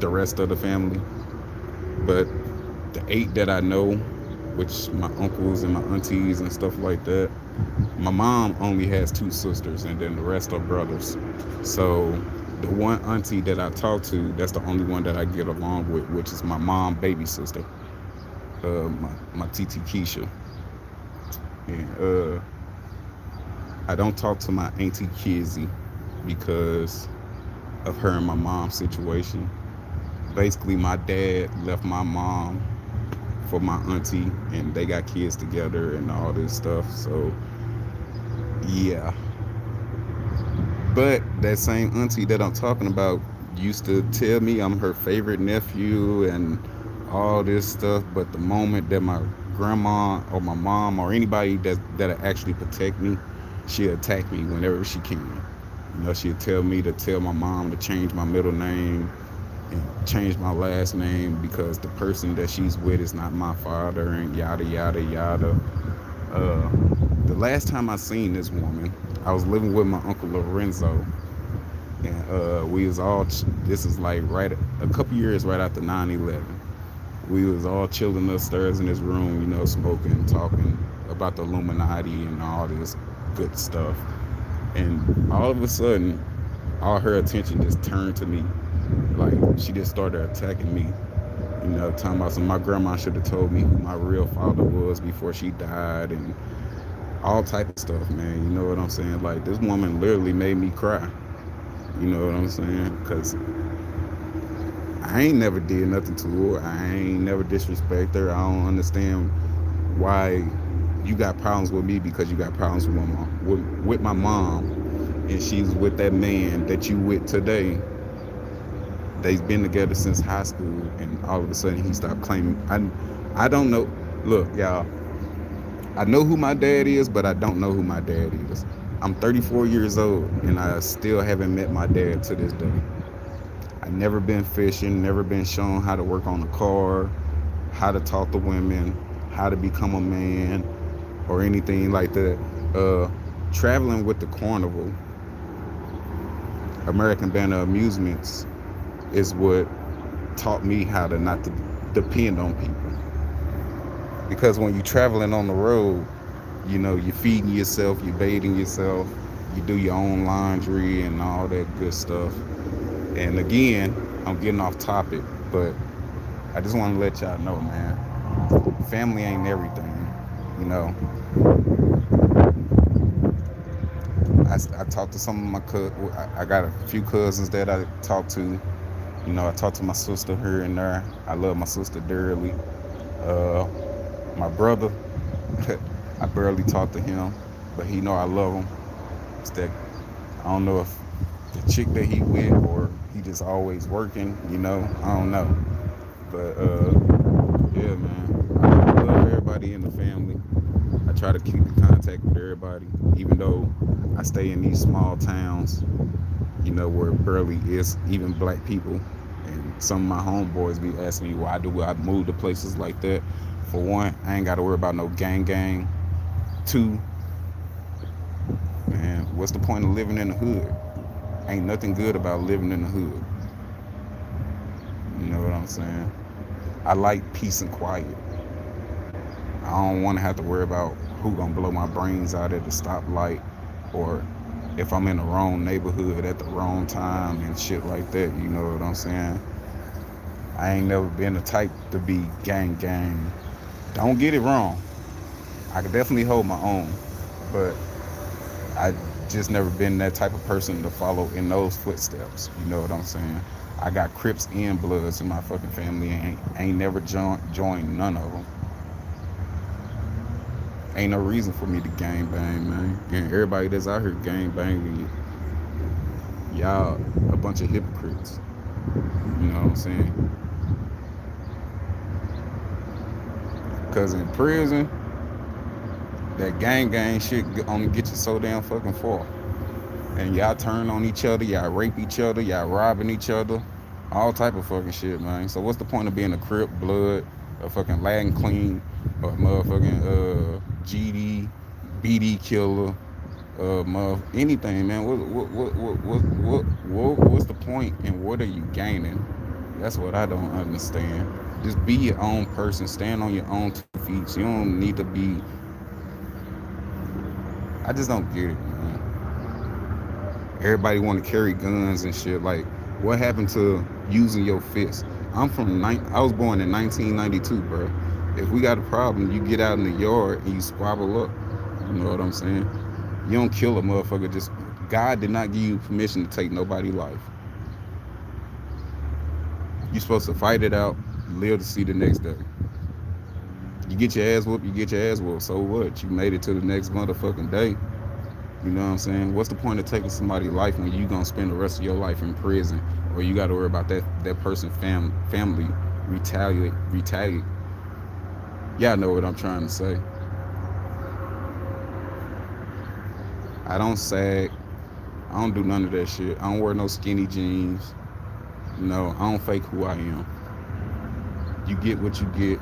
the rest of the family, but the 8 that I know, which my uncles and my aunties and stuff like that, my mom only has 2 sisters, and then the rest are brothers. So the one auntie that I talk to, that's the only one that I get along with, which is my mom baby sister, my TT Keisha. And I don't talk to my auntie Kizzy because of her and my mom's situation. Basically, my dad left my mom for my auntie, and they got kids together and all this stuff. So yeah, but that same auntie that I'm talking about used to tell me I'm her favorite nephew and all this stuff. But the moment that my grandma or my mom or anybody that actually protect me, she'll attack me whenever she can. You know, she'll tell me to tell my mom to change my middle name and change my last name because the person that she's with is not my father, and yada yada yada. Uh, the last time I seen this woman, I was living with my uncle Lorenzo, and we was all. This is like right a couple years right after 9/11. We was all chilling upstairs in his room, you know, smoking, talking about the Illuminati and all this good stuff. And all of a sudden, all her attention just turned to me. Like she just started attacking me. You know, talking about some my grandma should have told me who my real father was before she died, and all type of stuff, man. You know what I'm saying? Like this woman literally made me cry. You know what I'm saying? Cause I ain't never did nothing to her. I ain't never disrespect her. I don't understand why you got problems with me because you got problems with my mom. With my mom, and she's with that man that you with today. They've been together since high school, and all of a sudden he stopped claiming. I don't know. Look, y'all. I know who my dad is, but I don't know who my dad is. I'm 34 years old, and I still haven't met my dad to this day. I never been fishing, never been shown how to work on a car, how to talk to women, how to become a man, or anything like that. Traveling with the carnival, American Banner Amusements, is what taught me how to not to depend on people. Because when you're traveling on the road, you know, you're feeding yourself, you're bathing yourself, you do your own laundry and all that good stuff. And again, I'm getting off topic, but I just want to let y'all know, man, family ain't everything. You know, I talked to some of my I got a few cousins that I talk to. You know, I talk to my sister here and there. I love my sister dearly. Uh, my brother, I barely talk to him, but he know I love him. It's that I don't know if the chick that he with or he just always working. You know, I don't know. But yeah, man, I love everybody in the family. I try to keep in contact with everybody, even though I stay in these small towns. You know, where barely is even black people, and Some of my homeboys be asking me why do I move to places like that. For one, I ain't got to worry about no gang. Two, man, what's the point of living in the hood? Ain't nothing good about living in the hood. You know what I'm saying? I like peace and quiet. I don't want to have to worry about who gonna blow my brains out at the stoplight, or if I'm in the wrong neighborhood at the wrong time and shit like that. You know what I'm saying? I ain't never been the type to be gang. Don't get it wrong. I could definitely hold my own, but I just never been that type of person to follow in those footsteps. You know what I'm saying? I got Crips and Bloods in my fucking family, and ain't never joined none of them. Ain't no reason for me to gang bang, man. And everybody that's out here gang banging, y'all a bunch of hypocrites. You know what I'm saying? Cause in prison, that gang shit only get you so damn fucking far. And y'all turn on each other, y'all rape each other, y'all robbing each other, all type of fucking shit, man. So what's the point of being a Crip, Blood, a fucking Latin Clean, or motherfucking GD, BD killer, anything, man? What's the point, and what are you gaining? That's what I don't understand. Just be your own person, stand on your own 2 feet. You don't need to be. I just don't get it, man. Everybody want to carry guns and shit. Like, what happened to using your fist? I was born in 1992, bro. If we got a problem, you get out in the yard and you squabble up. You know what I'm saying? You don't kill a motherfucker. Just God did not give you permission to take nobody's life. You supposed to fight it out, live to see the next day. You get your ass whooped, you get your ass whooped. So what? You made it to the next motherfucking day. You know what I'm saying? What's the point of taking somebody's life when you gonna spend the rest of your life in prison, or you got to worry about that person's family retaliate? Y'all know what I'm trying to say. I don't sag. I don't do none of that shit. I don't wear no skinny jeans. No, I don't fake who I am. You get what you get.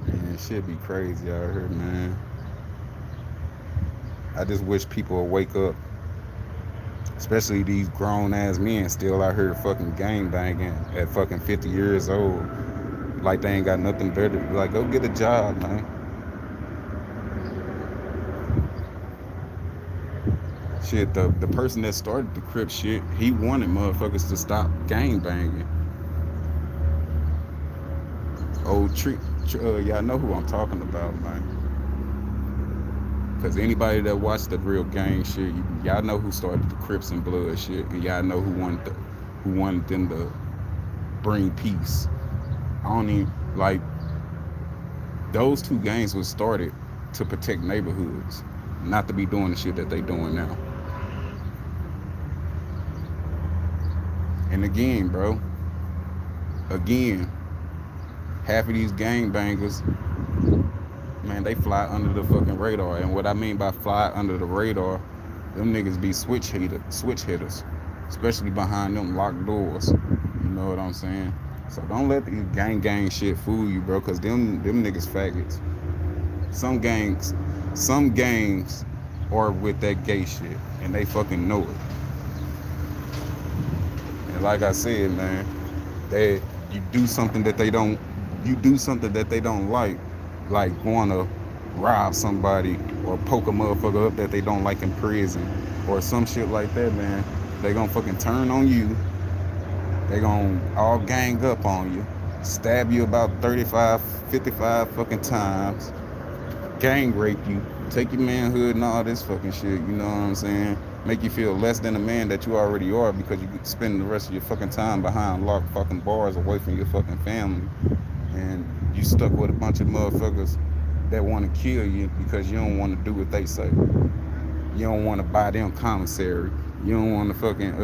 Man, shit be crazy out here, man. I just wish people would wake up, especially these grown ass men still out here fucking gang banging at fucking 50 years old, like they ain't got nothing better to do. Like, go get a job, man. Shit, the person that started the Crip shit, he wanted motherfuckers to stop gang banging. Old trick, y'all know who I'm talking about, man. Cause anybody that watched the real gang shit, y'all know who started the Crips and Blood shit, and y'all know who wanted them to bring peace. I don't even like those two gangs was started to protect neighborhoods, not to be doing the shit that they doing now. And again, bro, again, half of these gang bangers, man, they fly under the fucking radar. And what I mean by fly under the radar, them niggas be switch hitters, especially behind them locked doors. You know what I'm saying? So don't let these gang shit fool you, bro, cause them niggas faggots. Some gangs are with that gay shit, and they fucking know it. And like I said, man, they you do something that they don't, like going to rob somebody or poke a motherfucker up that they don't like in prison or some shit like that, man. They gonna fucking turn on you. They gonna all gang up on you, stab you about 35, 55 fucking times, gang rape you, take your manhood and all this fucking shit, you know what I'm saying? Make you feel less than a man that you already are because you spend the rest of your fucking time behind locked fucking bars away from your fucking family. And you stuck with a bunch of motherfuckers that want to kill you because you don't want to do what they say. You don't want to buy them commissary. You don't want to fucking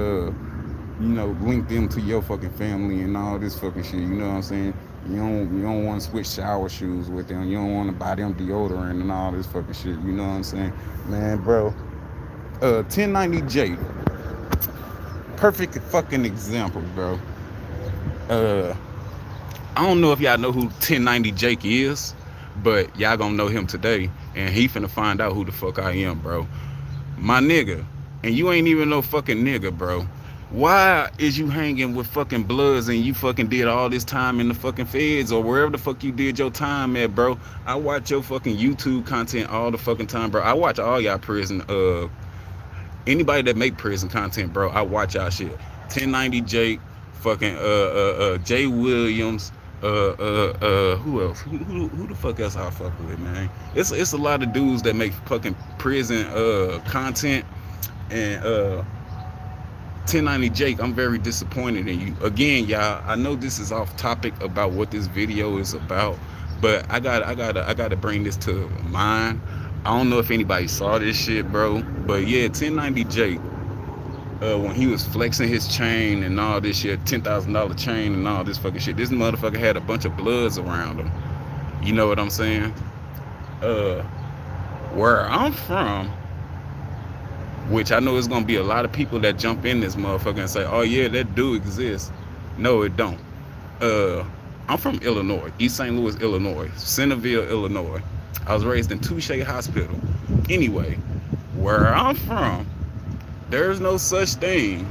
link them to your fucking family and all this fucking shit. You know what I'm saying? You don't want to switch shower shoes with them. You don't want to buy them deodorant and all this fucking shit. You know what I'm saying? Man, bro. 1090 J, perfect fucking example, bro. Uh, I don't know if y'all know who 1090 Jake is, but y'all gonna know him today, and he finna find out who the fuck I am, bro. My nigga, and you ain't even no fucking nigga, bro. Why is you hanging with fucking Bloods and you fucking did all this time in the fucking feds or wherever the fuck you did your time at, bro? I watch your fucking YouTube content all the fucking time, bro. I watch all y'all prison anybody that make prison content, bro. I watch y'all shit. 1090 Jake, fucking Jay Williams, who else? Who the fuck else I fuck with, man? It's a lot of dudes that make fucking prison content, and 1090 Jake, I'm very disappointed in you. Again, y'all, I know this is off topic about what this video is about, but I gotta bring this to mind. I don't know if anybody saw this shit, bro, but yeah, 1090 Jake, when he was flexing his chain and all this shit, $10,000 chain and all this fucking shit, this motherfucker had a bunch of Bloods around him. You know what I'm saying? Where I'm from, which I know is gonna be a lot of people that jump in this motherfucker and say, "Oh yeah, that do exist." No, it don't. I'm from Illinois, East St. Louis, Illinois, Centerville, Illinois. I was raised in Touche Hospital. Anyway, where I'm from, there's no such thing.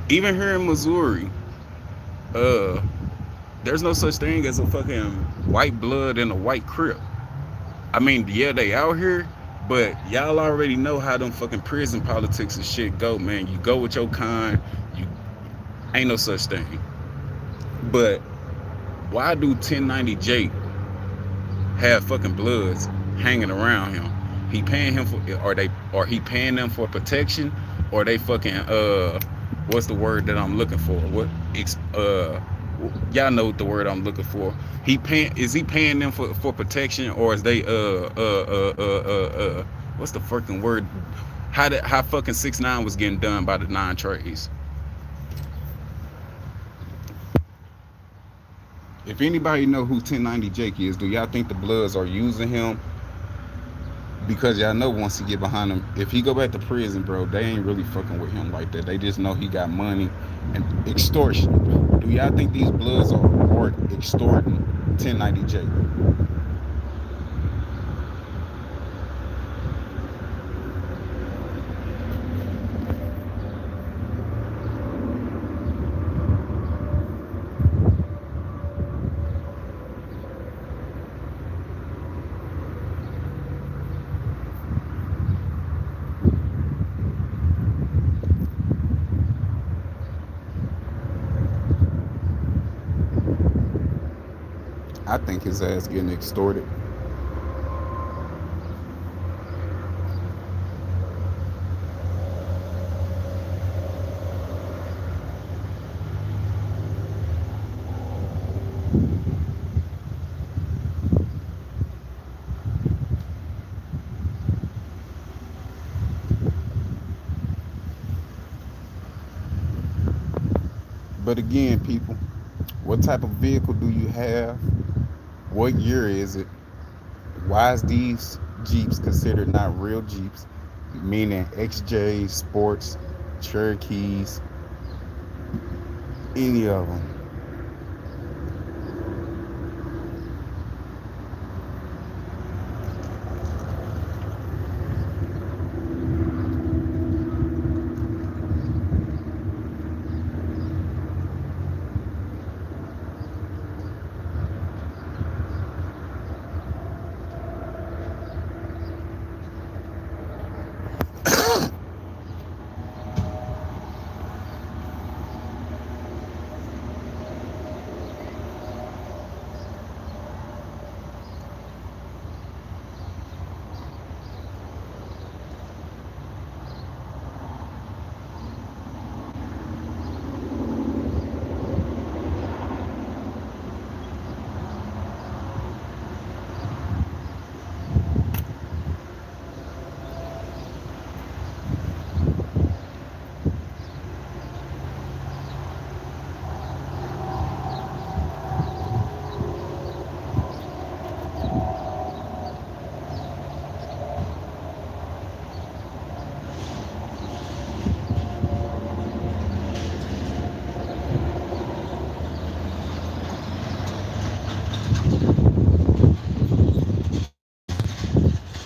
Even here in Missouri, there's no such thing as a fucking white blood and a white crip. I mean, yeah, they out here, but y'all already know how them fucking prison politics and shit go, man. You go with your kind, you ain't no such thing. But why do 1090 Jake have fucking Bloods hanging around him? He paying him for, or he paying them for protection, or they fucking what's the word that I'm looking for? Y'all know what the word I'm looking for. Is he paying them for protection, or is they what's the fucking word? How fucking 6ix9ine was getting done by the 9 trades? If anybody know who 1090 Jake is, do y'all think the Bloods are using him? Because y'all know once he get behind him, if he go back to prison, bro, they ain't really fucking with him like that. They just know he got money and extortion. Do y'all think these Bloods are extorting 1090 Jake? I think his ass getting extorted. But again, people, what type of vehicle do you have? What year is it? Why is these Jeeps considered not real Jeeps? Meaning XJ, Sports, Cherokees, any of them.